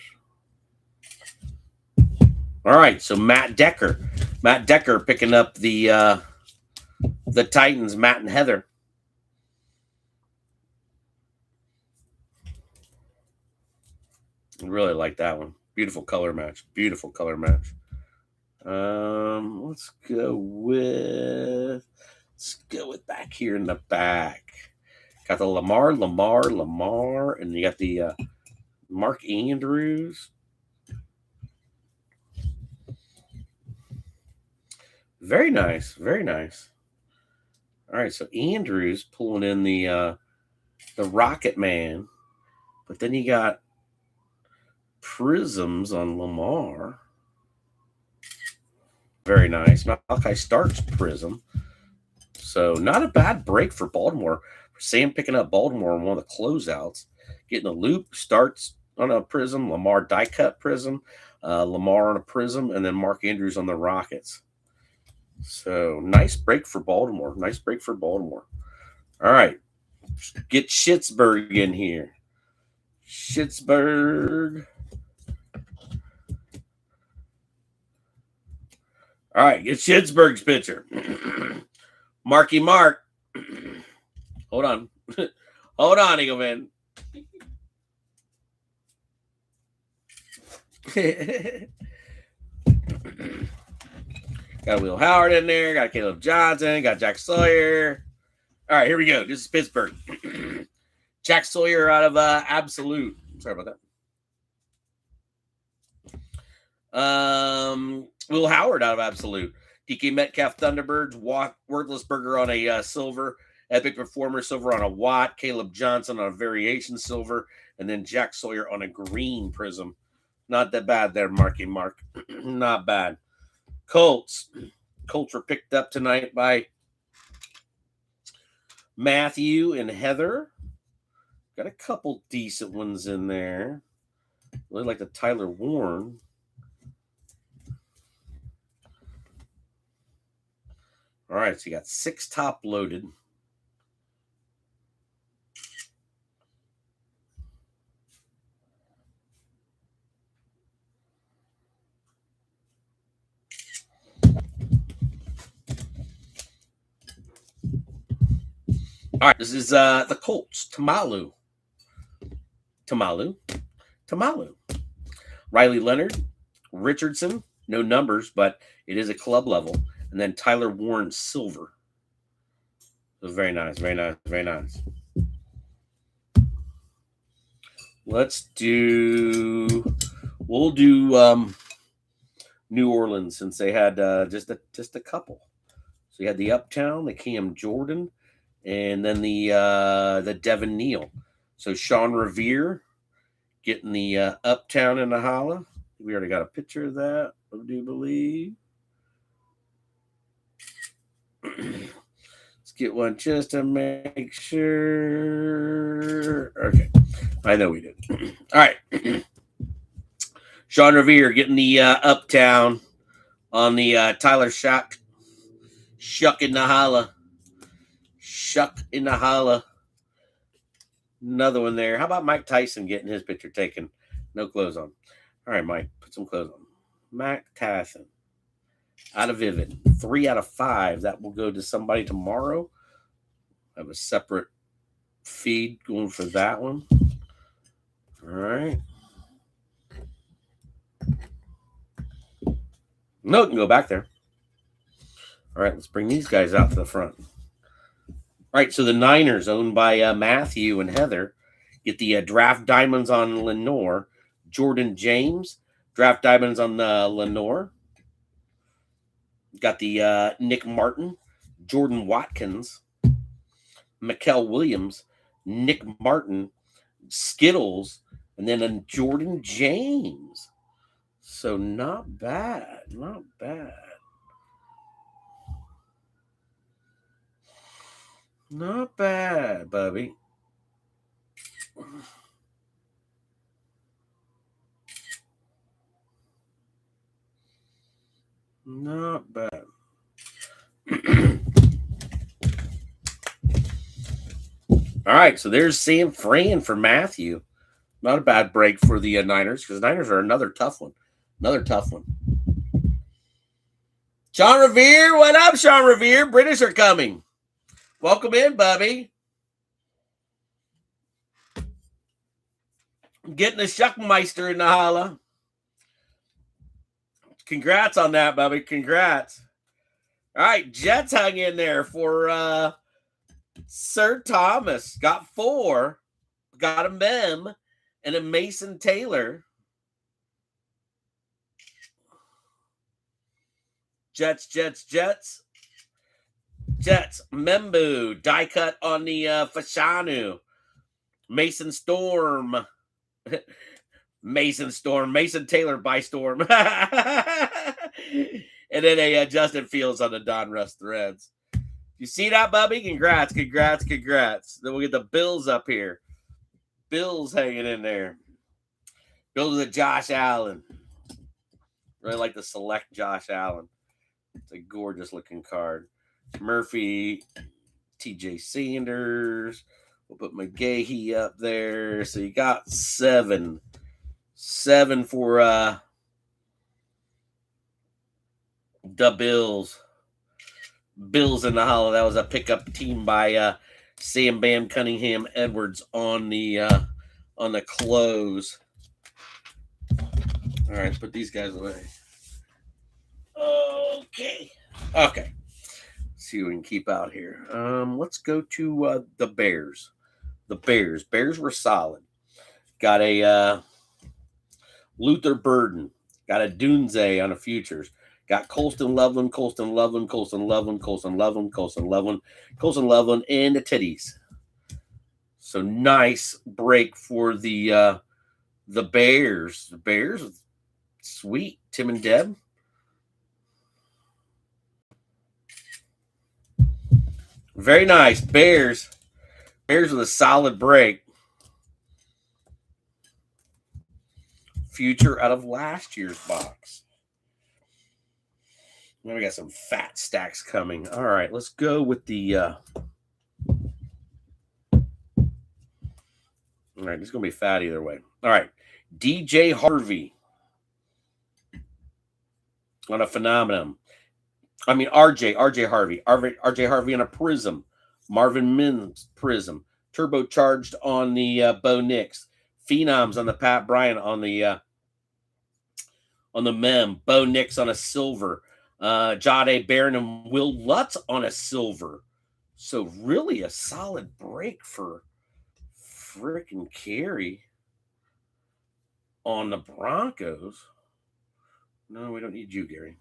All right, so Matt Decker. Matt Decker picking up the Titans, Matt and Heather. I really like that one. Beautiful color match. Beautiful color match. Let's go with back here in the back. Got the Lamar, and you got the Mark Andrews. Very nice, very nice. All right, so Andrews pulling in the Rocket Man, but then you got Prisms on Lamar. Very nice. Malachi Starks Prism. So not a bad break for Baltimore. Sam picking up Baltimore on one of the closeouts. Getting a loop, Starts on a Prism, Lamar die cut Prism, Lamar on a Prism, and then Mark Andrews on the Rockets. So nice break for Baltimore. Nice break for Baltimore. All right. Get Schittsburg in here. Schittsburg. All right, get Schittsburg's pitcher. Marky Mark. Hold on. Hold on, Eagleman. Got Will Howard in there. Got Caleb Johnson. Got Jack Sawyer. All right, here we go. This is Pittsburgh. Jack Sawyer out of Absolute. Sorry about that. Will Howard out of Absolute. DK Metcalf Thunderbirds. Wordlessburger on a silver. Epic Performer silver on a Watt. Caleb Johnson on a variation silver. And then Jack Sawyer on a green Prism. Not that bad there, Marky Mark. Not bad. Colts. Colts were picked up tonight by Matthew and Heather. Got a couple decent ones in there. Really like the Tyler Warren. All right, so you got 6 top loaded. All right, this is the Colts. Tamalu. Riley Leonard. Richardson. No numbers, but it is a club level. And then Tyler Warren silver. So very nice, very nice, very nice. We'll do New Orleans since they had just a couple. So you had the Uptown, the Cam Jordan, and then the Devin Neal. So Sean Revere getting the Uptown in the Holla. We already got a picture of that, I do believe. Let's get one just to make sure. Okay. I know we did. All right. Sean Revere getting the Uptown on the Tyler Shuck. Shuck in the Holla. Shuck in the Holla. Another one there. How about Mike Tyson getting his picture taken? No clothes on. All right, Mike, put some clothes on. Mike Tyson. Out of Vivid. 3 out of 5. That will go to somebody tomorrow. I have a separate feed going for that one. All right. No, it can go back there. All right, let's bring these guys out to the front. All right, so the Niners, owned by Matthew and Heather, get the draft diamonds on Lenore. Jordan James, draft diamonds on Lenore. Got the Nick Martin, Jordan Watkins, Mikel Williams, Nick Martin, Skittles, and then a Jordan James. So not bad. Not bad. Not bad, Bubby. Not bad. All right, so there's Sam Fran for Matthew. Not a bad break for the Niners because Niners are another tough one. Another tough one. Sean Revere, what up, Sean Revere? British are coming. Welcome in, Bubby. Getting the Shuckmeister in the Holla. Congrats on that, Bubby. Congrats. All right, Jets hung in there for Sir Thomas. Got 4. Got a Mem and a Mason Taylor. Jets. Membu. Die cut on the Fashanu. Mason Storm. Mason Taylor by Storm. And then a Justin Fields on the Don Russ Threads. You see that, Bubby? Congrats. Then we'll get the Bills up here. Bills hanging in there. Bills with Josh Allen. Really like to select Josh Allen. It's a gorgeous looking card. Murphy, TJ Sanders. We'll put McGahee up there. So you got 7. 7 for the Bills. Bills in the Holla. That was a pickup team by Sam Bam Cunningham Edwards on the close. All right, let's put these guys away. Okay. Let's see what we can keep out here. Let's go to the Bears. The Bears were solid. Got a Luther Burden. Got a Dunze on the futures. Got Colston Loveland, and the Titties. So nice break for the Bears. The Bears, sweet. Tim and Deb. Very nice. Bears with a solid break. Future out of last year's box. Now we got some fat stacks coming. All right, let's go with the all right, it's gonna be fat either way. All right. DJ Harvey on a Phenomenon. I mean RJ Harvey. RJ Harvey on a Prism. Marvin Mims Prism. Turbocharged on the Bo Nix. Phenoms on the Pat Bryant on the Mem. Bo Nix on a silver. Jade Barron and Will Lutz on a silver. So really a solid break for frickin' Carey. on the Broncos. No, we don't need you, Gary.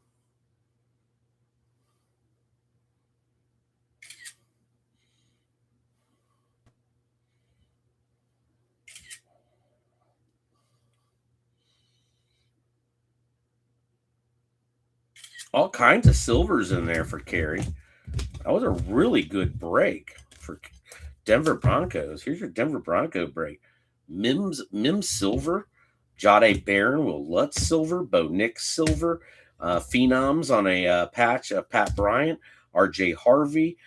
All kinds of silvers in there for Carrie. That was a really good break for Denver Broncos. Here's your Denver Bronco break. Mims silver, Jade Barron, Will Lutz silver, Bo Nix silver, Phenoms on a patch of Pat Bryant, RJ Harvey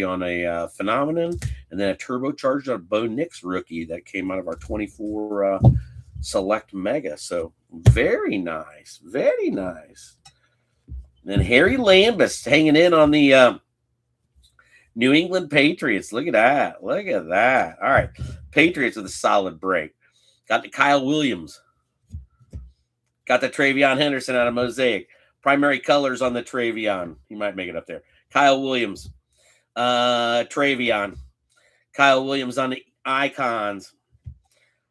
on a phenomenon, and then a turbocharged on Bo Nix rookie that came out of our 24 select mega. So very nice, very nice. And Harry Lambus hanging in on the New England Patriots. Look at that. Look at that. All right. Patriots with a solid break. Got the Kyle Williams. Got the Travion Henderson out of Mosaic. Primary colors on the Travion. He might make it up there. Kyle Williams. Travion. Kyle Williams on the Icons.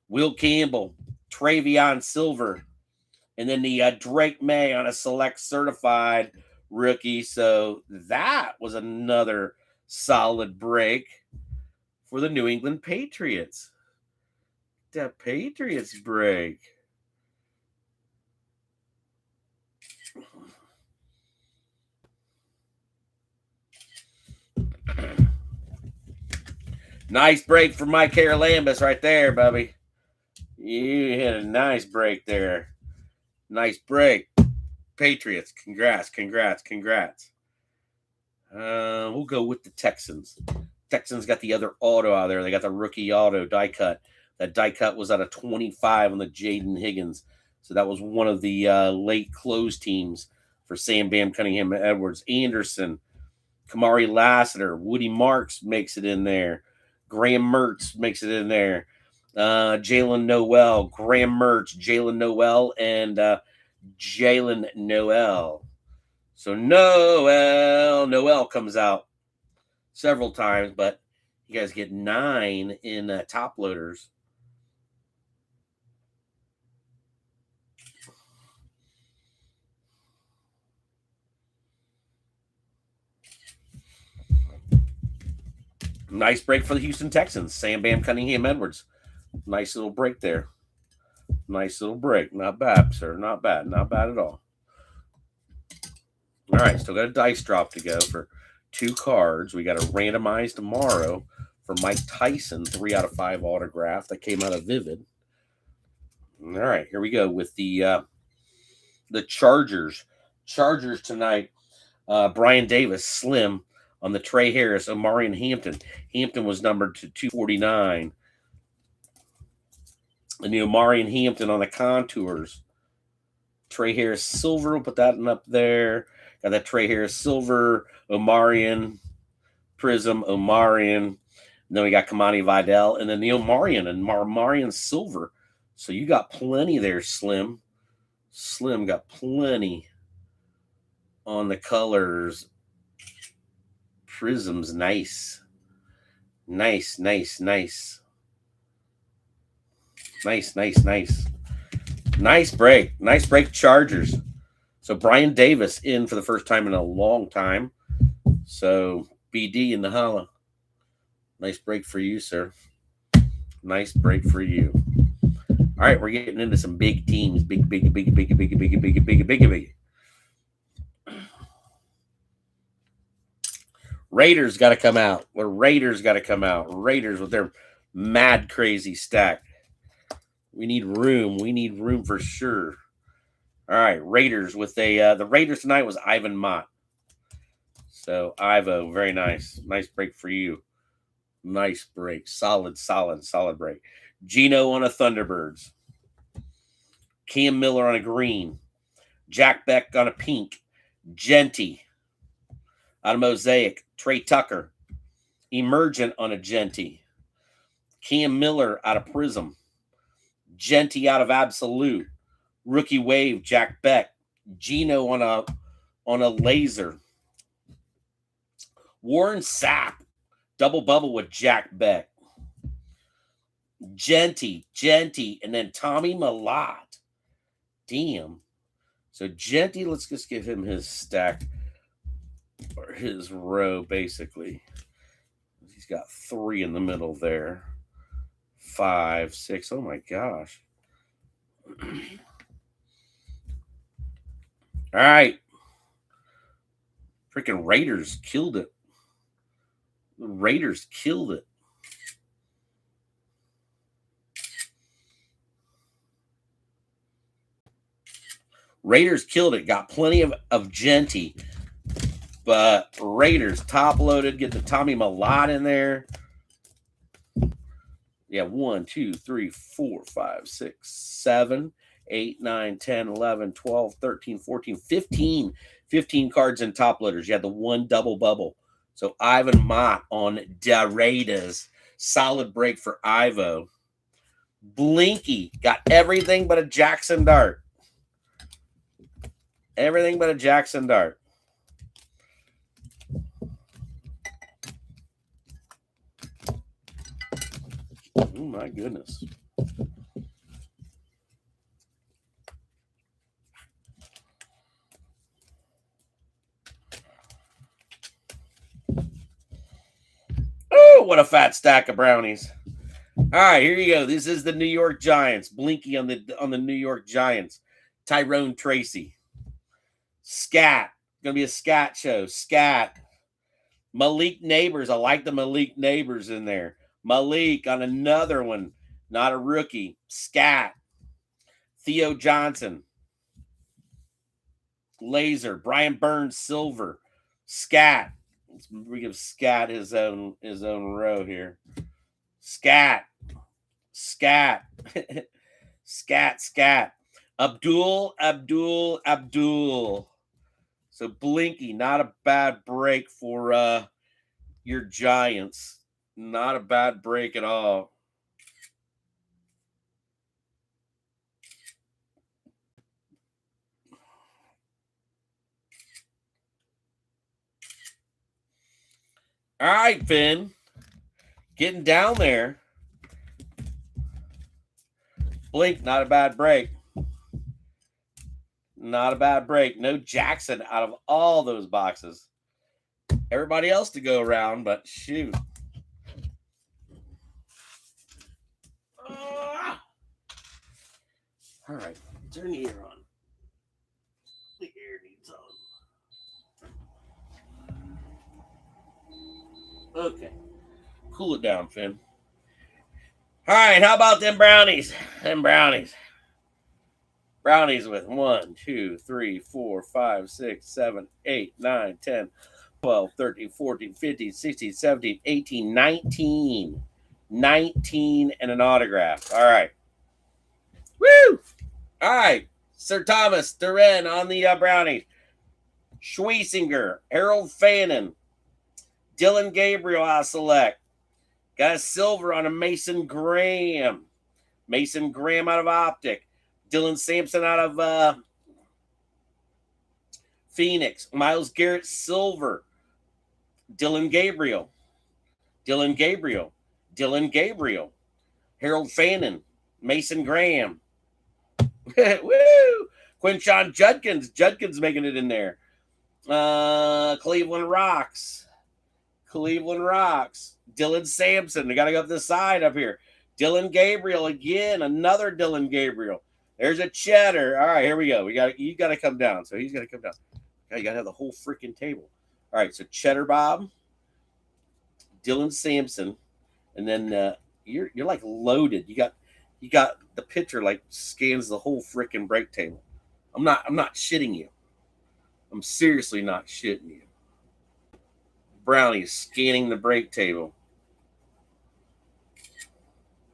Will Campbell. Travion Silver. And then the Drake May on a select certified rookie. So that was another solid break for the New England Patriots. That Patriots break. Nice break for Mike Lambus right there, Bubby. You had a nice break there. Nice break. Patriots, congrats. We'll go with the Texans. Texans got the other auto out there. They got the rookie auto die cut. That die cut was out of 25 on the Jaden Higgins. So that was one of the late close teams for Sam Bam Cunningham Edwards. Anderson, Kamari Lassiter, Woody Marks makes it in there. Graham Mertz makes it in there. Jalen Noel, Graham Mertz, Jalen Noel, and Jalen Noel. So Noel comes out several times, but you guys get 9 in top loaders. Nice break for the Houston Texans. Sam Bam Cunningham Edwards. Nice little break there. Nice little break. Not bad, sir. Not bad. Not bad at all. All right. Still got a dice drop to go for 2 cards. We got a randomized tomorrow for Mike Tyson, 3 out of 5 autograph that came out of Vivid. All right. Here we go with the Chargers. Chargers tonight. Brian Davis, Slim on the Trey Harris, Omarion Hampton. Hampton was numbered to 249. And the Omarion Hampton on the contours. Trey Harris Silver, we'll put that one up there. Got that Trey Harris Silver, Omarion, Prism, Omarion. And then we got Kamani Vidal. And then the Omarion and Omarion Silver. So you got plenty there, Slim. Slim got plenty on the colors. Prisms, nice. Nice. Nice break. Nice break, Chargers. So Brian Davis in for the first time in a long time. So BD in the holla. Nice break for you, sir. Nice break for you. All right, we're getting into some big teams. Big. Raiders got to come out. The Raiders got to come out. Raiders with their mad crazy stack. We need room. We need room for sure. All right, Raiders with the Raiders tonight was Ivan Mott. So Ivo, very nice. Nice break for you. Nice break. Solid break. Gino on a Thunderbirds. Cam Miller on a green. Jack Beck on a pink. Genty on a Mosaic. Trey Tucker. Emergent on a Genty. Cam Miller out of Prism. Genty out of Absolute. Rookie Wave, Jack Beck. Gino on a laser. Warren Sapp. Double bubble with Jack Beck. Genty, and then Tommy Malott. Damn. So Genty, let's just give him his stack or his row, basically. He's got 3 in the middle there. 5, 6. Oh my gosh. All right. Freaking Raiders killed it. The Raiders killed it. Raiders killed it. Got plenty of Genty. But Raiders top loaded. Get the Tommy Malott in there. Yeah, 1, 2, 3, 4, 5, 6, 7, 8, 9, 10, 11, 12, 13, 14, 15. 15 cards in top loaders. You had the 1 double bubble. So Ivan Mott on the Raiders. Solid break for Ivo. Blinky got everything but a Jackson Dart. Everything but a Jackson Dart. Oh my goodness. Oh, what a fat stack of brownies. All right, here you go. This is the New York Giants. Blinky on the New York Giants. Tyrone Tracy. Scat. Gonna be a scat show. Scat. Malik Neighbors. I like the Malik Neighbors in there. Malik on another one. Not a rookie. Scat. Theo Johnson. Laser. Brian Burns Silver. Scat. We give Scat his own row here. Scat. Scat. Scat. Abdul. So Blinky, not a bad break for your Giants. Not a bad break at all. All right, Finn. Getting down there. Blink, not a bad break. Not a bad break. No Jackson out of all those boxes. Everybody else to go around, but shoot. All right, turn the air on. The air needs on. Okay. Cool it down, Finn. All right, how about them brownies? Brownies with 1, 2, 3, 4, 5, 6, 7, 8, 9, 10, 12, 13, 14, 15, 16, 17, 18, 19. 19 and an autograph. All right. Woo! All right. Sir Thomas Duran on the brownies. Schweissinger, Harold Fannin, Dylan Gabriel, I select. Got a silver on a Mason Graham. Mason Graham out of Optic. Dylan Sampson out of Phoenix. Myles Garrett, silver. Dylan Gabriel. Harold Fannin. Mason Graham. Woo! Quinshon Judkins making it in there. Cleveland Rocks. Dylan Sampson. We got to go up this side up here. Dylan Gabriel again. Another Dylan Gabriel. There's a Cheddar. All right, here we go. You got to come down. So he's got to come down. You got to have the whole freaking table. All right, so Cheddar Bob, Dylan Sampson, and then you're like loaded. You got the picture like scans the whole freaking break table. I'm not shitting you. I'm seriously not shitting you. Brownie scanning the break table.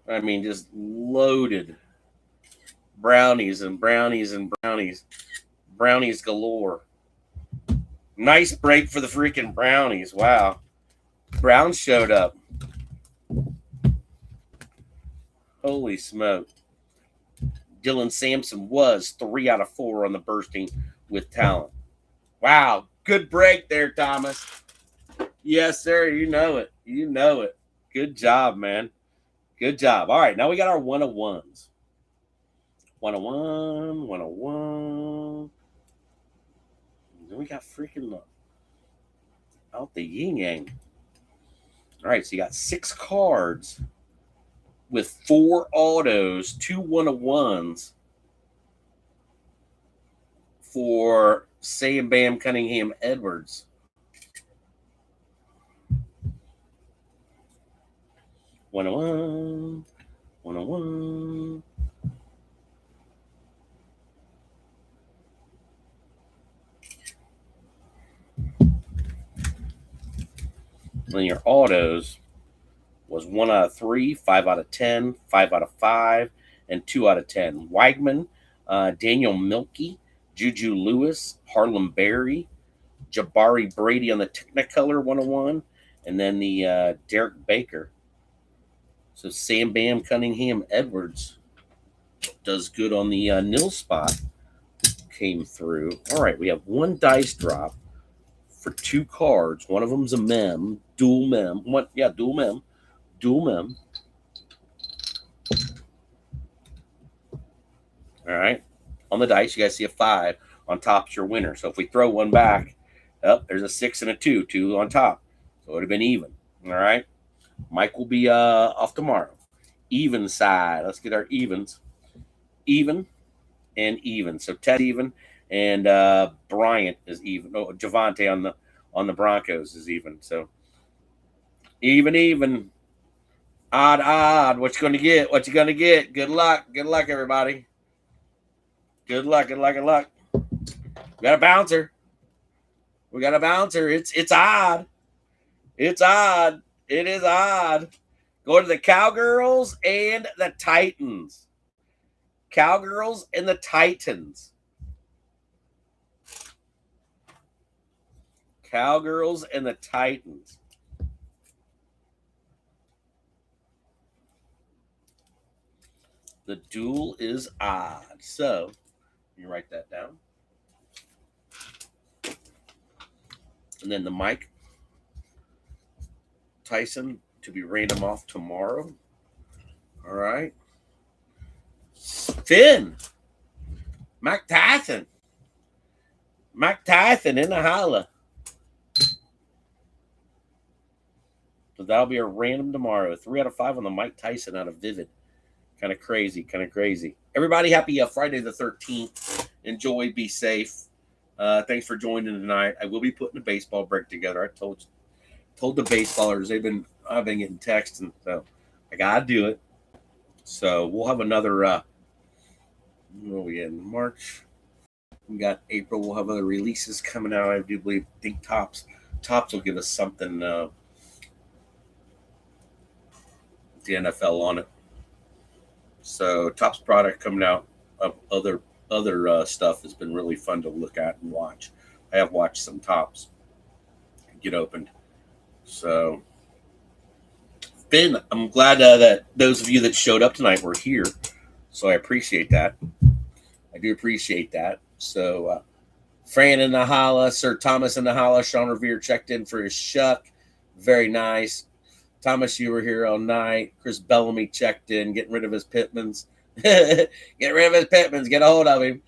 I mean, just loaded. Brownies galore. Nice break for the freaking brownies. Wow. Browns showed up. Holy smoke. Dylan Sampson was 3 out of 4 on the bursting with talent. Wow. Good break there, Thomas. Yes, sir. You know it. Good job, man. Good job. All right, now we got our 101s. 101, 101. Then we got freaking out the yin yang. All right, so you got 6 cards with 4 autos, 2 101s for Sam Bam Cunningham Edwards. One on one, 101. Then your autos was 1 out of 3, 5 out of 10, 5 out of 5, and 2 out of 10. Wagman, Daniel Milkey, Juju Lewis, Harlem Berry, Jabari Brady on the Technicolor 101, and then the Derek Baker. So Sam Bam Cunningham Edwards does good on the nil spot. Came through. All right, we have 1 dice drop for 2 cards. One of them's a mem, dual mem. What? Yeah, dual mem. Dual mem. All right. On the dice, you guys see a 5. On top's your winner. So if we throw one back, there's a 6 and a 2. 2 on top. So it would have been even. All right. Mike will be off tomorrow. Even side. Let's get our evens. Even and even. So Ted even and Bryant is even. Oh, Javante on the Broncos is even. So even. Odd. What you gonna get? What you gonna get? Good luck, everybody. Good luck. We got a bouncer. It's odd. It's odd. It is odd. Go to the Cowgirls and the Titans. Cowgirls and the Titans. Cowgirls and the Titans. The duel is odd. So, you write that down. And then the Mike Tyson to be random off tomorrow. All right. Finn. Mike Tyson in the holla. So that'll be a random tomorrow. 3 out of 5 on the Mike Tyson out of Vivid. Kind of crazy. Everybody, happy Friday the 13th. Enjoy, be safe. Thanks for joining tonight. I will be putting a baseball break together. I told the baseballers I've been getting texts, and so I gotta do it. So we'll have another. What are we in March? We got April. We'll have other releases coming out. I do think Tops will give us something. The NFL on it. So Topps product coming out of other stuff has been really fun to look at and watch. I have watched some Topps get opened. So Finn, I'm glad that those of you that showed up tonight were here. So I appreciate that. I do appreciate that. So Fran in the holla, Sir Thomas in the holla, Sean Revere checked in for his shuck. Very nice. Thomas, you were here all night. Chris Bellamy checked in, getting rid of his Pittmans. Get rid of his Pittmans. Get a hold of him.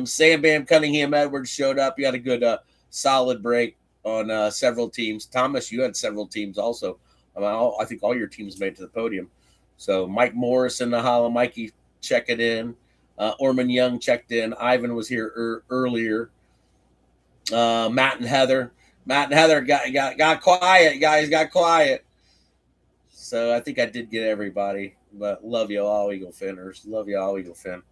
Sam Bam Cunningham Edwards showed up. You had a good, solid break on several teams. Thomas, you had several teams also. I think all your teams made it to the podium. So Mike Morris in the holla. Mikey checking in. Orman Young checked in. Ivan was here earlier. Matt and Heather got quiet, guys. Got quiet. So I think I did get everybody. But love you all, Eagle Finners. Love you all, Eagle Finn.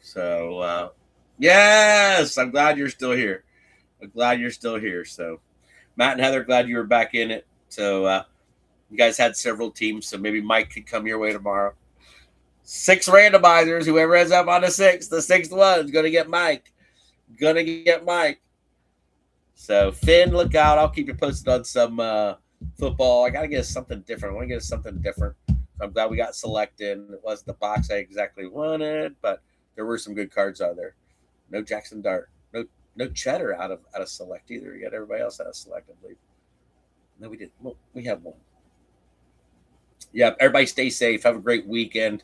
So yes, I'm glad you're still here. So Matt and Heather, glad you were back in it. So you guys had several teams. So maybe Mike could come your way tomorrow. 6 randomizers. Whoever ends up on the sixth one is gonna get Mike. So, Finn, look out. I'll keep you posted on some football. I got to get us something different. I want to get us something different. So I'm glad we got selected. It wasn't the box I exactly wanted, but there were some good cards out there. No Jackson Dart. No Cheddar out of select either. You got everybody else out of select, I believe. No, we didn't. Well, we have one. Yeah, everybody stay safe. Have a great weekend.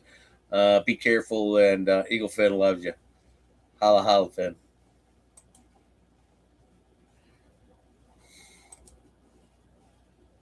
Be careful, and Eagle Finn loves you. Holla, holla, Finn.